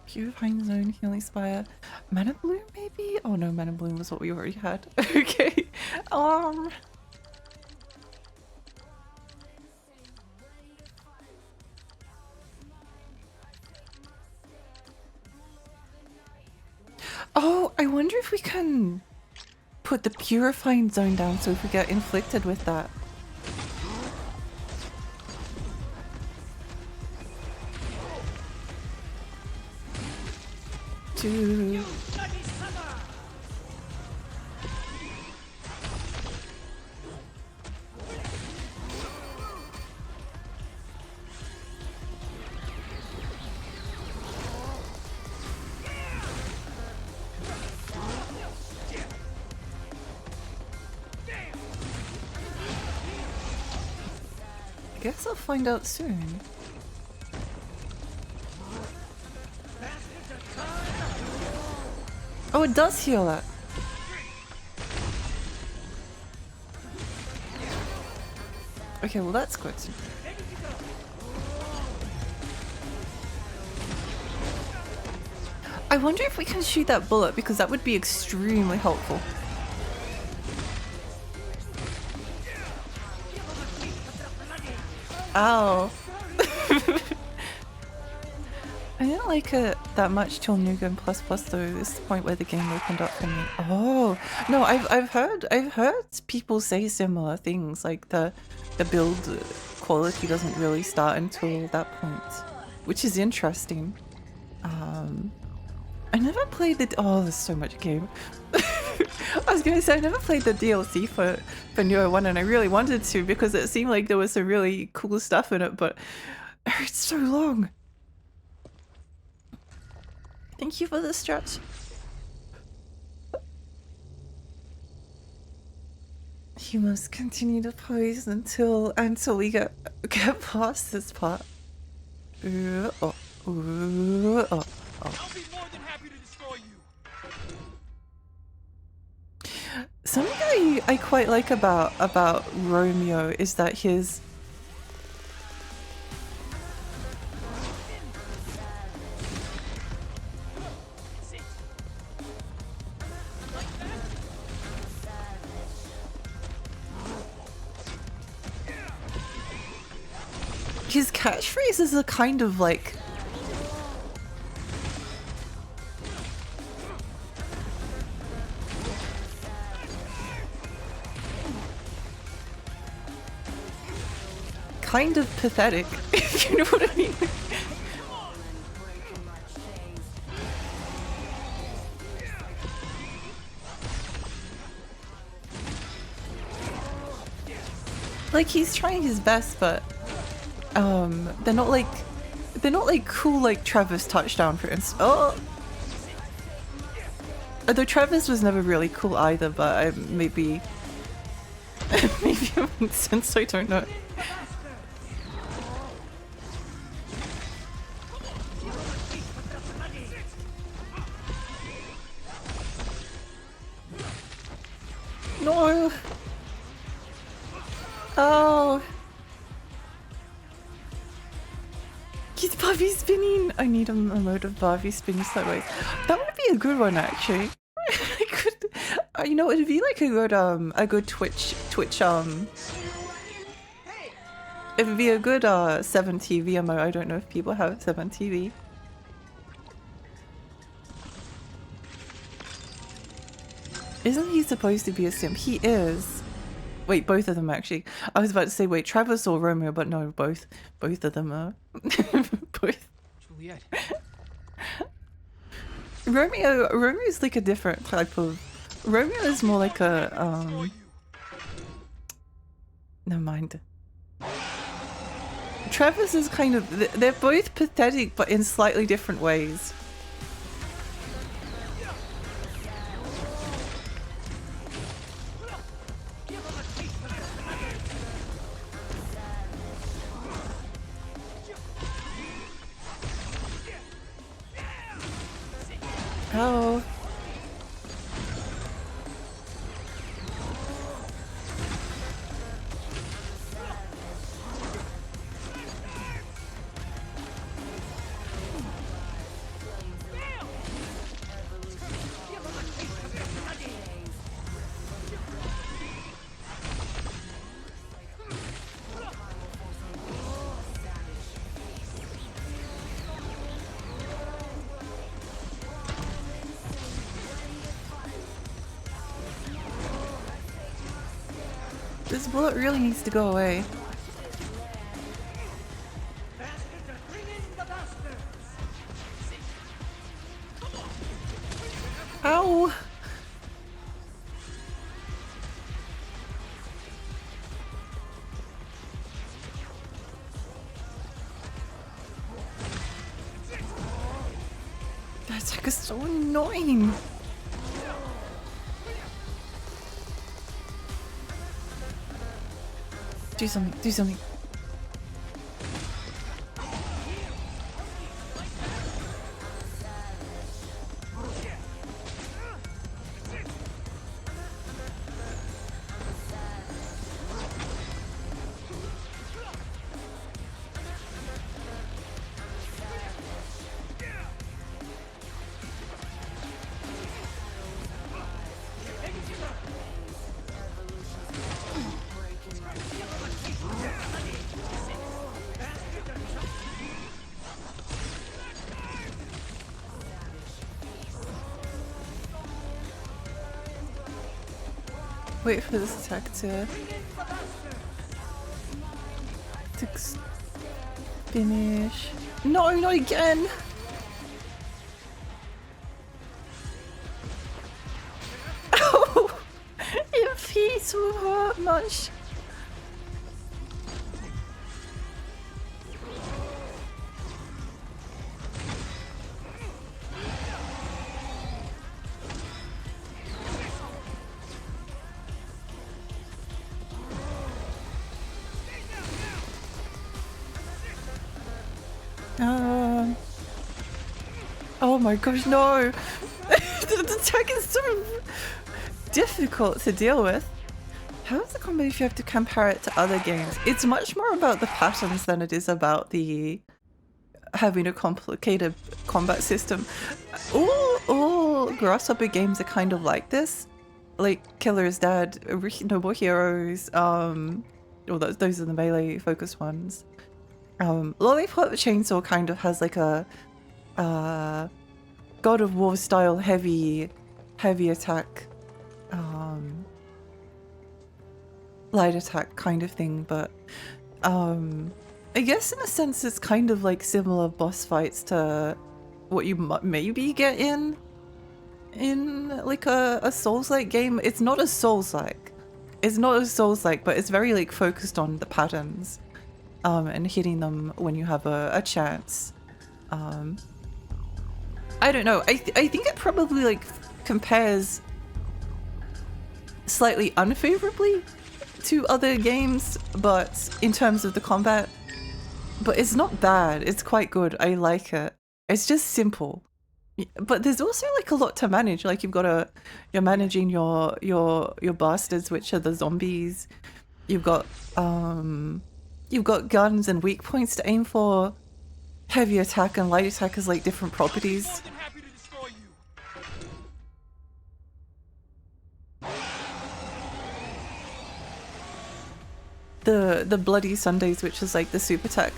Purifying Zone, Healing Spire, Mana Bloom maybe? Oh no, Mana Bloom was what we already had. Okay. Oh, I wonder if we can put the Purifying Zone down so if we get inflicted with that. Dude. I guess I'll find out soon. Oh, it does heal that. Okay, well that's good. I wonder if we can shoot that bullet because that would be extremely helpful. Ow. I didn't like it that much till New Game Plus Plus though. This is the point where the game opened up for me. Oh no, I've heard people say similar things like the build quality doesn't really start until that point, which is interesting. I never played the there's so much game. I was gonna say I never played the DLC for Neo 1 and I really wanted to because it seemed like there was some really cool stuff in it, but it's so long. Thank you for the stretch. You must continue to pose until we get past this part. Oh. I'll be more than happy to destroy you. Something I quite like about Romeo is that his catchphrases are kind of like kind of pathetic, if you know what I mean. Like, he's trying his best, but they're not like cool like Trevor's touchdown, for instance. Oh, although Trevor's was never really cool either, but maybe maybe it makes sense. I don't know. No. Oh. He's Barbie spinning. I need a mode of Barbie spinning sideways. That would be a good one, actually. I could, you know, it'd be like a good Twitch. It'd be a good 7TV MO. I don't know if people have 7TV. Isn't he supposed to be a simp? He is. Wait, both of them actually. I was about to say, wait, Travis or Romeo, but no, both of them are. Both. Juliet. Romeo's like a different type of. Romeo is more like a never mind. Travis is kind of. They're both pathetic, but in slightly different ways. Oh. This bullet really needs to go away. Ow! That attack is so annoying! Do something, do something. Wait for this attack to finish. No, not again! Oh! It feels so hard much. Oh my gosh, no! The attack is so difficult to deal with. How is the combo if you have to compare it to other games? It's much more about the patterns than it is about the having a complicated combat system. All Grasshopper games are kind of like this. Like Killer's Dead, Noble Heroes, those are the melee focused ones. Lollipop Chainsaw kind of has like a God of War style heavy attack, light attack kind of thing, but I guess in a sense it's kind of like similar boss fights to what you maybe get in like a Souls-like game. It's not a Souls-like. It's not a Souls-like, but it's very like focused on the patterns and hitting them when you have a chance. I don't know. I think it probably like compares slightly unfavorably to other games, but in terms of the combat, but it's not bad. It's quite good. I like it. It's just simple. But there's also like a lot to manage. Like you're managing your bastards, which are the zombies. You've got guns and weak points to aim for. Heavy attack and light attack is like different properties. More than happy to destroy you. The bloody Sundays, which is like the super attack.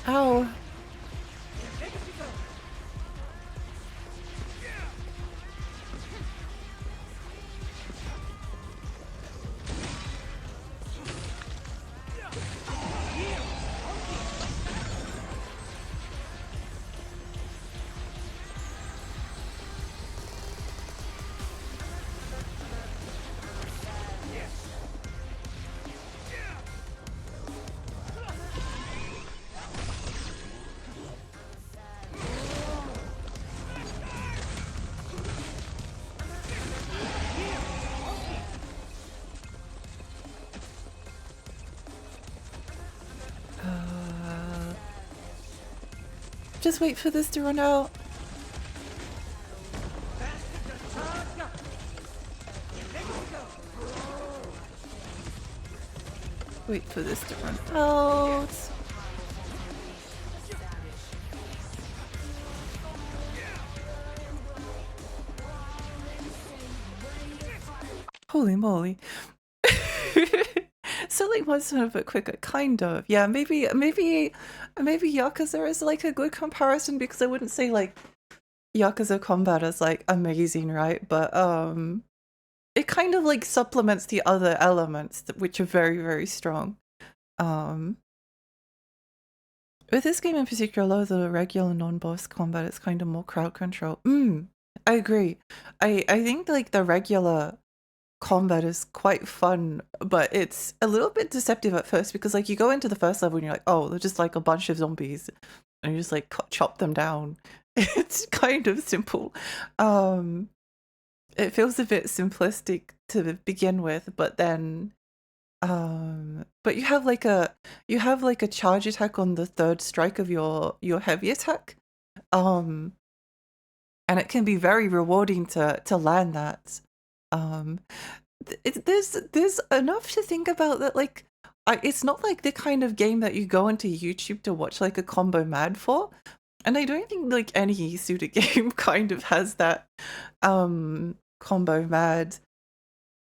Ow. Just wait for this to run out. Wait for this to run out. Holy moly. So like Monster Hunter but quicker, kind of. Yeah, maybe Yakuza is like a good comparison, because I wouldn't say like Yakuza combat is like amazing, right? But it kind of like supplements the other elements which are very, very strong. With this game in particular, a lot of the regular non-boss combat is kind of more crowd control. I agree. I think like the regular combat is quite fun, but it's a little bit deceptive at first, because like you go into the first level and you're like, oh, they're just like a bunch of zombies, and you just like chop them down. It's kind of simple. It feels a bit simplistic to begin with, but then but you have like a charge attack on the third strike of your heavy attack. And it can be very rewarding to land that. There's enough to think about that, like it's not like the kind of game that you go into YouTube to watch like a combo mad for, and I don't think like any suitor game kind of has that combo mad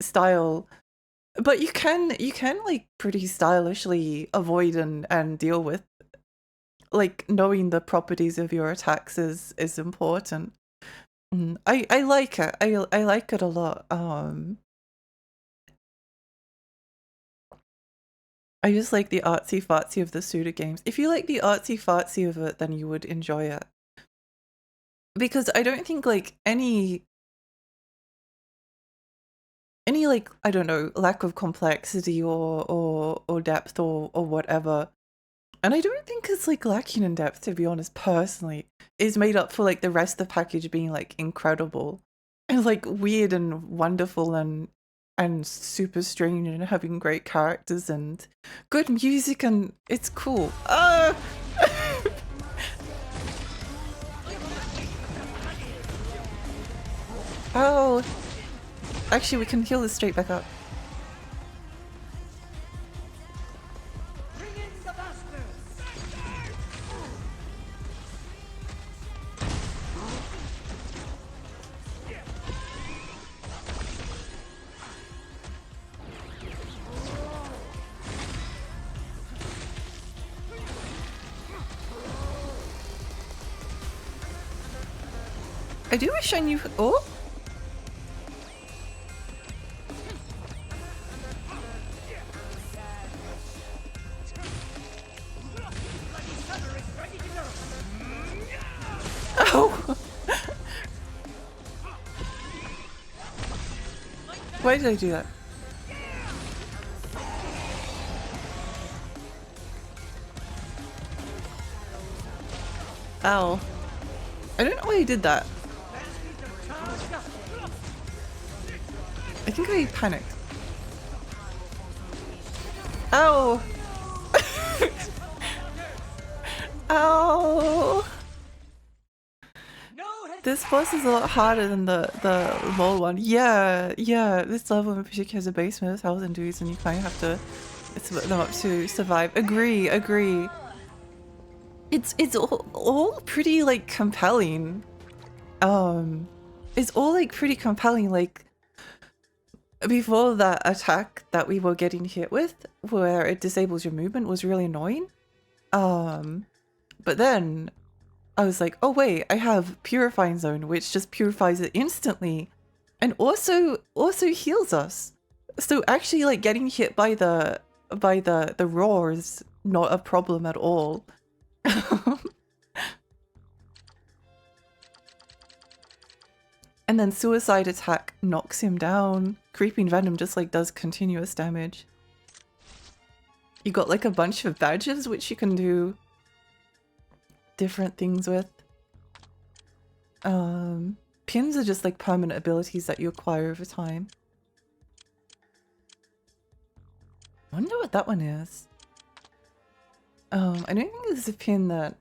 style, but you can like pretty stylishly avoid and deal with, like knowing the properties of your attacks is important. I like it. I like it a lot. I just like the artsy fartsy of the Suda games. If you like the artsy fartsy of it, then you would enjoy it. Because I don't think like any any like, I don't know, lack of complexity or depth or whatever. And I don't think it's like lacking in depth, to be honest, personally. Is made up for like the rest of the package being like incredible and like weird and wonderful and super strange and having great characters and good music and it's cool. Oh, actually we can heal this straight back up. Bring in the bastards! I do wish I knew. Oh, oh. Why did I do that? Ow. I don't know why I did that. I think I panicked. Ow! Ow! No This boss is a lot harder than the mole one. Yeah, yeah. This level in particular has a basement with 1,000 dudes, and you kind of have to split them up to survive. Agree, agree. It's all pretty like compelling. It's all like pretty compelling. Like before that attack that we were getting hit with, where it disables your movement, was really annoying. But then I was like, oh wait, I have Purifying Zone, which just purifies it instantly, and also heals us. So actually, like getting hit by the roar is not a problem at all. And then Suicide Attack knocks him down. Creeping Venom just like does continuous damage. You got like a bunch of badges which you can do different things with. Pins are just like permanent abilities that you acquire over time. I wonder what that one is. I don't think there's a pin that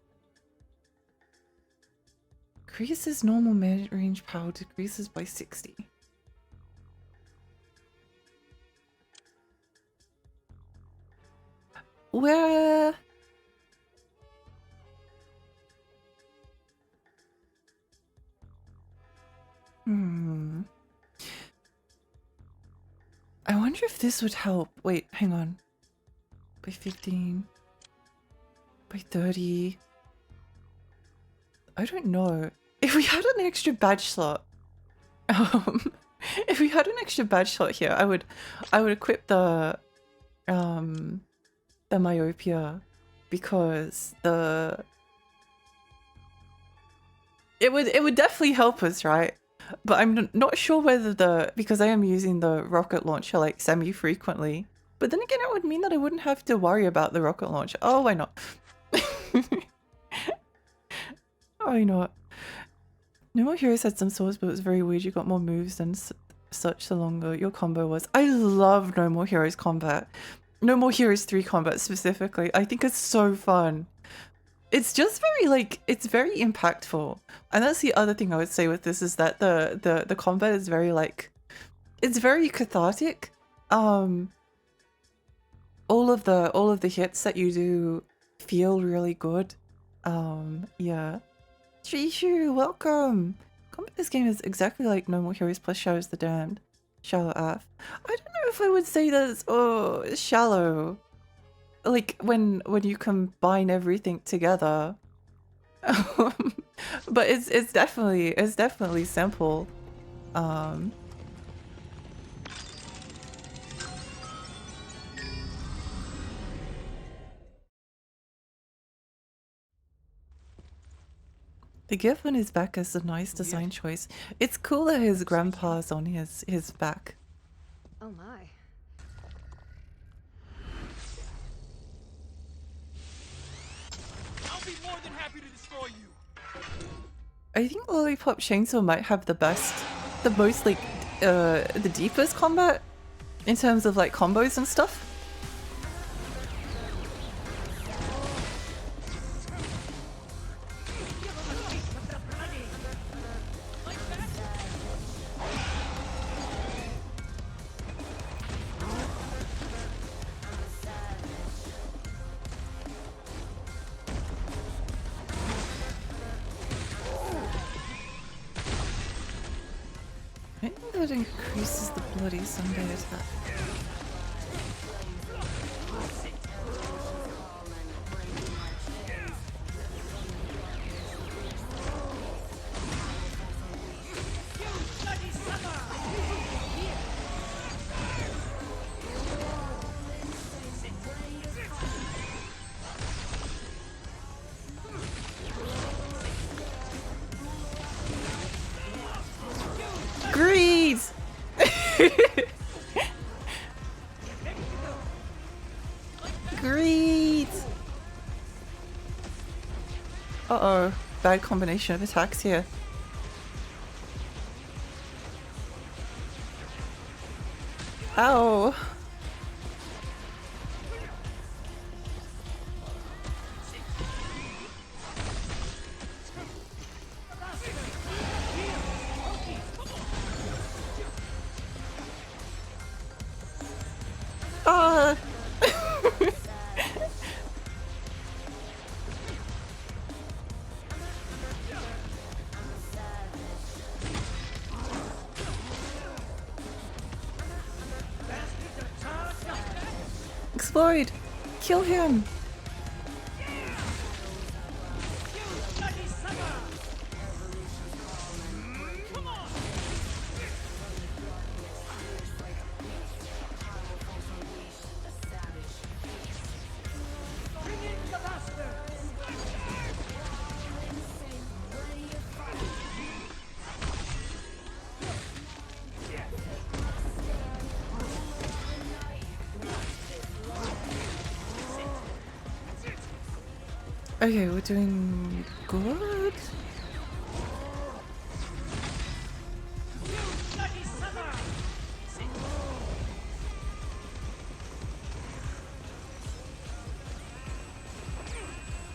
increases normal range power, decreases by 60. Where? I wonder if this would help. Wait, hang on. By 15. By 30. I don't know. If we had an extra badge slot, if we had an extra badge slot here, I would equip the myopia, because it would definitely help us, right? But I'm not sure whether because I am using the rocket launcher like semi-frequently. But then again, it would mean that I wouldn't have to worry about the rocket launcher. Oh, why not? Why not? No More Heroes had some swords, but it was very weird. You got more moves than such the longer your combo was. I love No More Heroes combat. No More Heroes 3 combat specifically. I think it's so fun. It's just very like, it's very impactful. And that's the other thing I would say with this, is that the combat is very like, it's very cathartic. All of the hits that you do feel really good. Yeah. Trishu, welcome! Combat this game is exactly like No More Heroes plus Shadows the Damned. Shallow AF. I don't know if I would say that it's shallow. Like when you combine everything together. But it's definitely simple. The gift on his back is a nice design choice. It's cool that his grandpa's on his back. Oh my. I'll be more than happy to destroy you. I think Lollipop Chainsaw might have the most like, the deepest combat in terms of like combos and stuff. I think that increases the bloody Sunday attack. Greed! Greed! Uh-oh. Bad combination of attacks here. Ow! Ah! Explode! Kill him! Okay, we're doing good.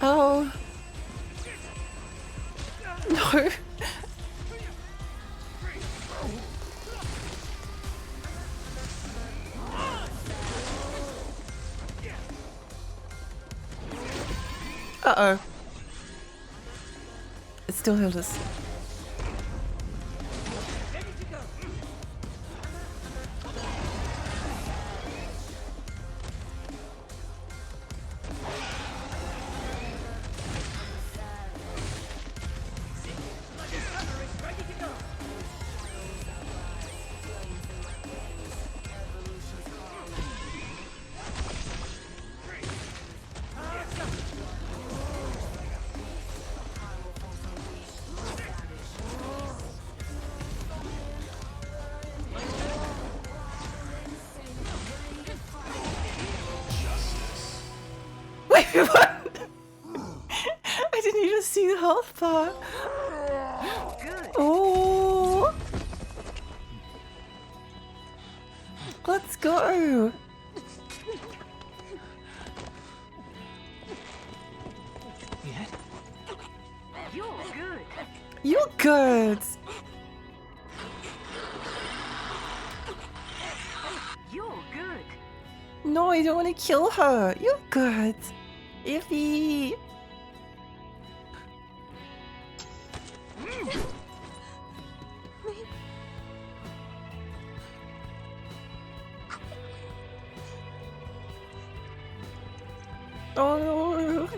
Oh. No. Uh-oh. It still healed us. Wait, what? I didn't even see the health bar. Oh. Let's go. You're good. You're good. You're good. No, I don't want to kill her. You're good. Iffy. Oh no.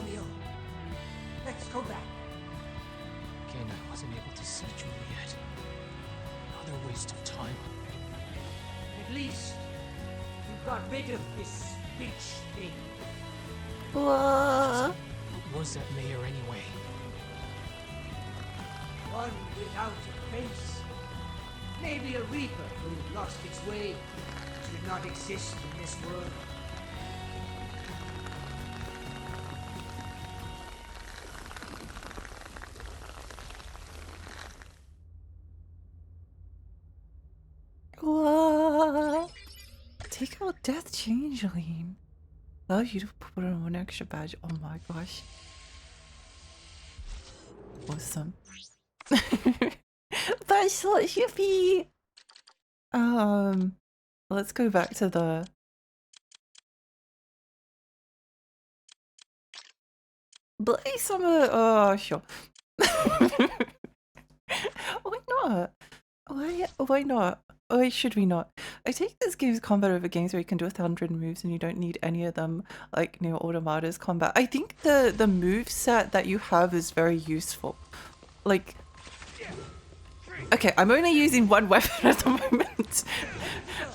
Romeo. Let's go back. Again, I wasn't able to see Juliet. Another waste of time. At least you got rid of this bitch thing. Whoa. What was that mayor anyway? One without a face. Maybe a reaper who lost its way. Should not exist in this world. Whoa. Take out Death Changeling. Allows you to put on one extra badge. Oh my gosh. Awesome. That's so shippy. Let's go back to the Blaze Summer. Oh, sure. Why not? Why not? Why should we not? I take this game's combat over games where you can do 100 moves and you don't need any of them, like Neo Automata's combat. I think the move set that you have is very useful. Like, okay, I'm only using one weapon at the moment.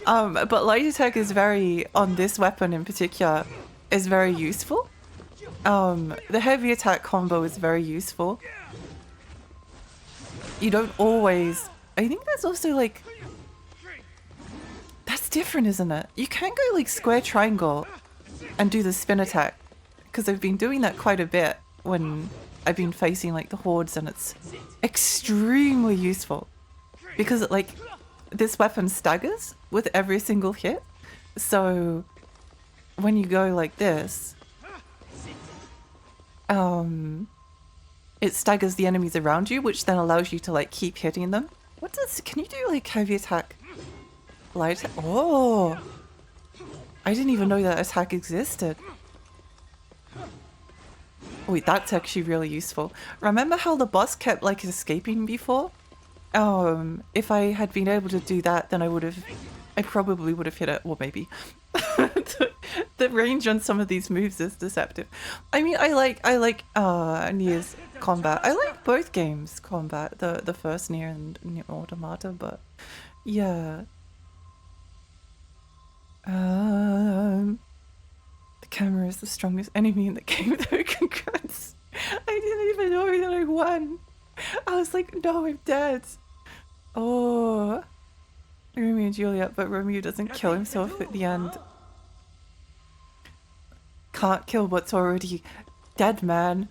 But light attack is very, on this weapon in particular, is very useful. The heavy attack combo is very useful. You don't always, I think that's also like, that's different, isn't it? You can't go like square triangle and do the spin attack, because I've been doing that quite a bit when I've been facing like the hordes, and it's extremely useful because like this weapon staggers with every single hit. So when you go like this, it staggers the enemies around you, which then allows you to like keep hitting them. What does, can you do like heavy attack? Light attack? Oh! I didn't even know that attack existed. Wait, that's actually really useful. Remember how the boss kept like escaping before? If I had been able to do that, then I probably would have hit it, or maybe. The range on some of these moves is deceptive. I mean, I like Nier's combat. I like both games' combat, the first Nier and Nier Automata, but yeah. The camera is the strongest enemy in the game though, congrats. I didn't even know that I won. I was like, no, I'm dead. Oh, Romeo and Juliet, but Romeo doesn't kill himself at the end. Can't kill what's already dead, man.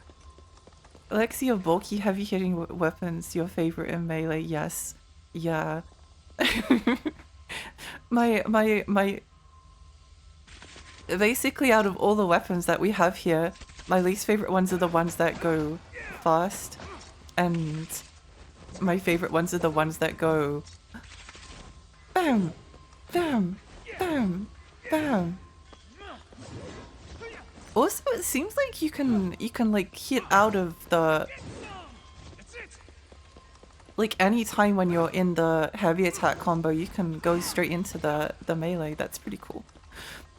Alexi, your bulky, heavy hitting weapons, your favorite in melee? Yes. Yeah. my basically out of all the weapons that we have here, my least favorite ones are the ones that go fast, and my favorite ones are the ones that go bam, bam, bam, bam. Also, it seems like you can like hit out of the, like any time when you're in the heavy attack combo, you can go straight into the melee. That's pretty cool.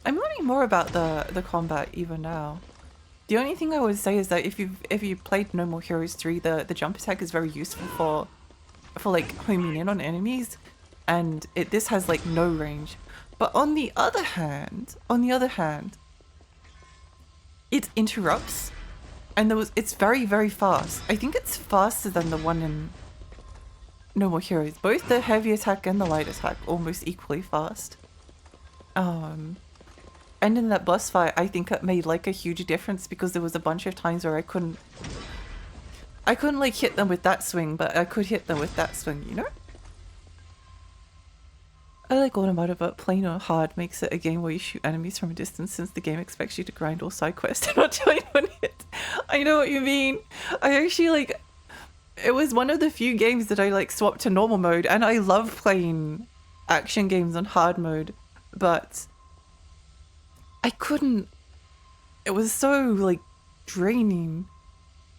I'm learning more about the combat even now. The only thing I would say is that if you played No More Heroes 3, the jump attack is very useful for like homing in on enemies, and this has like no range. But on the other hand, it interrupts, and it's very, very fast. I think it's faster than the one in No More Heroes. Both the heavy attack and the light attack almost equally fast. And in that boss fight, I think it made like a huge difference because there was a bunch of times where I couldn't like hit them with that swing, but I could hit them with that swing, you know? I like Automata, but plain or hard makes it a game where you shoot enemies from a distance, since the game expects you to grind all side quests and not join one hit. I know what you mean. I actually like, it was one of the few games that I like swapped to normal mode, and I love playing action games on hard mode, but I couldn't, it was so like draining.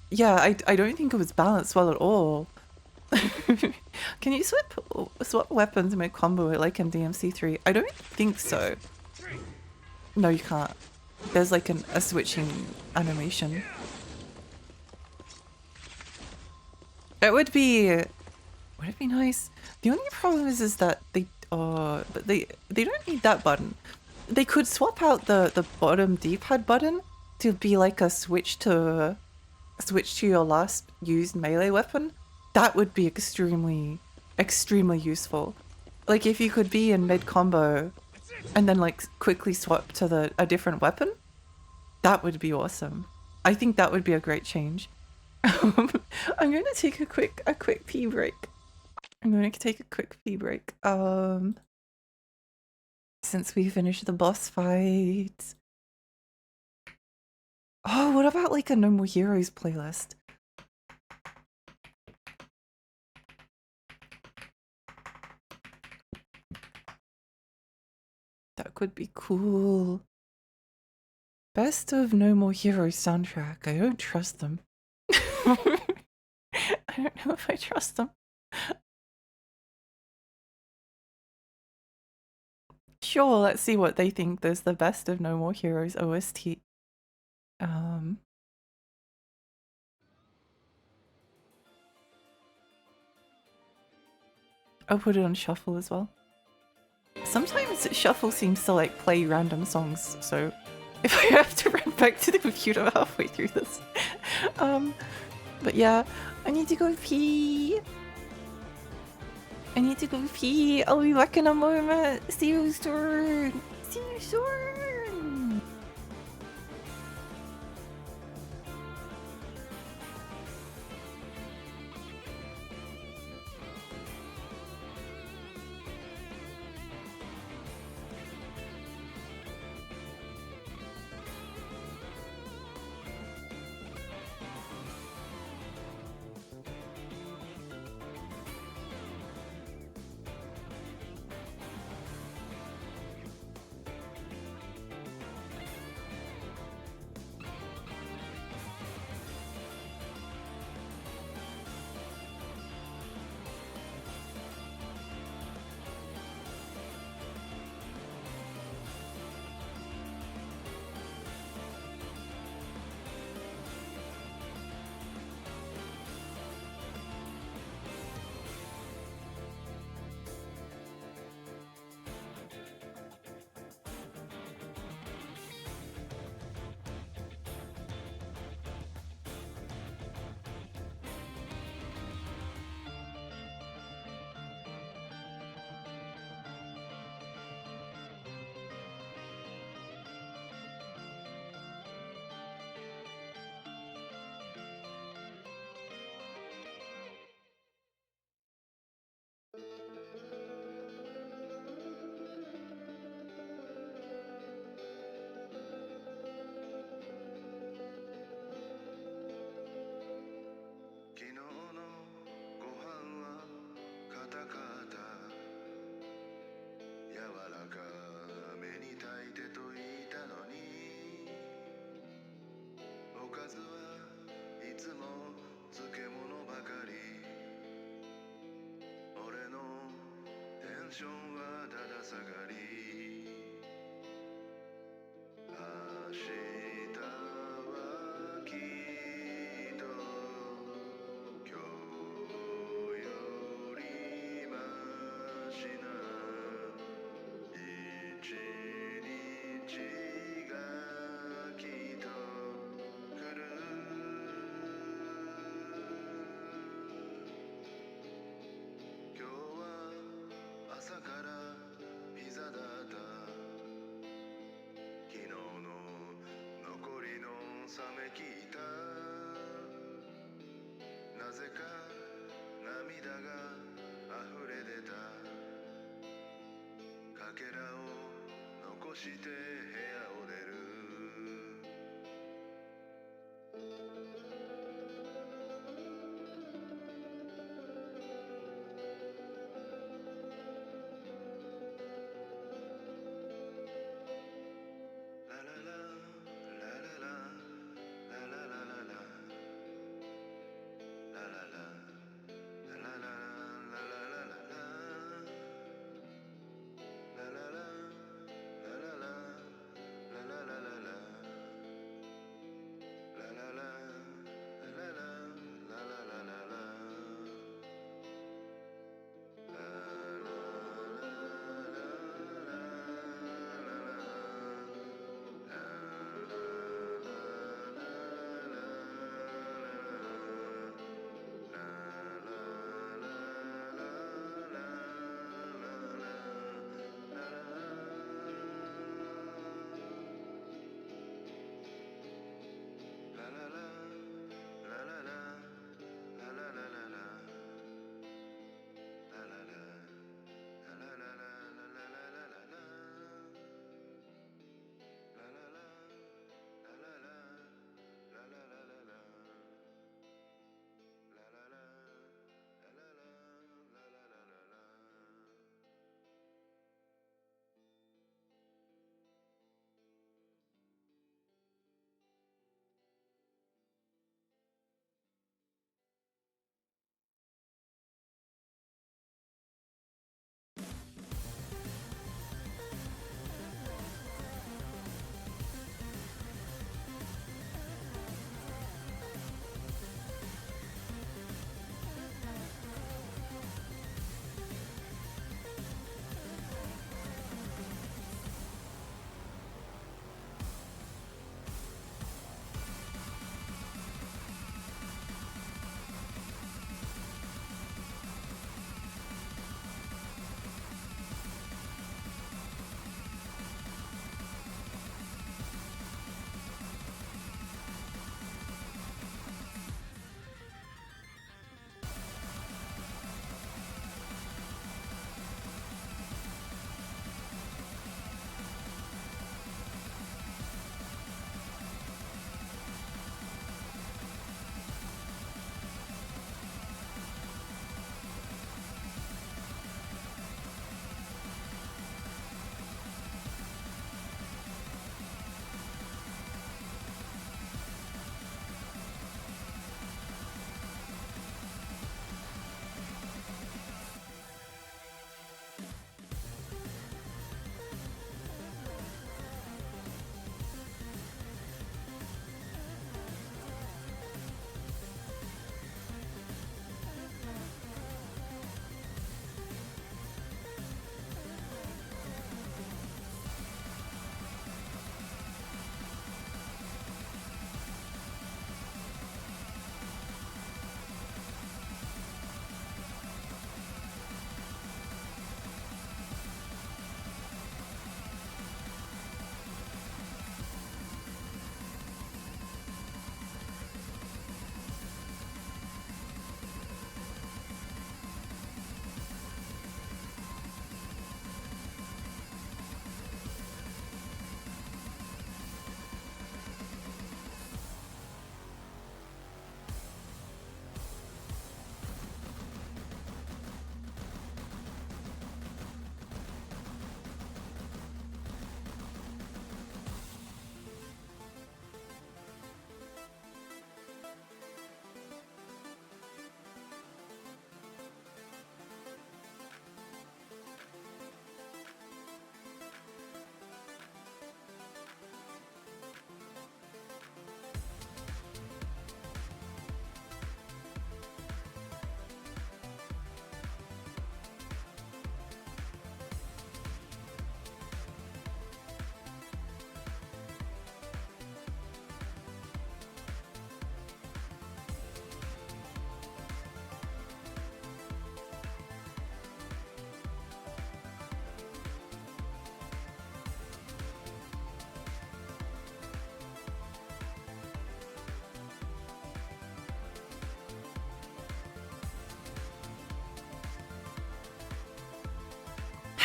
Yeah, I don't think it was balanced well at all. Can you swap weapons in my combo like in DMC3? I don't think so. No, you can't. there's like a switching animation. It would be nice. The only problem is that they don't need that button. They could swap out the bottom D-pad button to be like a switch to your last used melee weapon. That would be extremely useful. Like if you could be in mid combo and then like quickly swap to a different weapon, that would be awesome. I think that would be a great change. I'm going to take a quick pee break. Since we finished the boss fight. Oh, what about like a No More Heroes playlist? That could be cool. Best of No More Heroes soundtrack. I don't trust them. I don't know if I trust them. Sure, let's see what they think. There's the best of No More Heroes OST. I'll put it on shuffle as well. Sometimes shuffle seems to like play random songs, so if I have to run back to the computer halfway through this. But yeah, I need to go pee. I'll be back in a moment. See you soon.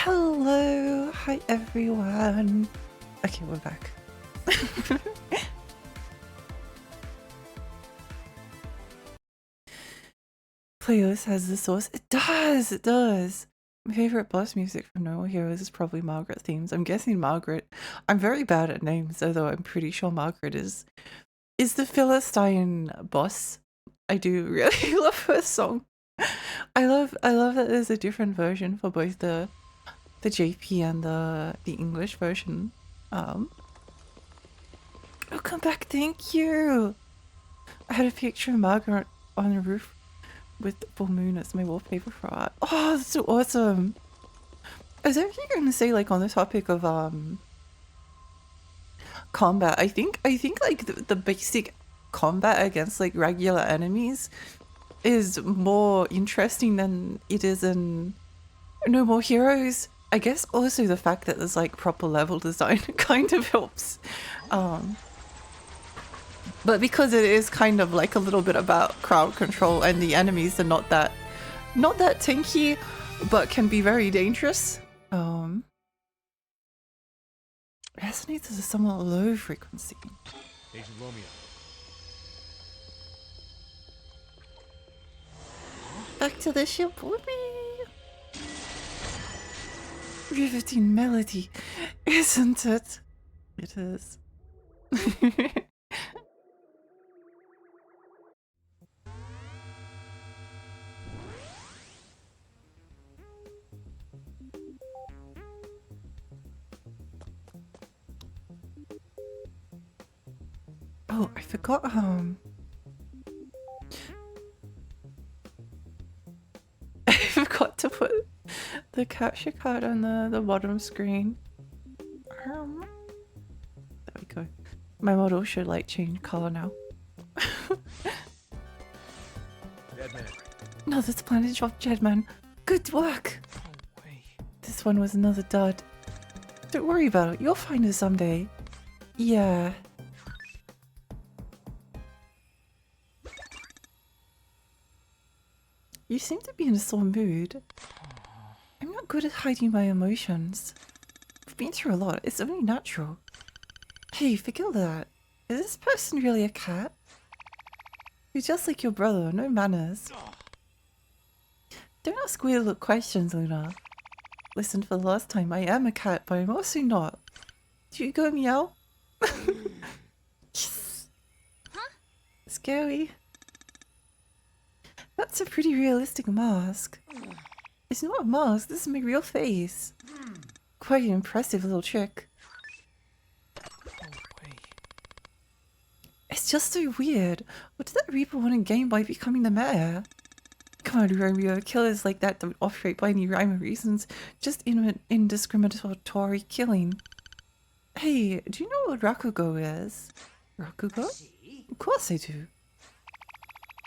Hello, hi everyone. Okay, we're back. Playlist has the source. It does, it does. My favorite boss music from Normal Heroes is probably Margaret themes. I'm guessing Margaret. I'm very bad at names, although I'm pretty sure Margaret is the Philistine boss. I do really love her song. I love that there's a different version for both the JP and the English version. Welcome back, thank you. I had a picture of Margaret on the roof with the full moon as my wallpaper for art. Oh, that's so awesome. I was actually going to say, like, on the topic of combat, I think like the basic combat against like regular enemies is more interesting than it is in No More Heroes. I guess also the fact that there's like proper level design kind of helps. But because it is kind of like a little bit about crowd control and the enemies are not that tanky, but can be very dangerous. Resonates as a somewhat low frequency. Agent Romeo. Back to the ship, whoopee! Riveting melody, isn't it? It is. Oh, I forgot, I forgot to put the capture card on the bottom screen. There we go. My model should like change color now. Deadman. Another splendid job, Jedman. Good work. No way. This one was another dud. Don't worry about it. You'll find her someday. Yeah. You seem to be in a sore mood. I'm not good at hiding my emotions. I've been through a lot. It's only natural. Hey, forget that. Is this person really a cat? You're just like your brother, no manners. Don't ask weird questions, Luna. Listen, for the last time, I am a cat, but I'm also not. Do you go meow? Yes. Huh? Scary. That's a pretty realistic mask. It's not a mask, this is my real face. Quite an impressive little trick. No way. It's just so weird. What did that Reaper want to gain by becoming the mayor? Come on, Romeo, killers like that don't operate by any rhyme or reasons, just indiscriminatory killing. Hey, do you know what Rakugo is? Rakugo? See? Of course I do.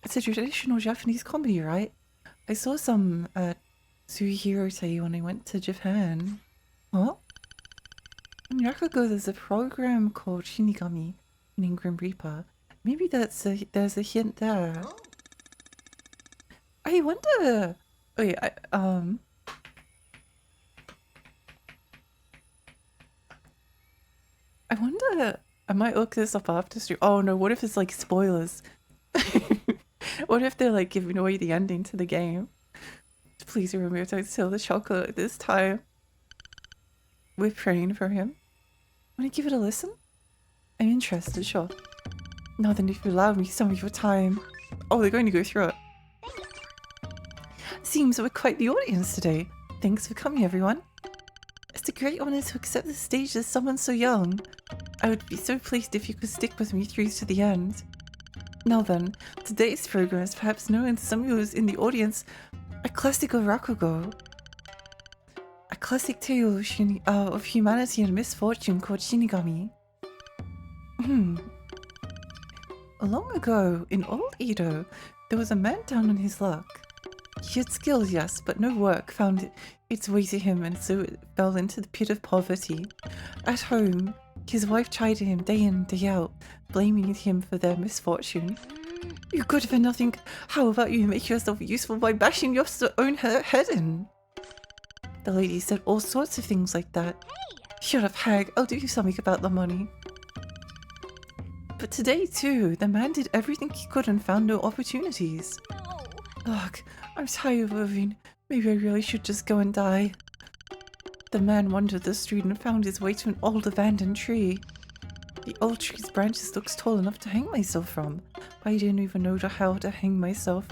It's a traditional Japanese comedy, right? I saw some at Suihiro when I went to Japan. What? In Rakugo there's a program called Shinigami, meaning Grim Reaper. Maybe there's a hint there. Oh, I wonder. Oh yeah, I wonder. I might look this up after stream. Oh no! What if it's like spoilers? What if they're like giving away the ending to the game? Please remember to steal the chocolate this time. We're praying for him. Wanna give it a listen? I'm interested, sure. Now then, if you allow me some of your time. Oh, they're going to go through it. Seems we're quite the audience today. Thanks for coming, everyone. It's a great honor to accept the stage as someone so young. I would be so pleased if you could stick with me through to the end. Now then, today's program is perhaps known to some of those in the audience, a classic of Rakugo. A classic tale of humanity and misfortune called Shinigami. Long ago, in old Edo, there was a man down on his luck. He had skills, yes, but no work found its way to him, and so it fell into the pit of poverty. At home, his wife chided him day in, day out, blaming him for their misfortune. You're good for nothing. How about you make yourself useful by bashing your own head in? The lady said all sorts of things like that. Shut up, hag. I'll do something about the money. But today, too, the man did everything he could and found no opportunities. Ugh, I'm tired of living. Maybe I really should just go and die. The man wandered the street and found his way to an old abandoned tree. The old tree's branches looks tall enough to hang myself from, but I didn't even know how to hang myself.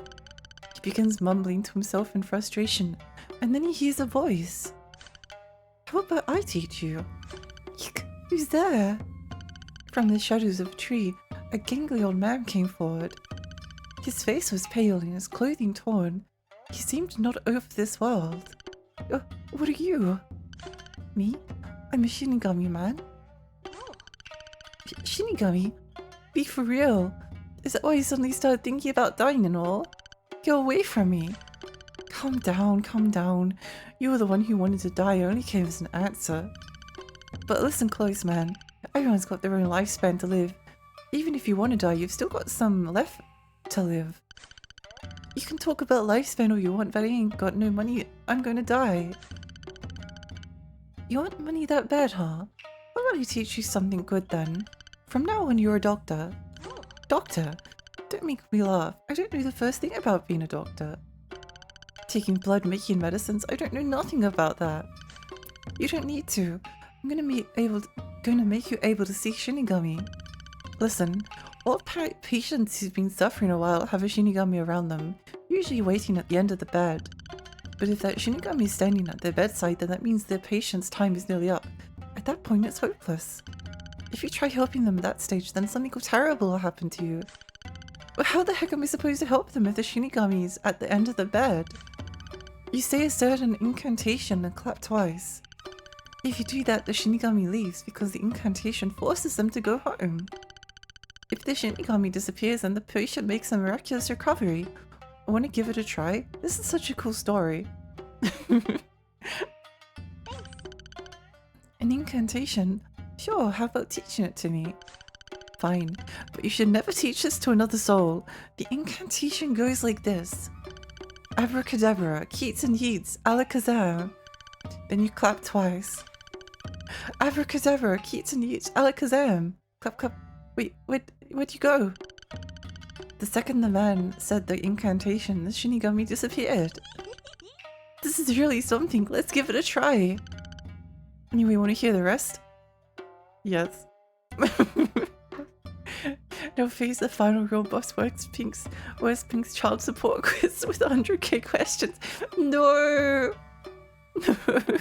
He begins mumbling to himself in frustration, and then he hears a voice. How about I teach you? Yuck, who's there? From the shadows of a tree, a gangly old man came forward. His face was pale and his clothing torn. He seemed not of this world. What are you? Me? I'm a Shinigami man. Shinigami? Be for real. Is that why you suddenly started thinking about dying and all? Go away from me. Calm down, calm down. You were the one who wanted to die. I only came as an answer. But listen close, man. Everyone's got their own lifespan to live. Even if you want to die, you've still got some left to live. You can talk about lifespan all you want, but I ain't got no money. I'm going to die. You want money that bad, huh? How about I teach you something good then? From now on, you're a doctor. Doctor? Don't make me laugh. I don't know the first thing about being a doctor. Taking blood, making medicines, I don't know nothing about that. You don't need to. I'm gonna make you able to see Shinigami. Listen, all patients who've been suffering a while have a Shinigami around them, usually waiting at the end of the bed. But if that Shinigami is standing at their bedside, then that means their patient's time is nearly up. At that point, it's hopeless. If you try helping them at that stage, then something terrible will happen to you. But how the heck am I supposed to help them if the Shinigami's at the end of the bed? You say a certain incantation and clap twice. If you do that, the Shinigami leaves because the incantation forces them to go home. If the Shinigami disappears, then the patient makes a miraculous recovery. I want to give it a try. This is such a cool story. An incantation? Sure, how about teaching it to me? Fine, but you should never teach this to another soul. The incantation goes like this. Abracadabra, Keats and Yeats, alakazam. Then you clap twice. Abracadabra, Keats and Yeats, alakazam. Clap, clap. Wait, where'd you go? The second the man said the incantation, the Shinigami disappeared. This is really something. Let's give it a try. Anyway, want to hear the rest? Yes. Now face the final real boss Where's Pink's child support quiz with 100k questions. No! Gotcha.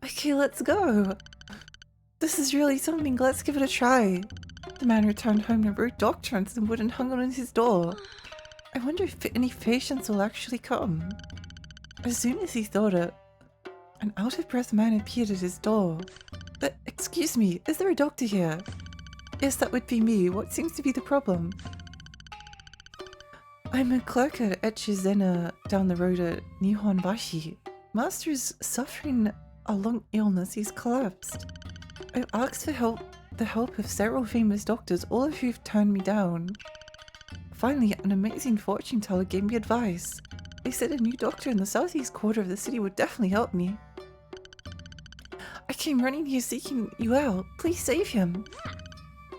Okay, let's go. This is really something. Let's give it a try. The man returned home and wrote doctrines and wouldn't hung on his door. I wonder if any patients will actually come. As soon as he thought it, an out-of-breath man appeared at his door. Excuse me, is there a doctor here? Yes, that would be me. What seems to be the problem? I'm a clerk at Echizena down the road at Nihonbashi. Master's suffering a long illness. He's collapsed. I've asked for the help of several famous doctors, all of who've turned me down. Finally, an amazing fortune teller gave me advice. They said a new doctor in the southeast quarter of the city would definitely help me. I came running here seeking you out. Please save him.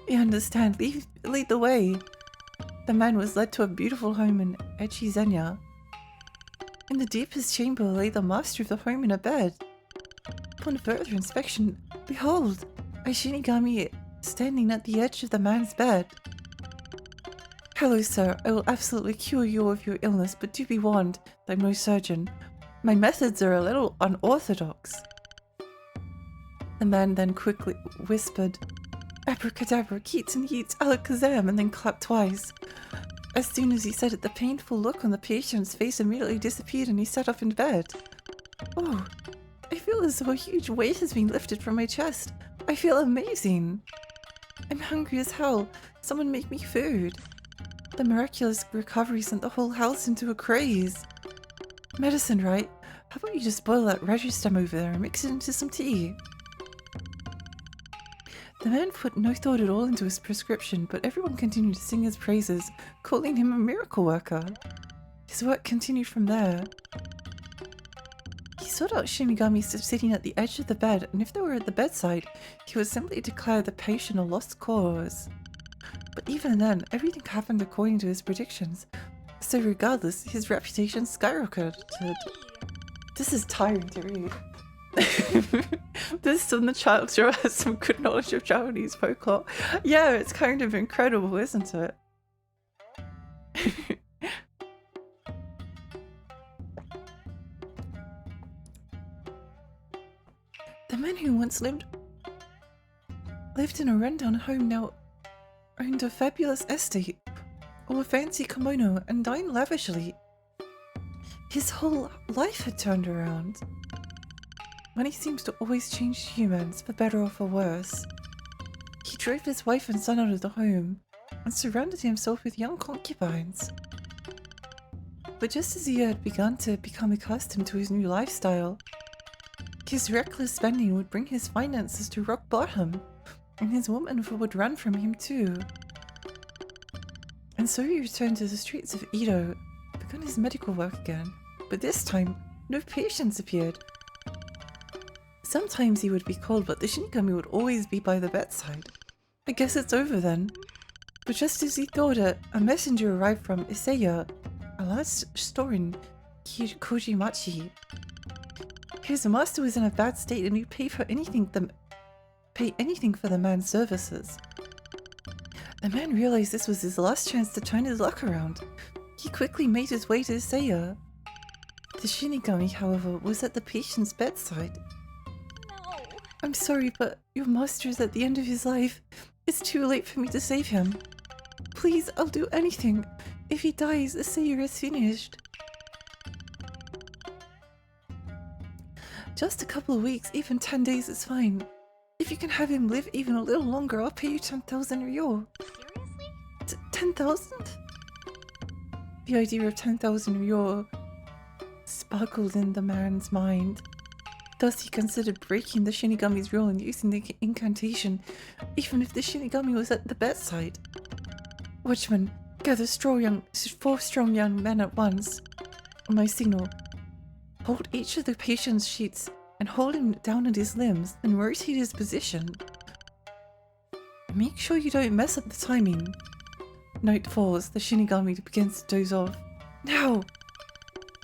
You understand. Lead the way. The man was led to a beautiful home in Echizenya. In the deepest chamber lay the master of the home in a bed. Upon further inspection, behold, a Shinigami standing at the edge of the man's bed. Hello, sir. I will absolutely cure you of your illness, but do be warned that I'm no surgeon. My methods are a little unorthodox. The man then quickly whispered, Abracadabra, Keats and Yeats, alakazam, and then clapped twice. As soon as he said it, the painful look on the patient's face immediately disappeared and he sat up in bed. Oh, I feel as though a huge weight has been lifted from my chest. I feel amazing. I'm hungry as hell. Someone make me food. The miraculous recovery sent the whole house into a craze. Medicine, right? How about you just boil that radish stem over there and mix it into some tea? The man put no thought at all into his prescription, but everyone continued to sing his praises, calling him a miracle worker. His work continued from there. sought out Shinigami sitting at the edge of the bed, and if they were at the bedside, he would simply declare the patient a lost cause. But even then, everything happened according to his predictions. So regardless, his reputation skyrocketed. This is tiring to read. This son the child sure has some good knowledge of Japanese folklore. Yeah, it's kind of incredible, isn't it? The man who once lived in a rundown home now owned a fabulous estate, or a fancy kimono, and dined lavishly. His whole life had turned around. Money seems to always change humans, for better or for worse. He drove his wife and son out of the home, and surrounded himself with young concubines. But just as he had begun to become accustomed to his new lifestyle, his reckless spending would bring his finances to rock bottom, and his woman would run from him too. And so he returned to the streets of Edo, begun his medical work again, but this time, no patients appeared. Sometimes he would be called, but the Shinigami would always be by the bedside. I guess it's over then. But just as he thought it, a messenger arrived from Isaya, a large store in Kojimachi. His master was in a bad state and he'd pay anything for the man's services. The man realized this was his last chance to turn his luck around. He quickly made his way to Isaya. The Shinigami, however, was at the patient's bedside. No. I'm sorry, but your master is at the end of his life. It's too late for me to save him. Please, I'll do anything. If he dies, Isaya is finished. Just a couple of weeks, even 10 days is fine. If you can have him live even a little longer, I'll pay you 10,000 ryo. Seriously? 10,000? The idea of 10,000 ryo sparkled in the man's mind. Thus he considered breaking the Shinigami's rule and using the incantation, even if the Shinigami was at the bedside. Watchman, gather 4 strong young men at once. On my signal, hold each of the patient's sheets and hold him down at his limbs and rotate his position. Make sure you don't mess up the timing. Night falls, the Shinigami begins to doze off. Now!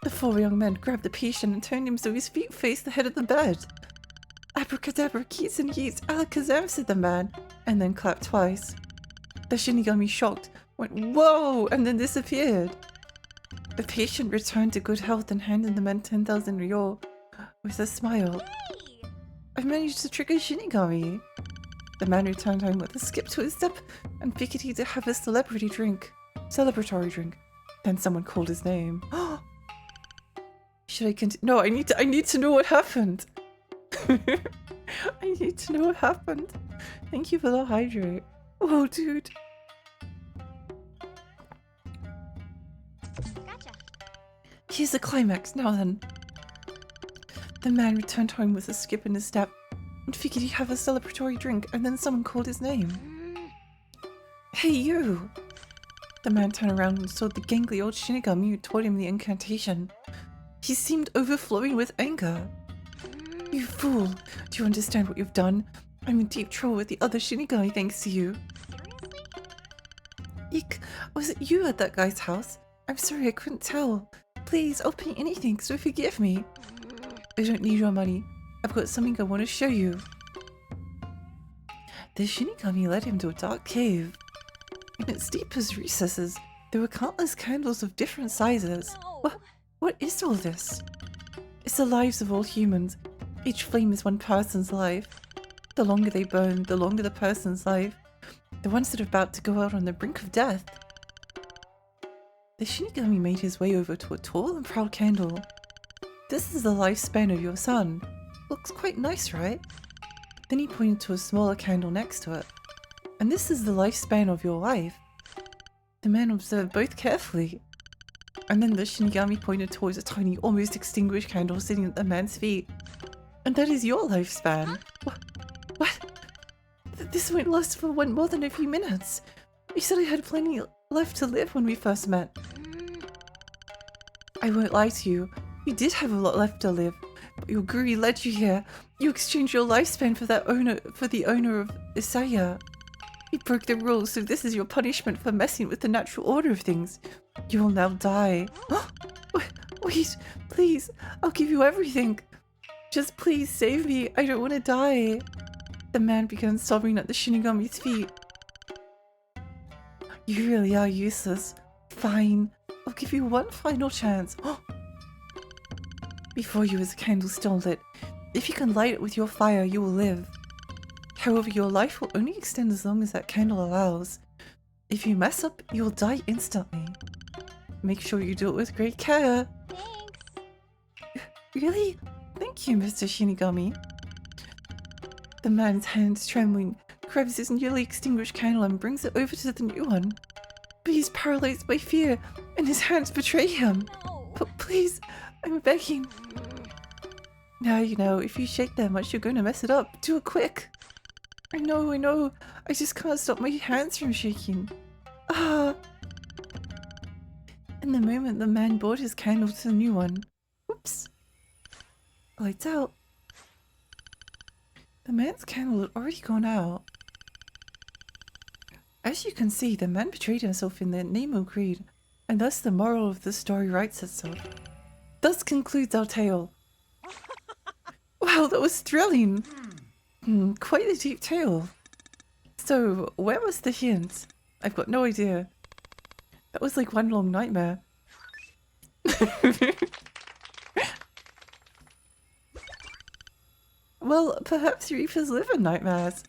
The 4 young men grabbed the patient and turned him so his feet faced the head of the bed. Abracadabra, keats and yeets, alakazam, said the man, and then clapped twice. The Shinigami, shocked, went whoa and then disappeared. The patient returned to good health and handed the men 10,000 ryo with a smile. Hey! I've managed to trick a Shinigami. The man returned home with a skip to his step and picketed to have a celebratory drink. Then someone called his name. Should I continue? No, I need to know what happened. I need to know what happened. Thank you for the hydrate. Whoa, dude. Gotcha. Here's the climax, now then. The man returned home with a skip in his step and figured he'd have a celebratory drink, and then someone called his name. Hey, you! The man turned around and saw the gangly old Shinigami who taught him the incantation. He seemed overflowing with anger. You fool! Do you understand what you've done? I'm in deep trouble with the other Shinigami thanks to you. Seriously? Eek! Was it you at that guy's house? I'm sorry, I couldn't tell. Please, I'll pay anything, so forgive me. I don't need your money. I've got something I want to show you. The Shinigami led him to a dark cave. In its deepest recesses, there were countless candles of different sizes. No. What is all this? It's the lives of all humans. Each flame is one person's life. The longer they burn, the longer the person's life. The ones that are about to go out on the brink of death. The Shinigami made his way over to a tall and proud candle. This is the lifespan of your son. Looks quite nice, right? Then he pointed to a smaller candle next to it. And this is the lifespan of your wife. The man observed both carefully. And then the Shinigami pointed towards a tiny, almost extinguished candle sitting at the man's feet. And that is your lifespan. What? This won't last for more than a few minutes. You said I had plenty left to live when we first met. I won't lie to you. You did have a lot left to live, But your greed led you here. You exchanged your lifespan for the owner of Isaiah. You broke the rules, so this is your punishment for messing with the natural order of things. You will now die. Wait, please, I'll give you everything. Just please save me. I don't want to die. The man began sobbing at the Shinigami's feet. You really are useless. Fine, I'll give you one final chance. Before you is a candle still lit. If you can light it with your fire, you will live. However, your life will only extend as long as that candle allows. If you mess up, you will die instantly. Make sure you do it with great care. Thanks. Really? Thank you, Mr. Shinigami. The man's hands trembling, grabs his nearly extinguished candle and brings it over to the new one. But he's paralyzed by fear, and his hands betray him. No. But please, I'm begging. Now you know, if you shake that much, you're going to mess it up. Do it quick. I know. I just can't stop my hands from shaking. Ah. In the moment, the man brought his candle to the new one. Oops. Lights out. The man's candle had already gone out. As you can see, the man betrayed himself in the name of greed, and thus the moral of the story writes itself. Thus concludes our tale. Wow, that was thrilling! Quite a deep tale. So, where was the hint? I've got no idea. That was like one long nightmare. Well, perhaps Reapers live in nightmares.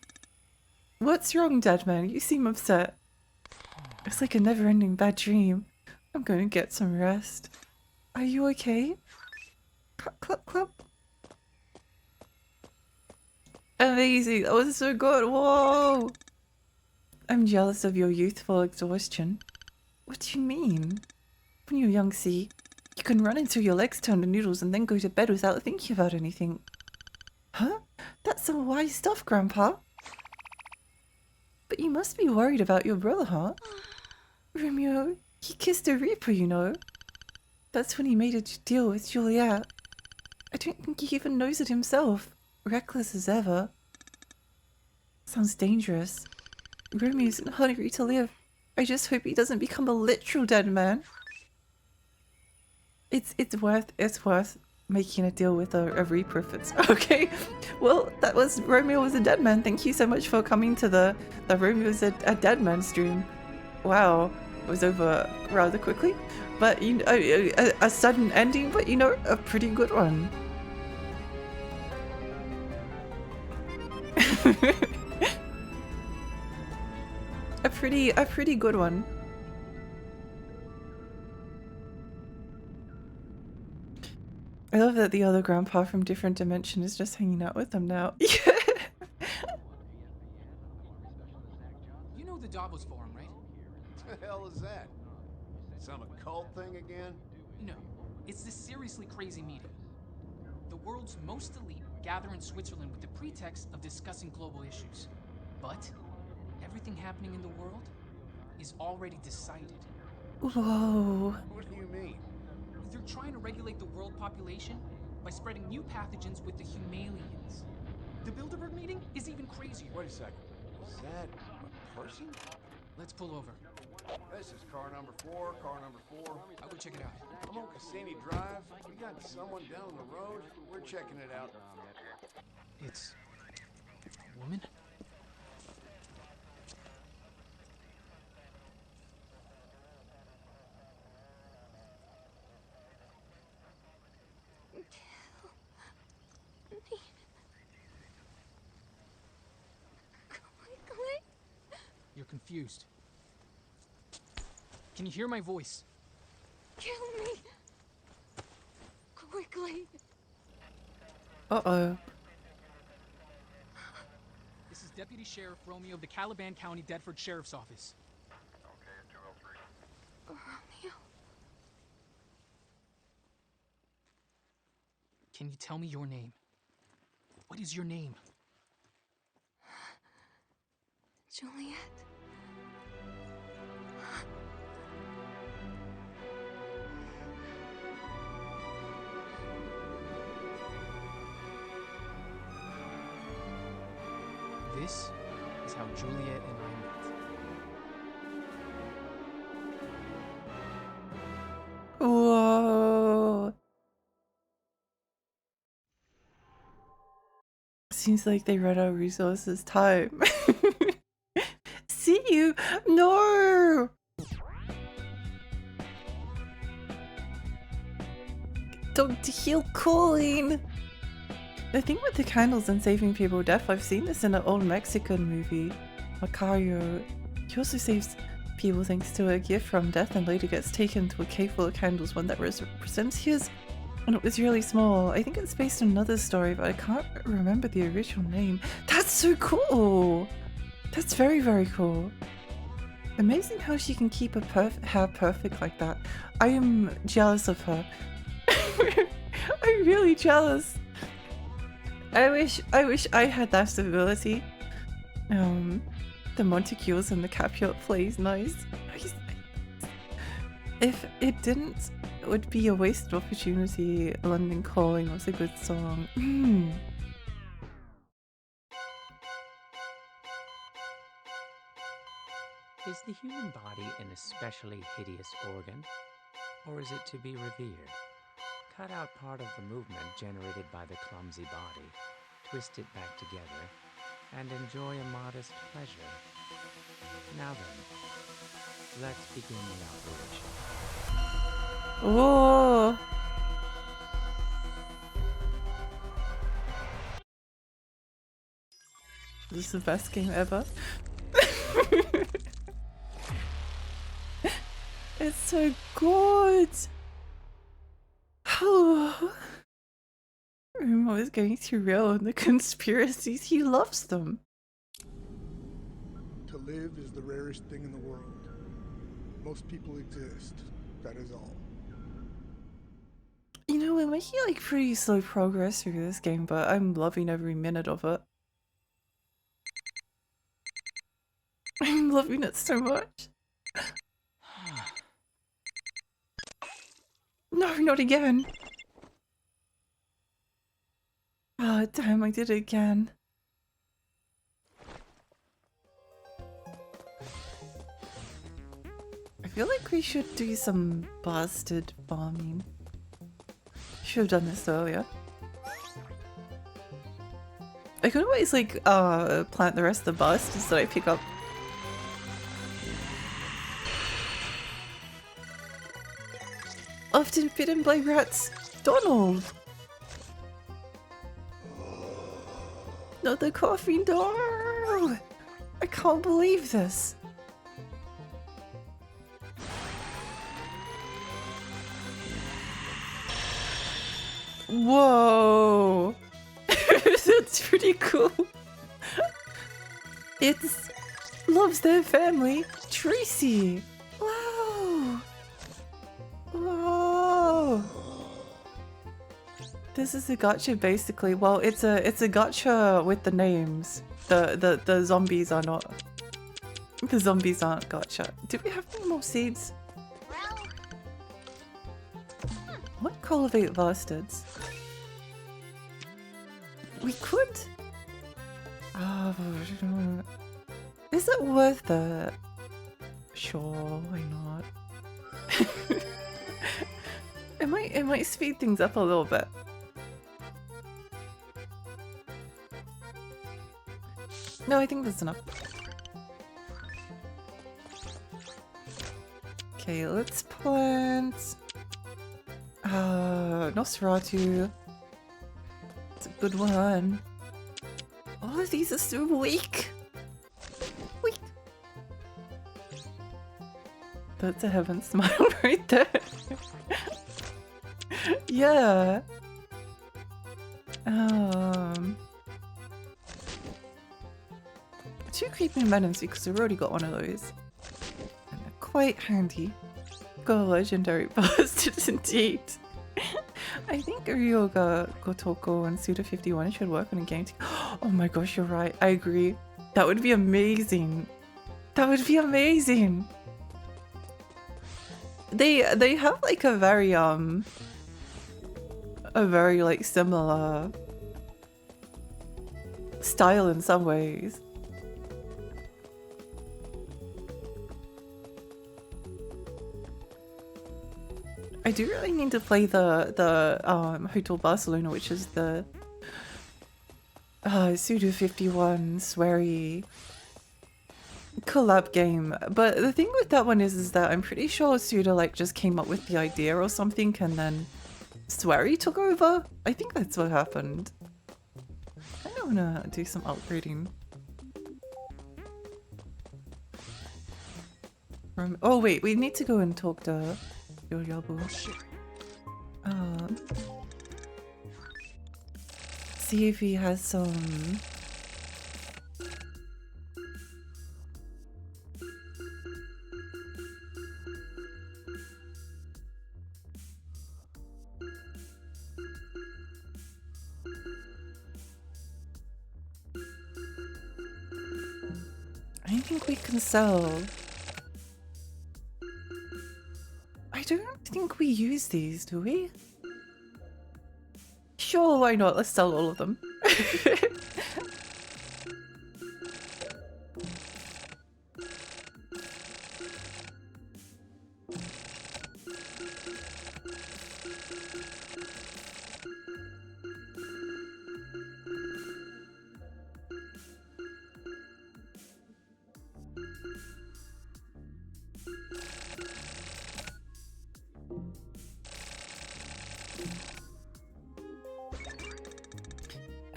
What's wrong, dead man? You seem upset. It's like a never-ending bad dream. I'm going to get some rest. Are you okay? Clap, clap, clap. Amazing, that was so good. Whoa! I'm jealous of your youthful exhaustion. What do you mean? When you're young, see, you can run until your legs turn to noodles and then go to bed without thinking about anything. Huh? That's some wise stuff, Grandpa. But you must be worried about your brother, huh? Romeo, he kissed a Reaper, you know. That's when he made a deal with Juliet. I don't think he even knows it himself. Reckless as ever. Sounds dangerous. Romeo's in a hurry to live. I just hope he doesn't become a literal dead man. It's worth making a deal with a Reaper if it's okay. Well, that was Romeo was a dead man. Thank you so much for coming to the Romeo's a dead man stream. Wow, it was over rather quickly, but you know, a sudden ending, but you know, a pretty good one. a pretty good one. I love that the other grandpa from different dimension is just hanging out with them now. You know the Davos Forum, right? What the hell is that? Some occult thing again? No, it's this seriously crazy meeting. The world's most elite gather in Switzerland with the pretext of discussing global issues. But everything happening in the world is already decided. Whoa. What do you mean? They're trying to regulate the world population by spreading new pathogens with the Humalians. The Bilderberg meeting is even crazier. Wait a second. Is that a person? Let's pull over. This is car number 4, car number 4. I'll go check it out. I'm on Cassini Drive. We got someone down the road. We're checking it out. It's a woman? You're confused. Can you hear my voice? Kill me! Quickly! Uh-oh. This is Deputy Sheriff Romeo of the Caliban County Deptford Sheriff's Office. Romeo. Can you tell me your name? What is your name? Juliet. This is how Juliet and I met. Whoa. Seems like they ran out of resources. Time. See you. No. Don't heal Colleen. The thing with the candles and saving people death, I've seen this in an old Mexican movie, Macario. He also saves people thanks to a gift from death and later gets taken to a cave full of candles, one that represents his, and it was really small. I think it's based on another story, but I can't remember the original name. That's so cool! That's very, very cool. Amazing how she can keep her hair perfect like that. I am jealous of her. I'm really jealous. I wish I had that ability. The Montagues and the Capulet plays nice. If it didn't, it would be a wasted opportunity. London Calling was a good song. Is the human body an especially hideous organ, or is it to be revered? Cut out part of the movement generated by the clumsy body, twist it back together, and enjoy a modest pleasure. Now then, let's begin the operation. Oh. This is the best game ever. It's so good. Oh. Romeo is going too real in the conspiracies. He loves them. To live is the rarest thing in the world. Most people exist. That is all. You know, we're making like pretty slow progress through this game, but I'm loving every minute of it. I'm loving it so much. No, not again. Oh, damn, I did it again. I feel like we should do some bastard bombing. Should have done this earlier. I could always like plant the rest of the bastards that I pick up. Often bitten by rats. Donald! Not the coffin door! I can't believe this. Whoa! That's pretty cool. It's loves their family, Tracy. Wow! Whoa! This is a gacha basically. Well, it's a gacha with the names. The zombies are not. The zombies aren't gacha. Do we have any more seeds? What cultivate bastards? We could. Is it worth it? Sure, why not? It might speed things up a little bit. No, I think that's enough. Okay, let's plant. Nosferatu. It's a good one. All of these are so weak. Weak. That's a heaven smile right there. Yeah. Two creeping envenoms because we've already got one of those. And they're quite handy. Got a legendary bastards indeed. I think Ryoga, Gotoko, and Suda51 should work on a game. Oh my gosh, you're right. I agree. That would be amazing. That would be amazing. They have like a very like similar style in some ways. I do really need to play the Hotel Barcelona, which is the Suda 51 sweary collab game. But the thing with that one is that I'm pretty sure Suda like just came up with the idea or something and then Swery took over. I think that's what happened. I don't wanna do some upgrading. Oh wait, we need to go and talk to Yoyabu. See if he has some. I think we can sell. I don't think we use these, do we? Sure, why not? Let's sell all of them.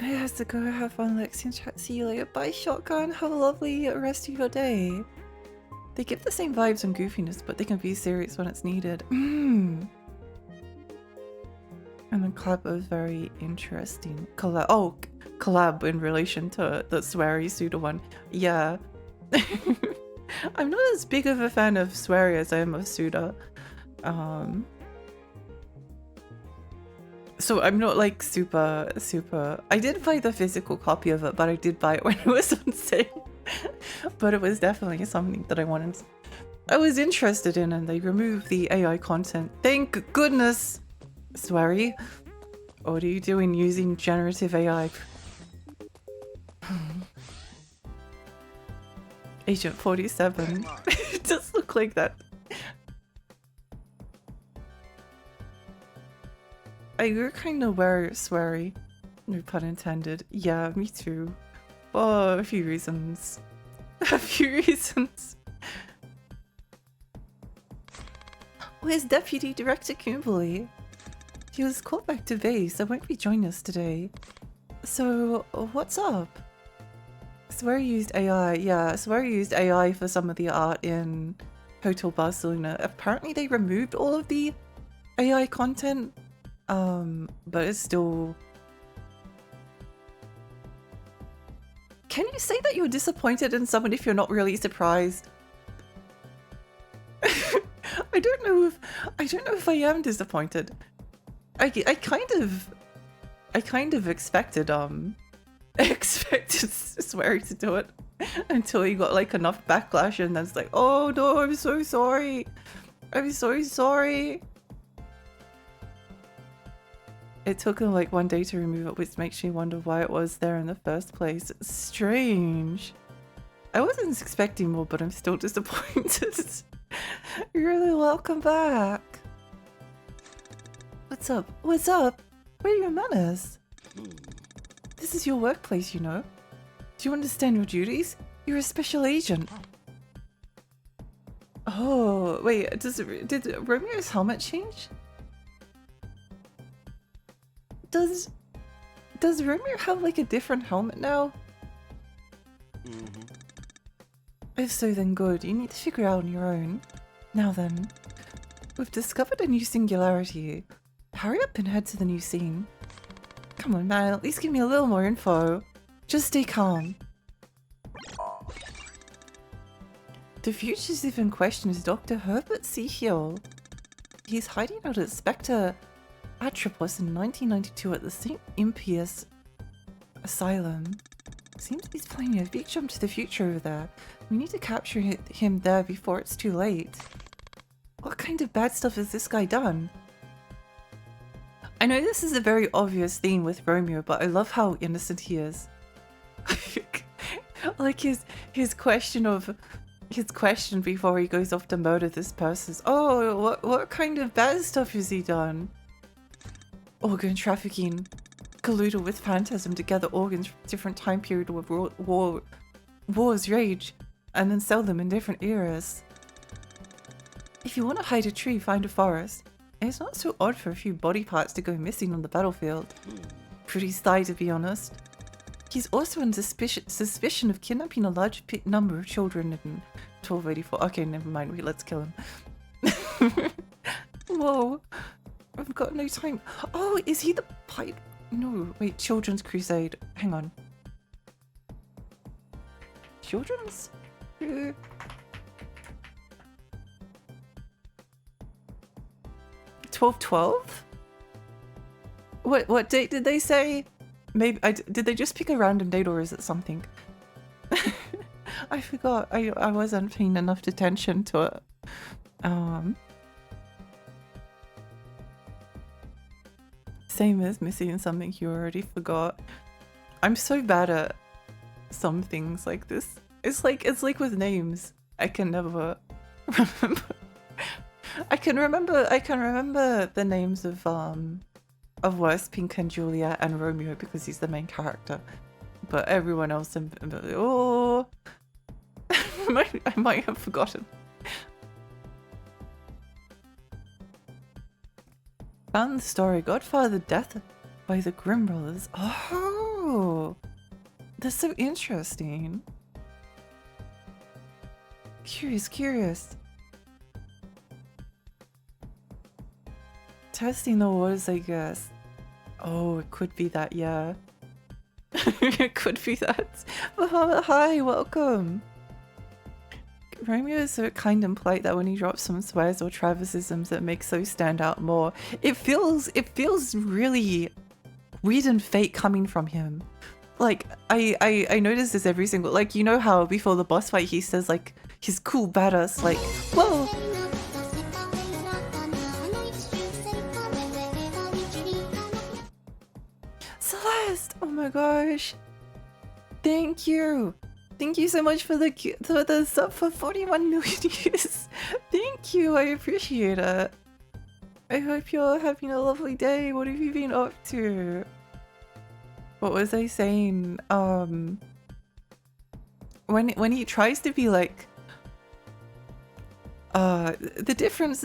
I have to go have fun, Lexi, and chat. See you later. Bye, Shotgun. Have a lovely rest of your day. They give the same vibes and goofiness, but they can be serious when it's needed. And the collab was very interesting. Collab in relation to the sweary Suda one. Yeah. I'm not as big of a fan of sweary as I am of Suda. So I'm not like super. I did buy the physical copy of it, but I did buy it when it was on sale. But it was definitely something that I was interested in, and they removed the AI content. Thank goodness, Swery. What are you doing using generative AI? Agent 47. It does look like that. I grew kind of aware, Swery. No pun intended. Yeah, me too. Oh, a few reasons. A few reasons. Where's Deputy Director Kimberly? He was called back to base, so won't be joining us today. So, what's up? Swery used AI. Yeah, Swery used AI for some of the art in Hotel Barcelona. Apparently they removed all of the AI content. But it's still... Can you say that you're disappointed in someone if you're not really surprised? I don't know if I am disappointed. I kind of expected Swery to do it until he got like enough backlash, and then it's like, oh no, I'm so sorry. I'm so sorry. It took him like one day to remove it, which makes me wonder why it was there in the first place. It's strange. I wasn't expecting more, but I'm still disappointed. You're really welcome back. What's up? What's up? Where are your manners? This is your workplace, you know. Do you understand your duties? You're a special agent. Oh, wait, did Romeo's helmet change? Does Romeo have like a different helmet now? If so, then good. You need to figure it out on your own. Now then, we've discovered a new singularity. Hurry up and head to the new scene. Come on, man, at least give me a little more info. Just stay calm. The fugitive in question is Dr. Herbert C. Hill. He's hiding out at Spectre Atropos in 1992 at the St. Impius Asylum. Seems he's planning a big jump to the future over there. We need to capture him there before it's too late. What kind of bad stuff has this guy done? I know this is a very obvious theme with Romeo, but I love how innocent he is. Like his question of his question before he goes off to murder this person is, oh, what kind of bad stuff has he done? Organ trafficking, colluded with Phantasm to gather organs from different time period of wars rage, and then sell them in different eras. If you want to hide a tree, find a forest. And it's not so odd for a few body parts to go missing on the battlefield. Pretty sly, to be honest. He's also in suspicion of kidnapping a large number of children in 1284. Okay, never mind. Let's kill him. Whoa. I've got no time. Oh, is he the pipe? No, wait. Children's Crusade. Hang on. Children's? 1212? What date did they say? Maybe did they just pick a random date, or is it something? I forgot. I wasn't paying enough attention to it. Same as missing something you already forgot. I'm so bad at some things like this. It's like with names. I can never remember. I can remember the names of West, Pink and Juliet and Romeo because he's the main character. But everyone else, oh, I might have forgotten. Found the story, Godfather Death by the Grimm Brothers. Oh, that's so interesting. Curious. Testing the waters, I guess. Oh, it could be that, yeah. It could be that. Hi, welcome. Romeo is so kind and polite that when he drops some swears or Travisisms, it makes those stand out more. It feels really weird and fake coming from him. Like, I notice this every single, like, you know how before the boss fight he says, like, he's cool badass, like, whoa! Celeste! Oh my gosh! Thank you! Thank you so much for the sub for 41 million views. Thank you, I appreciate it. I hope you're having a lovely day. What have you been up to? What was I saying? When he tries to be like, the difference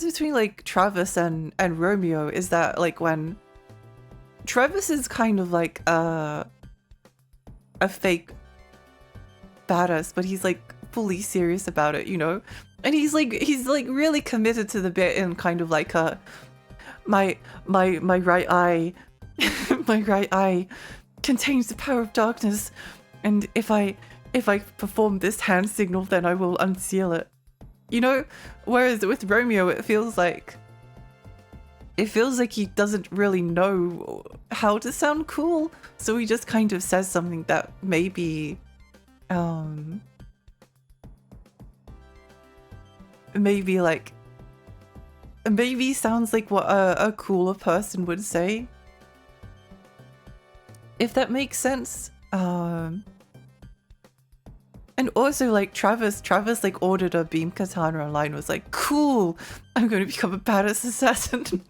between like Travis and Romeo is that like when Travis is kind of like a fake badass, but he's like fully serious about it, you know, and he's like really committed to the bit and kind of like my right eye my right eye contains the power of darkness, and if I perform this hand signal then I will unseal it, you know. Whereas with Romeo it feels like he doesn't really know how to sound cool, so he just kind of says something that maybe maybe sounds like what a cooler person would say, if that makes sense. And also like Travis like ordered a beam katana online, was like, cool, I'm going to become a badass assassin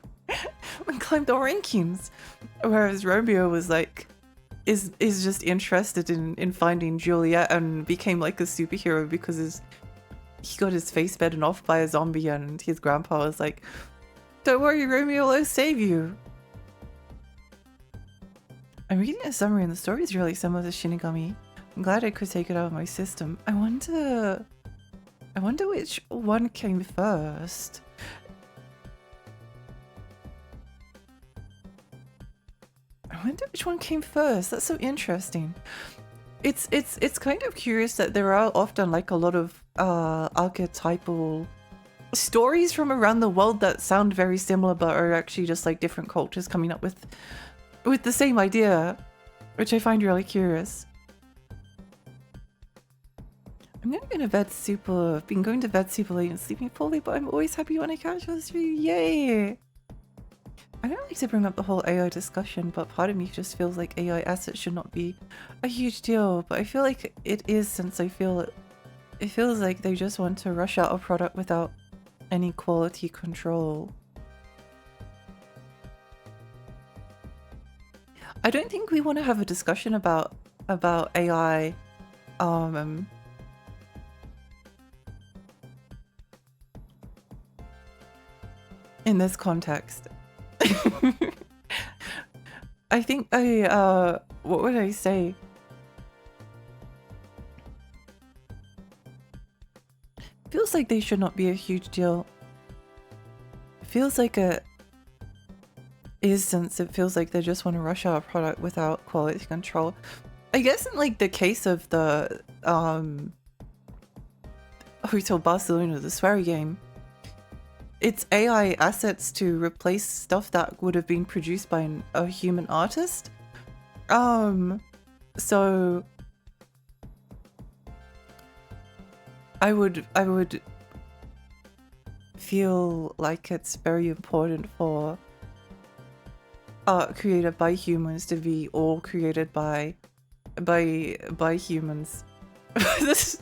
and climb the rankings. Whereas Romeo was like, is just interested in finding Juliet and became like a superhero because he got his face bitten off by a zombie, and his grandpa was like, don't worry Romeo, I'll save you. I'm reading a summary and the story is really similar to Shinigami. I'm glad I could take it out of my system. I wonder which one came first. I wonder which one came first. That's so interesting. It's kind of curious that there are often like a lot of archetypal stories from around the world that sound very similar but are actually just like different cultures coming up with the same idea, which I find really curious. I'm gonna go to bed super, been going to bed super late and sleeping fully, but I'm always happy when I catch this video. Yay! I don't like to bring up the whole AI discussion, but part of me just feels like AI assets should not be a huge deal, but I feel like it is, since I feel It feels like they just want to rush out a product without any quality control. I don't think we want to have a discussion about AI in this context. I think what would I say? Feels like they should not be a huge deal. Feels like a since it feels like they just want to rush out a product without quality control. I guess in like the case of the Hotel Barcelona, the swear game, it's AI assets to replace stuff that would have been produced by a human artist. So I would feel like it's very important for art created by humans to be all created by humans. Let's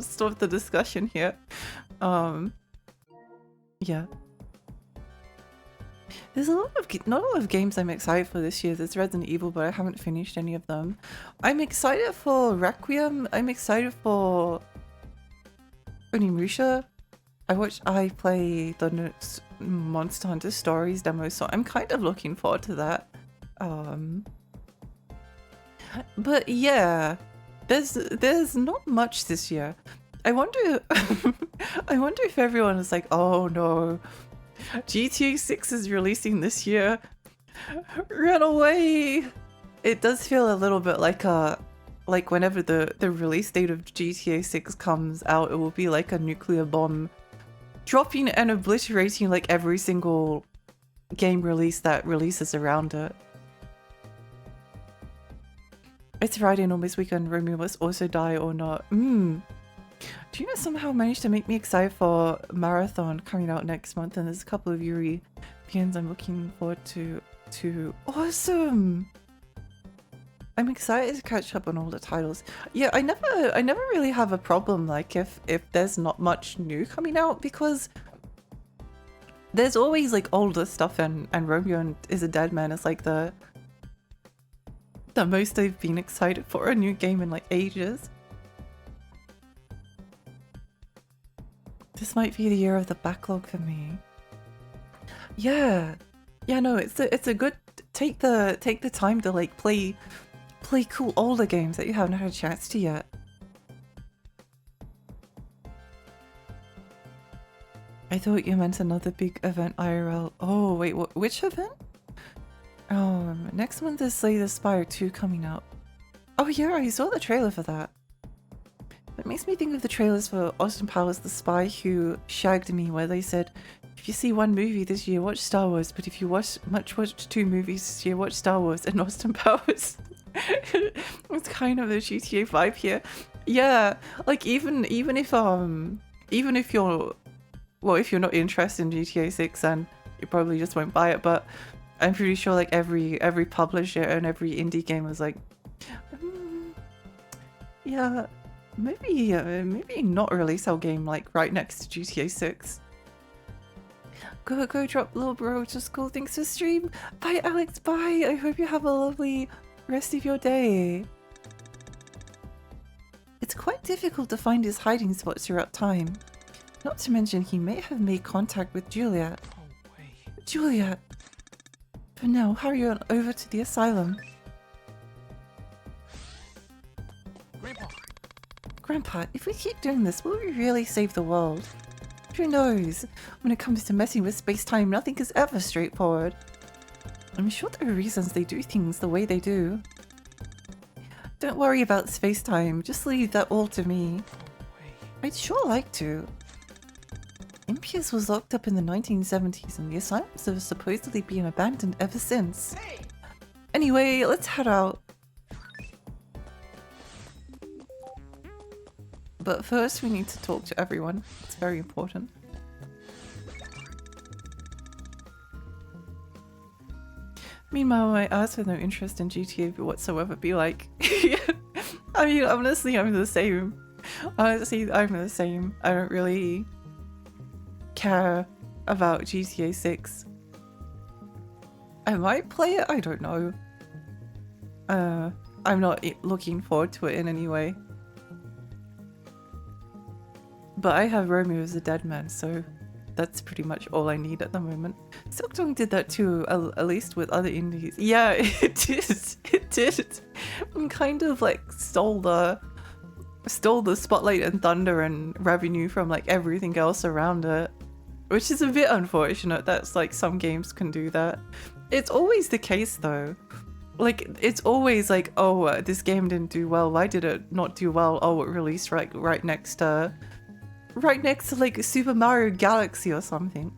stop the discussion here. Yeah. There's not a lot of games I'm excited for this year. There's Resident Evil, but I haven't finished any of them. I'm excited for Requiem. I'm excited for Onimusha. I play the Monster Hunter Stories demo, so I'm kind of looking forward to that. But yeah, there's not much this year. I wonder I wonder if everyone is like, oh no, GTA 6 is releasing this year. Run away! It does feel a little bit like whenever the release date of GTA 6 comes out, it will be like a nuclear bomb dropping and obliterating like every single game release that releases around it. It's Friday and almost weekend. Romeo must also die or not. Do you know somehow managed to make me excited for Marathon coming out next month, and there's a couple of Yuri PNs I'm looking forward to. Awesome! I'm excited to catch up on all the titles. Yeah, I never really have a problem like if there's not much new coming out, because there's always like older stuff, and Romeo is a Dead Man is like the most I've been excited for a new game in like ages. This might be the year of the backlog for me. Yeah, no, it's a good take the time to like play cool older games that you haven't had a chance to yet. I thought you meant another big event IRL. Oh wait, which event? Next month is Slay the Spire 2 coming out. Oh yeah, I saw the trailer for that. It makes me think of the trailers for Austin Powers The Spy Who Shagged Me, where they said, if you see one movie this year, watch Star Wars, but if you watch 2 movies this year, watch Star Wars and Austin Powers. It's kind of the GTA vibe here. Yeah, like even if you're not interested in GTA 6, then you probably just won't buy it, but I'm pretty sure like every publisher and every indie game was like, yeah, maybe not release our game like right next to GTA 6. Go drop little bro to school. Thanks for stream. Bye Alex, bye. I hope you have a lovely rest of your day. It's quite difficult to find his hiding spots throughout time. Not to mention he may have made contact with Juliet. Oh, wait. Juliet! For now, hurry on over to the asylum. Grandpa, if we keep doing this, will we really save the world? Who knows? When it comes to messing with space-time, nothing is ever straightforward. I'm sure there are reasons they do things the way they do. Don't worry about space-time, just leave that all to me. I'd sure like to. Impius was locked up in the 1970s and the asylums have supposedly been abandoned ever since. Anyway, let's head out. But first we need to talk to everyone. It's very important. Meanwhile, my ass with no interest in GTA whatsoever be like, I mean, honestly, I'm the same. Honestly, I'm the same. I don't really care about GTA 6. I might play it, I don't know. I'm not looking forward to it in any way. But I have Romeo as a dead man, so that's pretty much all I need at the moment. Silksong did that too, at least with other indies. Yeah, it did. It did. And kind of like stole the spotlight and thunder and revenue from like everything else around it. Which is a bit unfortunate. That's like some games can do that. It's always the case though. Like it's always like, oh, this game didn't do well. Why did it not do well? Oh, it released right next to like Super Mario Galaxy or something.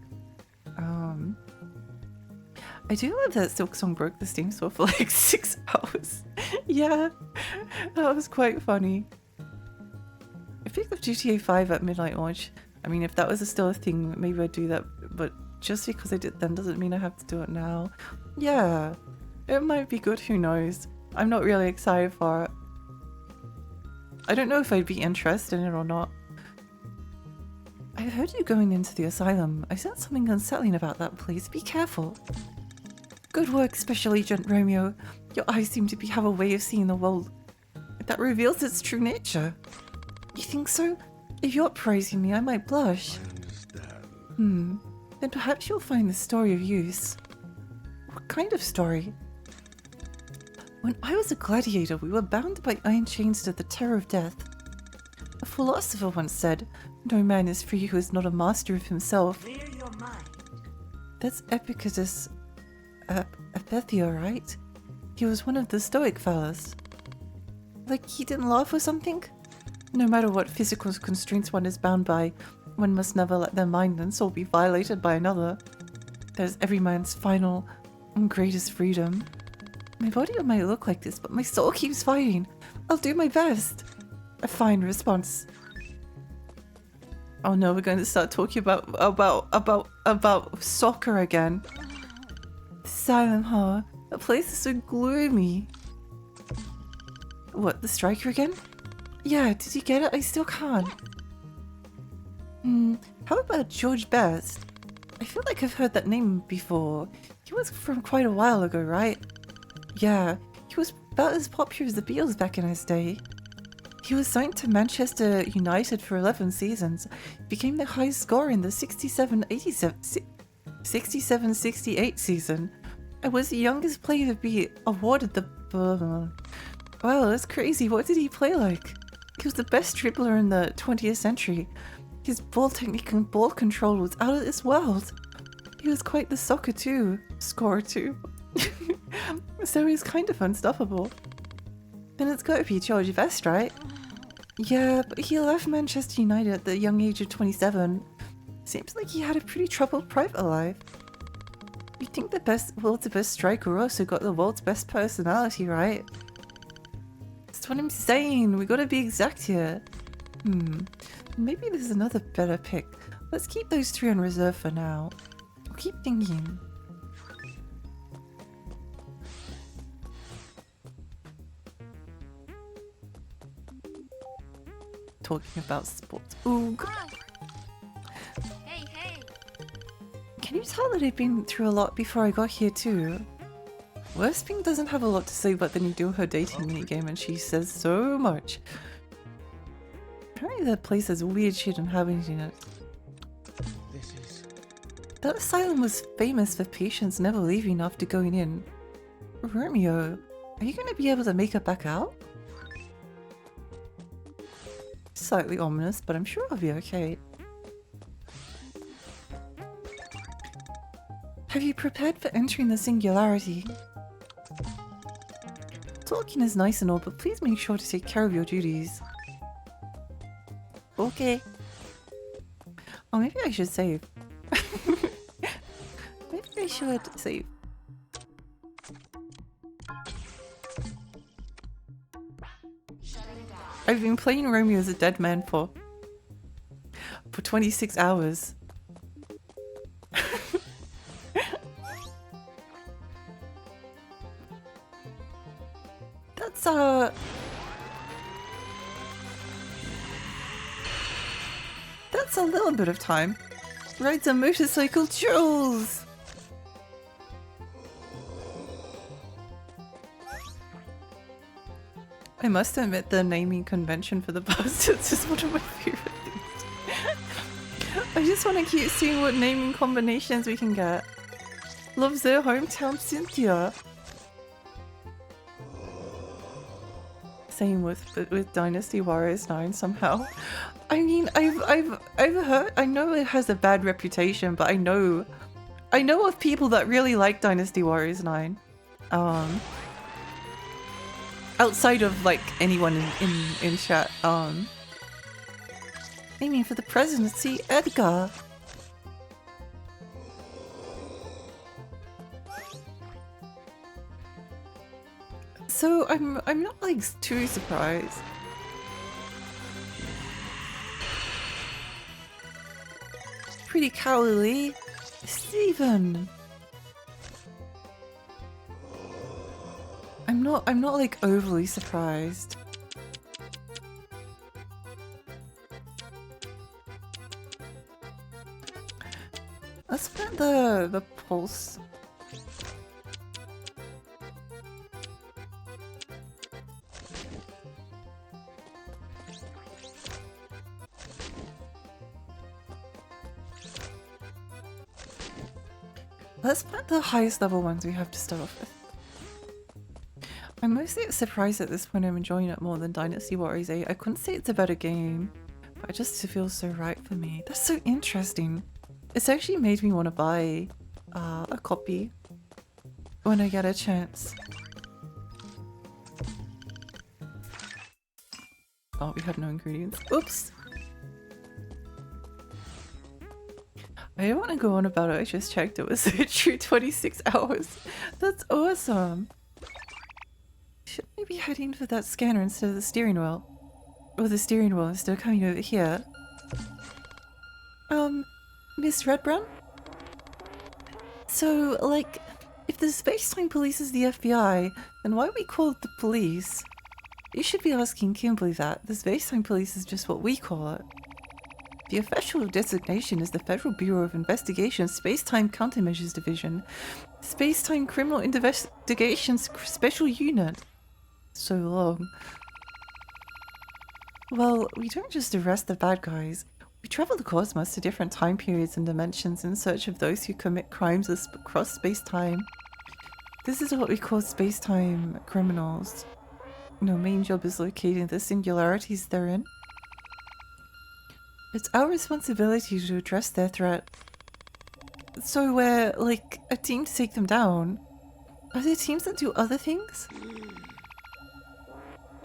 I do love that Silksong broke the Steam store for like 6 hours. Yeah, that was quite funny. I picked up GTA 5 at midnight launch. I mean, if that was still a thing, maybe I'd do that, but just because I did then doesn't mean I have to do it now. Yeah, it might be good, who knows. I'm not really excited for it. I don't know if I'd be interested in it or not. I heard you going into the asylum. I said something unsettling about that place. Be careful. Good work, Special Agent Romeo. Your eyes seem to have a way of seeing the world that reveals its true nature. You think so? If you're praising me, I might blush. Then perhaps you'll find the story of use. What kind of story? When I was a gladiator, we were bound by iron chains to the terror of death. A philosopher once said, "No man is free who is not a master of himself." Clear your mind. That's Epictetus Apethia, right? He was one of the Stoic fellas. Like he didn't laugh or something? No matter what physical constraints one is bound by, one must never let their mind and soul be violated by another. There's every man's final and greatest freedom. My body might look like this, but my soul keeps fighting. I'll do my best. A fine response. Oh no, we're going to start talking about soccer again. Asylum, huh? That place is so gloomy. What, the striker again? Yeah, did you get it? I still can't. How about George Best? I feel like I've heard that name before. He was from quite a while ago, right? Yeah, he was about as popular as the Beatles back in his day. He was signed to Manchester United for 11 seasons, became the highest scorer in the 67-68 season, and was the youngest player to be awarded the... Wow, that's crazy. What did he play like? He was the best dribbler in the 20th century. His ball technique and ball control was out of this world. He was quite the scorer too. So he's kind of unstoppable. Then it's gotta be George Best, right? Yeah, but he left Manchester United at the young age of 27. Seems like he had a pretty troubled private life. You'd think the world's best striker also got the world's best personality, right? That's what I'm saying, we gotta be exact here. Maybe there's another better pick. Let's keep those three on reserve for now. I'll keep thinking. Talking about sports. Ooh. Hey, hey. Can you tell that I've been through a lot before I got here too? Worsping doesn't have a lot to say, but then you do her dating minigame and she says so much. Apparently that place has weird shit inhabiting it. That asylum was famous for patients never leaving after going in. Romeo, are you going to be able to make it back out? Slightly ominous, but I'm sure I'll be okay. Have you prepared for entering the singularity? Talking is nice and all, but please make sure to take care of your duties. Okay. Oh, maybe I should save. Maybe I should save. I've been playing Romeo as a dead man for 26 hours. That's That's a little bit of time. Rides a motorcycle, Jules! I must admit the naming convention for the bastards is one of my favorite things. I just want to keep seeing what naming combinations we can get. Loves their hometown Cynthia. Same with Dynasty Warriors 9 somehow. I mean, I've heard, I know it has a bad reputation, but I know of people that really like Dynasty Warriors 9. Outside of like anyone in chat. Aiming for the presidency, Edgar. So I'm not like too surprised. Pretty cowardly, Steven. I'm not like overly surprised. Let's put the pulse. Let's put the highest level ones we have to start off with. I'm mostly surprised at this point I'm enjoying it more than Dynasty Warriors 8. I couldn't say it's a better game, but it just feels so right for me. That's so interesting. It's actually made me want to buy a copy when I get a chance. Oh, we have no ingredients. Oops! I don't want to go on about it, I just checked. It was a true 26 hours. That's awesome! Should I be heading for that scanner instead of the steering wheel? Or the steering wheel instead of coming over here? Miss Redbrun? So, like, if the Space-Time Police is the FBI, then why are we called the police? You should be asking Kimberly that. The Space-Time Police is just what we call it. The official designation is the Federal Bureau of Investigation Space-Time Countermeasures Division. Space-Time Criminal Investigations Special Unit. So long. Well, we don't just arrest the bad guys. We travel the cosmos to different time periods and dimensions in search of those who commit crimes across space-time. This is what we call space-time criminals. Our main job is locating the singularities they're in. It's our responsibility to address their threat. So we're, like, a team to take them down. Are there teams that do other things?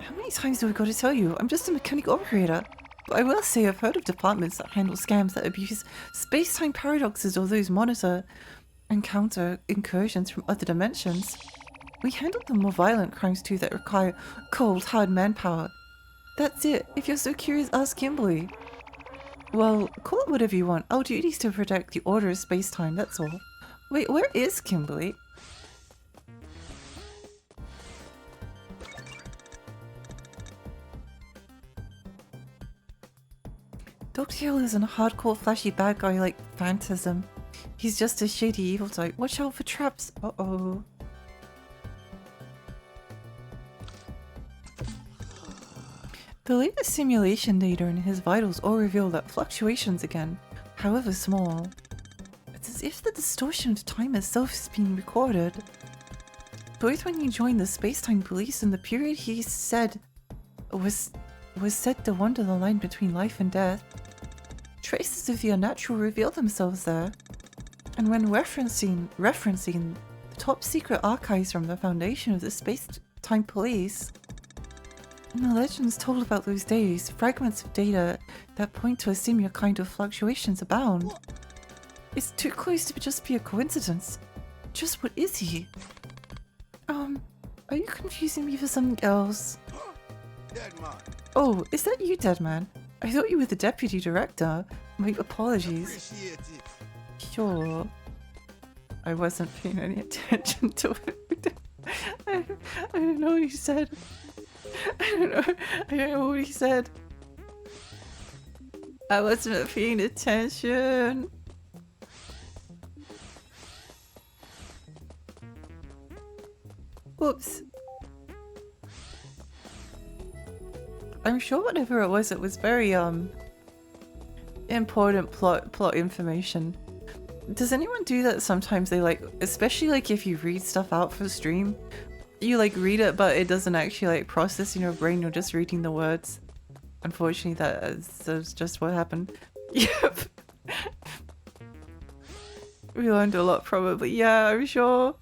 How many times do I got to tell you? I'm just a mechanic operator. But I will say I've heard of departments that handle scams that abuse space-time paradoxes or those monitor and counter incursions from other dimensions. We handle the more violent crimes too that require cold, hard manpower. That's it. If you're so curious, ask Kimberly. Well, call it whatever you want. Our duty is to protect the order of space-time, that's all. Wait, where is Kimberly? Dr. Hill isn't a hardcore flashy bad guy like Phantasm. He's just a shady evil type. Watch out for traps. Uh-oh. The latest simulation data in his vitals all reveal that fluctuations again, however small. It's as if the distortion of time itself is being recorded. Both when he joined the Space-Time Police and the period he said was said to wander the line between life and death. Traces of the unnatural reveal themselves there. And when referencing the top secret archives from the foundation of the Space-Time Police, and the legends told about those days, fragments of data that point to a similar kind of fluctuations abound. It's too close to just be a coincidence. Just what is he? Are you confusing me for something else? Deadman. Oh, is that you, Deadman? I thought you were the deputy director. My apologies. Appreciate it. Sure. I wasn't paying any attention to it. I don't know what he said. I don't know what he said. I wasn't paying attention. Whoops. I'm sure whatever it was very important plot information. Does anyone do that sometimes? They like, especially like if you read stuff out for stream, you like read it but it doesn't actually like process in your brain, you're just reading the words. Unfortunately that's just what happened. Yep. We learned a lot probably. Yeah, I'm sure.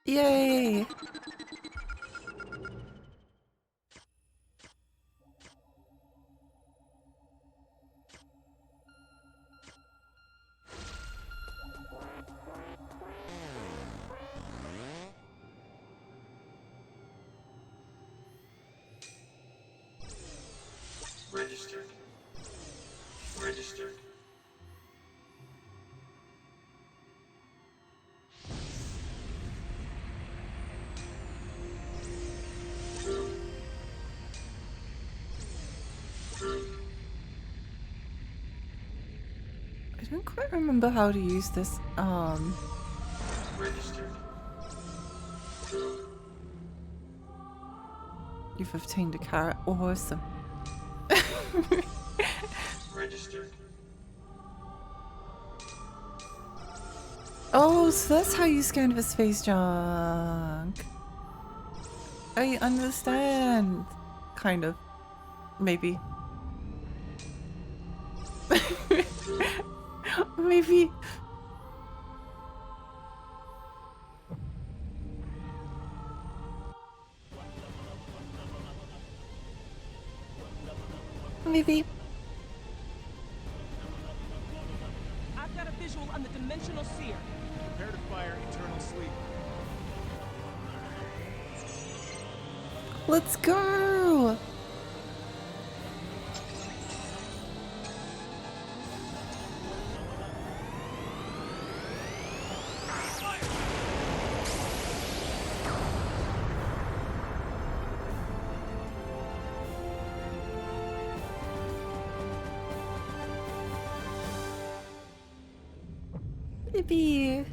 Yay! Registered. Registered. I don't quite remember how to use this. Registered. You've obtained a carrot. Awesome. Registered. Oh, so that's how you scan for space junk. I understand. Kind of. Maybe. Maybe. Maybe. I've got a visual on the dimensional seer. Prepare to fire eternal sleep. Let's go! Maybe.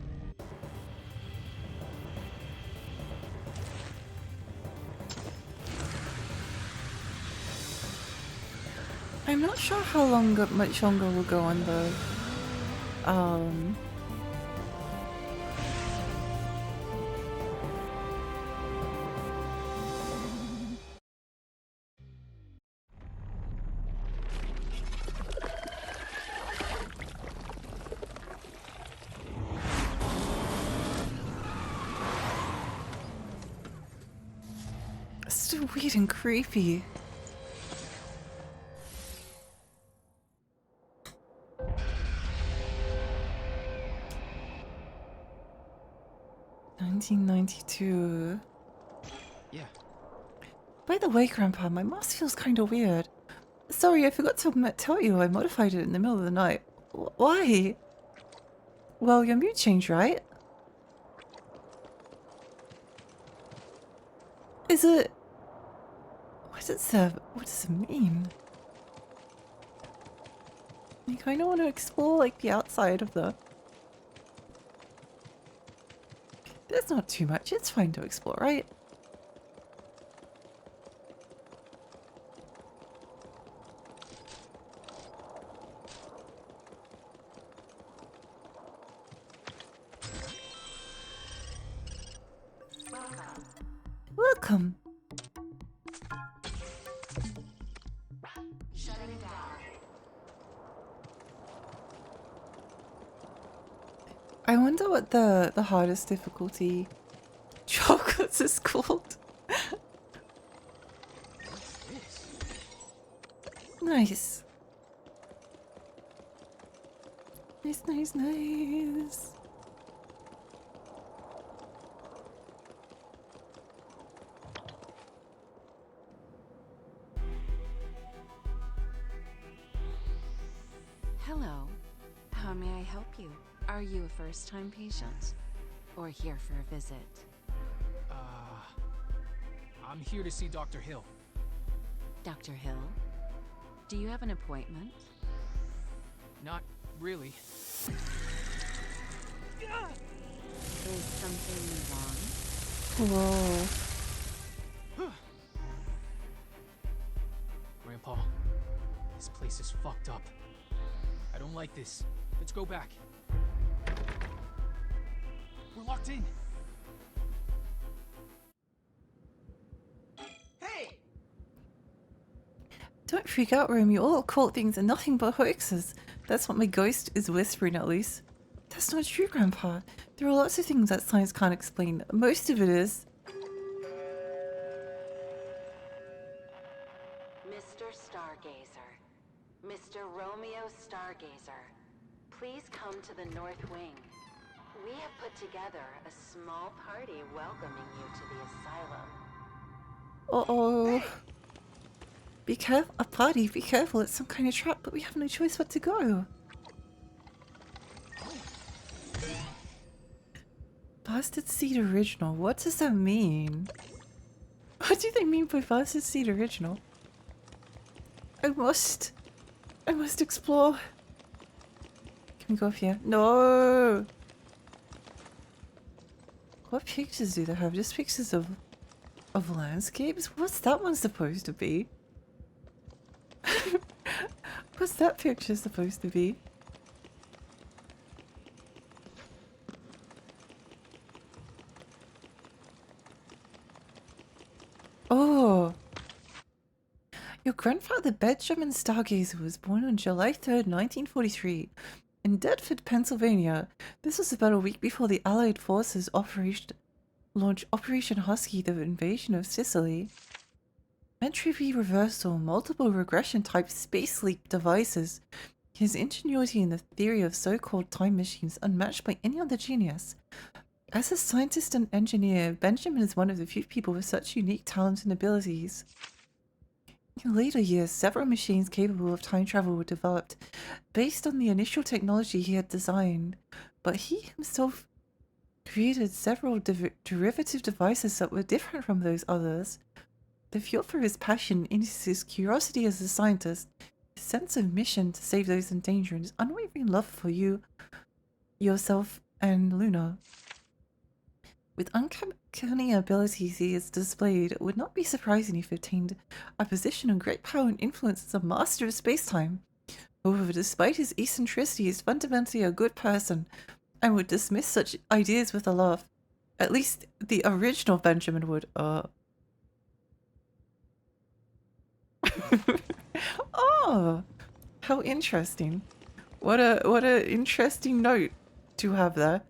I'm not sure how long, much longer we'll go on the, it's still weird and creepy. $1992. Yeah. By the way, Grandpa, my mask feels kind of weird. Sorry, I forgot to tell you I modified it in the middle of the night. Why? Well, your mood changed, right? Is it... What does it mean? I kind of want to explore, like, the outside of the... There's not too much, it's fine to explore, right? Welcome. I wonder what the hardest difficulty chocolates is called. Nice. Nice, nice, nice. Hello. How may I help you? Are you a first-time patient? Or here for a visit? I'm here to see Dr. Hill. Dr. Hill? Do you have an appointment? Not really. Is something wrong? Whoa. Grandpa, this place is fucked up. I don't like this. Let's go back. We're locked in. Hey! Don't freak out, Romeo. All occult things are nothing but hoaxes. That's what my ghost is whispering, at least. That's not true, Grandpa. There are lots of things that science can't explain. Most of it is. Mr. Stargazer. Mr. Romeo Stargazer. Please come to the North Wing. We have put together a small party welcoming you to the asylum. Uh-oh. Be careful. A party. Be careful. It's some kind of trap, but we have no choice but to go. Bastard Seed Original. What does that mean? What do they mean by Bastard Seed Original? I must explore. Can we go up here? No! What pictures do they have? Just pictures of landscapes? What's that one supposed to be? What's that picture supposed to be? Oh! Your grandfather Benjamin Stargazer was born on July 3rd, 1943 in Deptford, Pennsylvania. This was about a week before the Allied forces launched Operation Husky, the invasion of Sicily. Entropy reversal, multiple regression type space leap devices. His ingenuity in the theory of so-called time machines unmatched by any other genius. As a scientist and engineer, Benjamin is one of the few people with such unique talents and abilities. In later years, several machines capable of time travel were developed based on the initial technology he had designed, but he himself created several derivative devices that were different from those others. The fuel for his passion is his curiosity as a scientist, his sense of mission to save those in danger, and his unwavering love for you, yourself, and Luna. With uncanny abilities he has displayed, it would not be surprising if he attained a position of great power and influence as a master of space-time. However, despite his eccentricity, he is fundamentally a good person, and would dismiss such ideas with a laugh. At least the original Benjamin would. Oh, how interesting! What a interesting note to have there.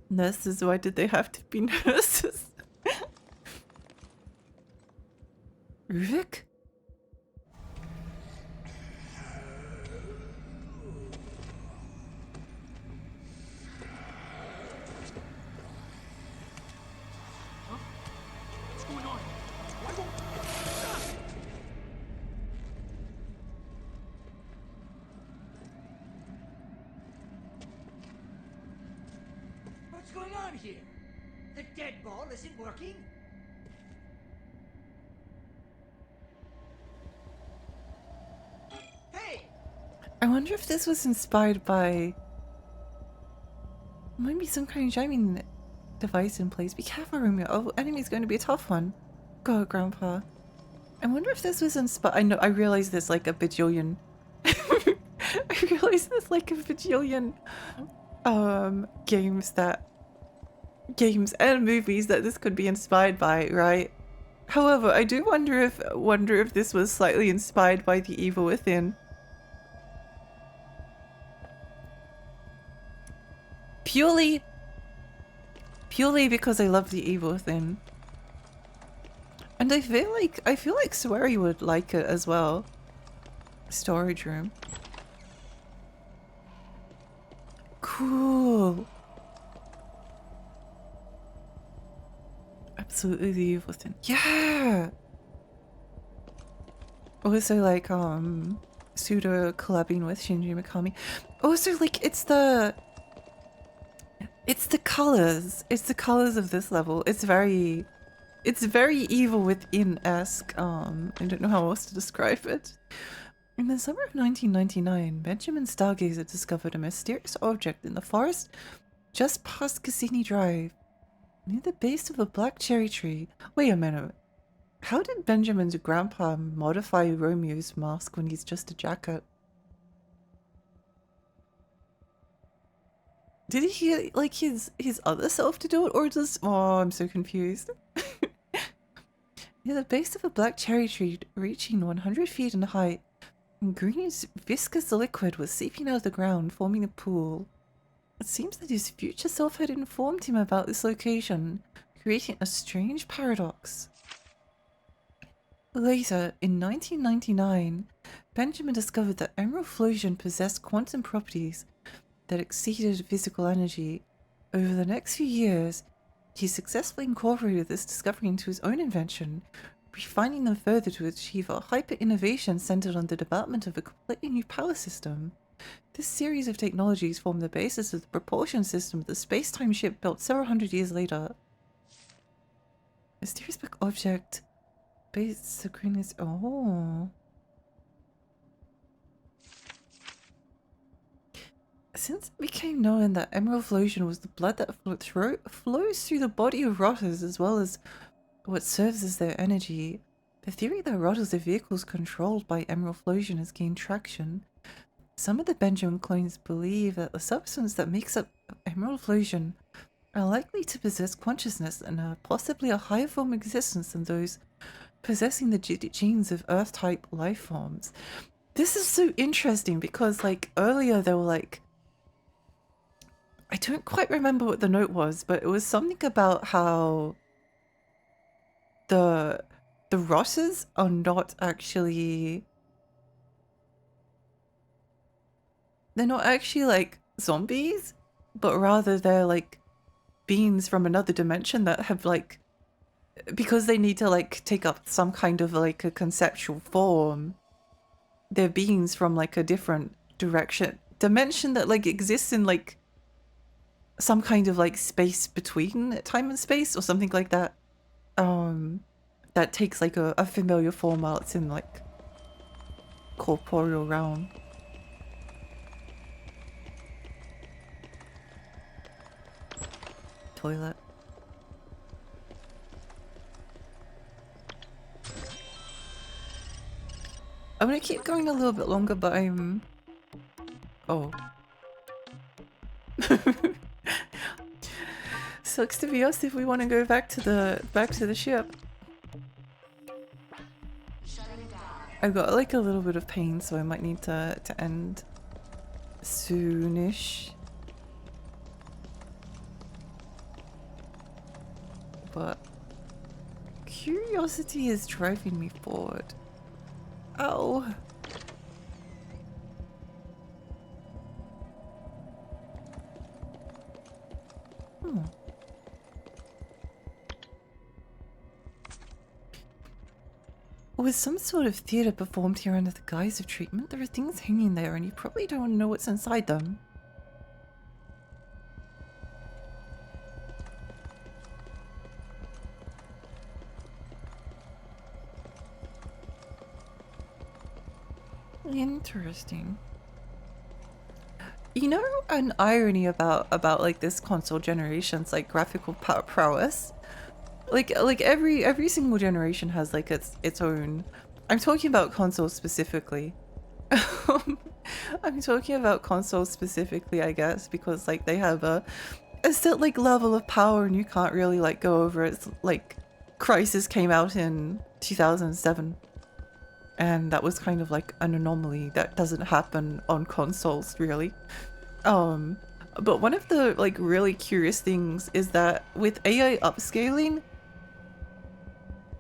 Nurses, why did they have to be nurses? Rick? Huh? What's going on? Why won't... What's going on here? The dead ball isn't working? Hey! I wonder if this was inspired by... Maybe some kind of jamming device in place. Be careful, Romeo. Oh, enemy's going to be a tough one. Go, Grandpa. I wonder if this was inspired... I realize there's like a bajillion... I realize there's like a bajillion games and movies that this could be inspired by, right? However, I do wonder if this was slightly inspired by The Evil Within. Purely because I love The Evil Within. And I feel like Swery would like it as well. Storage room. Cool. Absolutely The Evil Within. Yeah! Also, like, Suda collabing with Shinji Mikami. Also, like, it's the colors. It's the colors of this level. It's very Evil Within-esque. I don't know how else to describe it. In the summer of 1999, Benjamin Stargazer discovered a mysterious object in the forest just past Cassini Drive, near the base of a black cherry tree. Wait a minute. How did Benjamin's grandpa modify Romeo's mask when he's just a jacket? Did he get, like, his other self to do it, or does... Oh, I'm so confused. Near the base of a black cherry tree reaching 100 feet in height, greenish viscous liquid was seeping out of the ground, forming a pool. It seems that his future self had informed him about this location, creating a strange paradox. Later, in 1999, Benjamin discovered that emerald fusion possessed quantum properties that exceeded physical energy. Over the next few years, he successfully incorporated this discovery into his own invention, refining them further to achieve a hyper-innovation centered on the development of a completely new power system. This series of technologies formed the basis of the propulsion system of the space-time ship built several hundred years later. Mysterious black object. Base synchronous. Oh. Since it became known that emerald fusion was the blood that flows through the body of rotters as well as what serves as their energy, the theory that rotters are vehicles controlled by emerald fusion has gained traction. Some of the Benjamin clones believe that the substance that makes up emerald fusion are likely to possess consciousness and are possibly a higher form of existence than those possessing the genes of Earth-type life forms. This is so interesting because, like, earlier they were like, I don't quite remember what the note was, but it was something about how the rotters are not actually... They're not actually, like, zombies, but rather they're, like, beings from another dimension that have, like... Because they need to, like, take up some kind of, like, a conceptual form, they're beings from, like, a different dimension that, like, exists in, like, some kind of, like, space between time and space or something like that. That takes, like, a familiar form while it's in, like, corporeal realm. Toilet. I'm gonna keep going a little bit longer, but I'm... Oh. Sucks to be us if we want to go back to the ship. I've got like a little bit of pain, so I might need to end soonish. But curiosity is driving me forward. Oh. Was some sort of theatre performed here under the guise of treatment? There are things hanging there and you probably don't know what's inside them. Interesting. You know, an irony about like this console generation's like graphical prowess. Like every single generation has like its own. I'm talking about consoles specifically. I'm talking about consoles specifically, I guess, because like they have a set like level of power and you can't really like go over it. It's like Crysis came out in 2007. And that was kind of like an anomaly that doesn't happen on consoles, really. But one of the like really curious things is that with AI upscaling,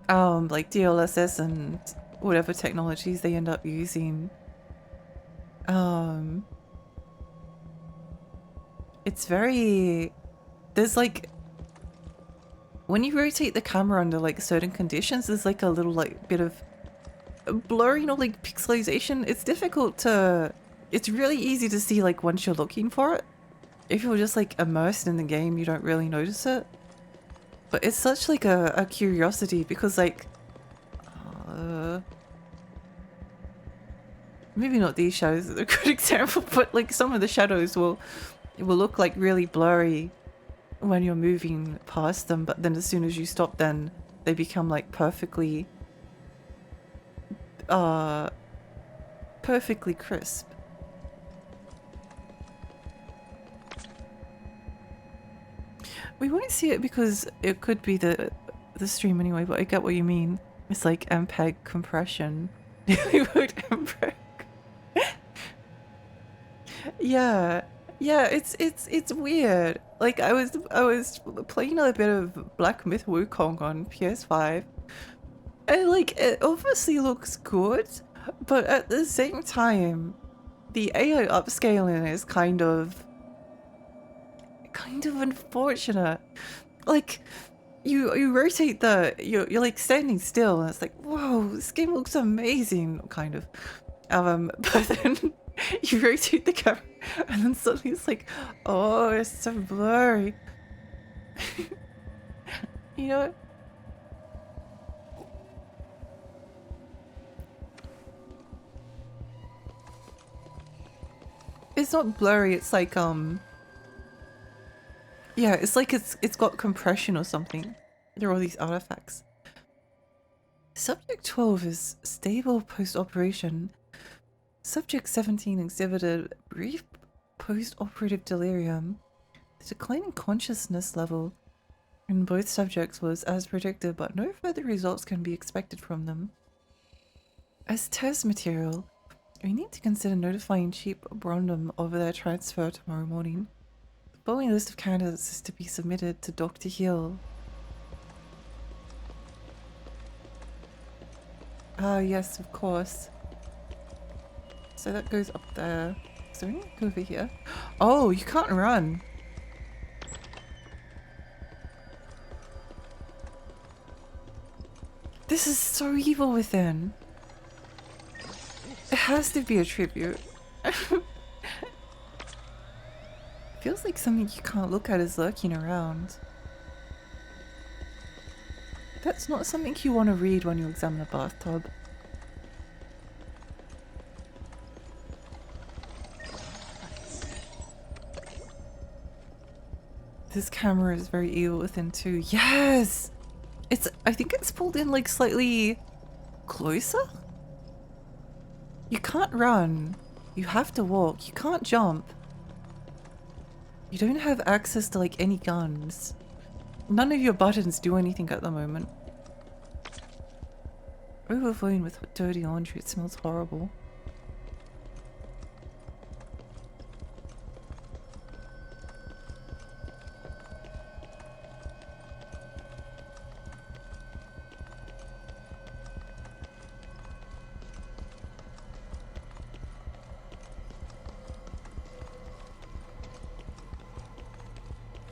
like DLSS and whatever technologies they end up using, it's very... There's like... When you rotate the camera under like certain conditions, there's like a little like bit of blur, you know, like pixelization, it's difficult to... It's really easy to see like once you're looking for it. If you're just like immersed in the game, you don't really notice it. But it's such like a curiosity because like... maybe not these shadows are a good example, but like some of the shadows will look like really blurry when you're moving past them, but then as soon as you stop, then they become like perfectly crisp. We won't see it because it could be the stream anyway, but I get what you mean. It's like MPEG compression. We won't MPEG. Yeah. Yeah, it's weird. Like I was playing a bit of Black Myth Wukong on PS5. And like it obviously looks good, but at the same time, the AI upscaling is kind of unfortunate. Like you rotate you're like standing still and it's like, whoa, this game looks amazing, kind of. But then you rotate the camera and then suddenly it's like, oh, it's so blurry. You know? It's not blurry, it's like yeah, it's like it's got compression or something. There are all these artifacts. Subject 12 is stable post-operation. Subject 17 exhibited brief post-operative delirium. The decline in consciousness level in both subjects was as predicted, but no further results can be expected from them. As test material, we need to consider notifying Chief Brondum of their transfer tomorrow morning. The following list of candidates is to be submitted to Dr. Hill. Ah, yes, of course. So that goes up there. So we need to go over here. Oh, you can't run. This is so Evil Within. It has to be a tribute. Feels like something you can't look at is lurking around. That's not something you want to read when you examine a bathtub. This camera is very Evil Within too. Yes! I think it's pulled in like slightly closer? You can't run. You have to walk. You can't jump. You don't have access to like any guns. None of your buttons do anything at the moment. Overflowing with dirty laundry. It smells horrible.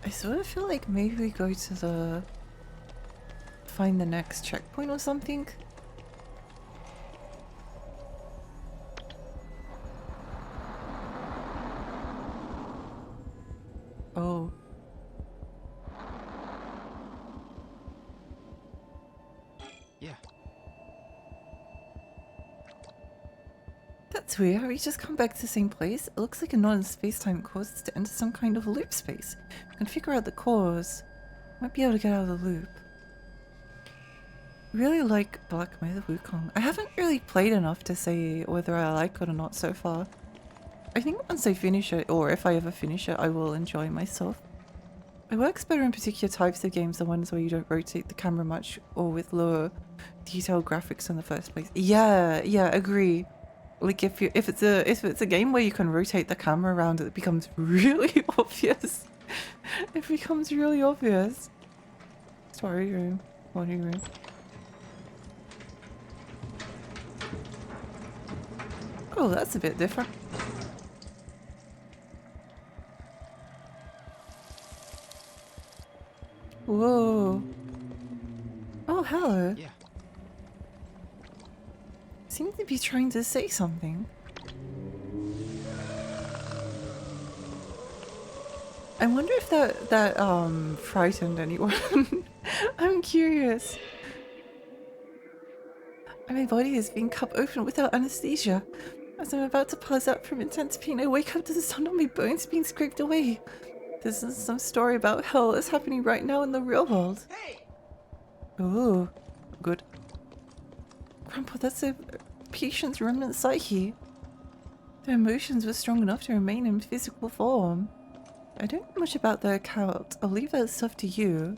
I sort of feel like maybe we go to find the next checkpoint or something. Oh. Yeah. That's weird. We just come back to the same place. It looks like a nod in space-time causes to enter some kind of loop space. We can figure out the cause. Might be able to get out of the loop. Really like Black Myth Wukong. I haven't really played enough to say whether I like it or not so far. I think once I finish it, or if I ever finish it, I will enjoy myself. It works better in particular types of games, the ones where you don't rotate the camera much or with lower detailed graphics in the first place. Yeah, agree. Like if it's a game where you can rotate the camera around, it becomes really obvious. It becomes really obvious. Story room, laundry room. Oh, that's a bit different. Whoa. Oh, hello. Yeah. seemed to be trying to say something. I wonder if that frightened anyone. I'm curious. My body is being cut open without anesthesia. As I'm about to pass out from intense pain, I wake up to the sound of my bones being scraped away. This is some story about hell that's happening right now in the real world. Hey! Oh, good. Grandpa, that's a patient's remnant psyche. Their emotions were strong enough to remain in physical form. I don't know much about their account. I'll leave that stuff to you.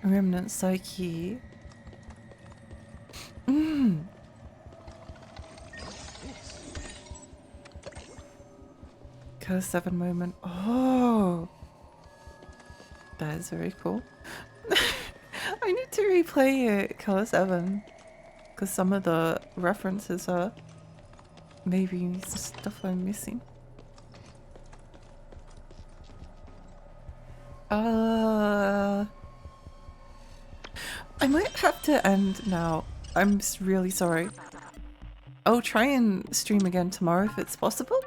Remnant psyche. Curse 7 moment. Oh, that is very cool. I need to replay it, Color 7, because some of the references are maybe stuff I'm missing. I might have to end now. I'm really sorry. I'll try and stream again tomorrow if it's possible.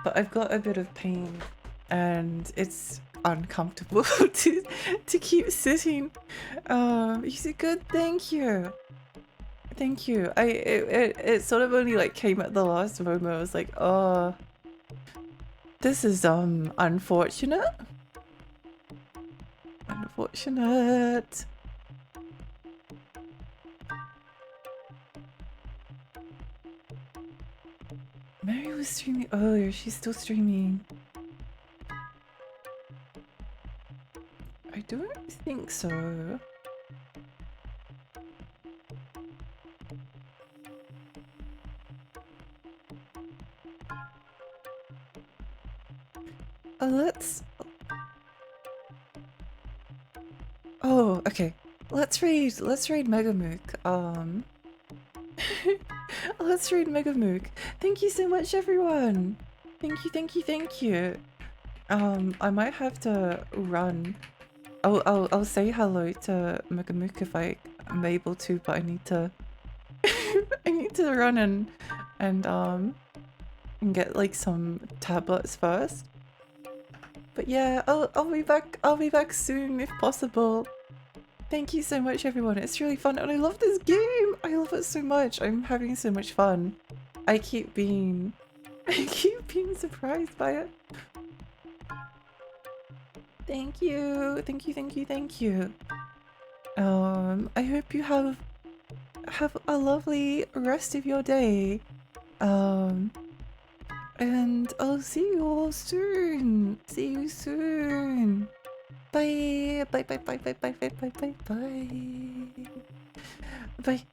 But I've got a bit of pain and it's uncomfortable to keep sitting. You said good, thank you. Thank you. It sort of only like came at the last moment. I was like, oh, this is unfortunate. Unfortunate. Mary was streaming earlier. She's still streaming. I don't think so. Let's... Oh, okay. Let's raid Megamook. Let's raid Megamook. Thank you so much, everyone. Thank you. I might have to run. I'll say hello to Megamook if I'm able to, but I need to I need to run and get like some tablets first. But yeah, I'll be back soon if possible. Thank you so much, everyone. It's really fun and I love this game. I love it so much. I'm having so much fun. I keep being surprised by it. Thank you. I hope you have a lovely rest of your day. And I'll see you all soon. See you soon. Bye. Bye.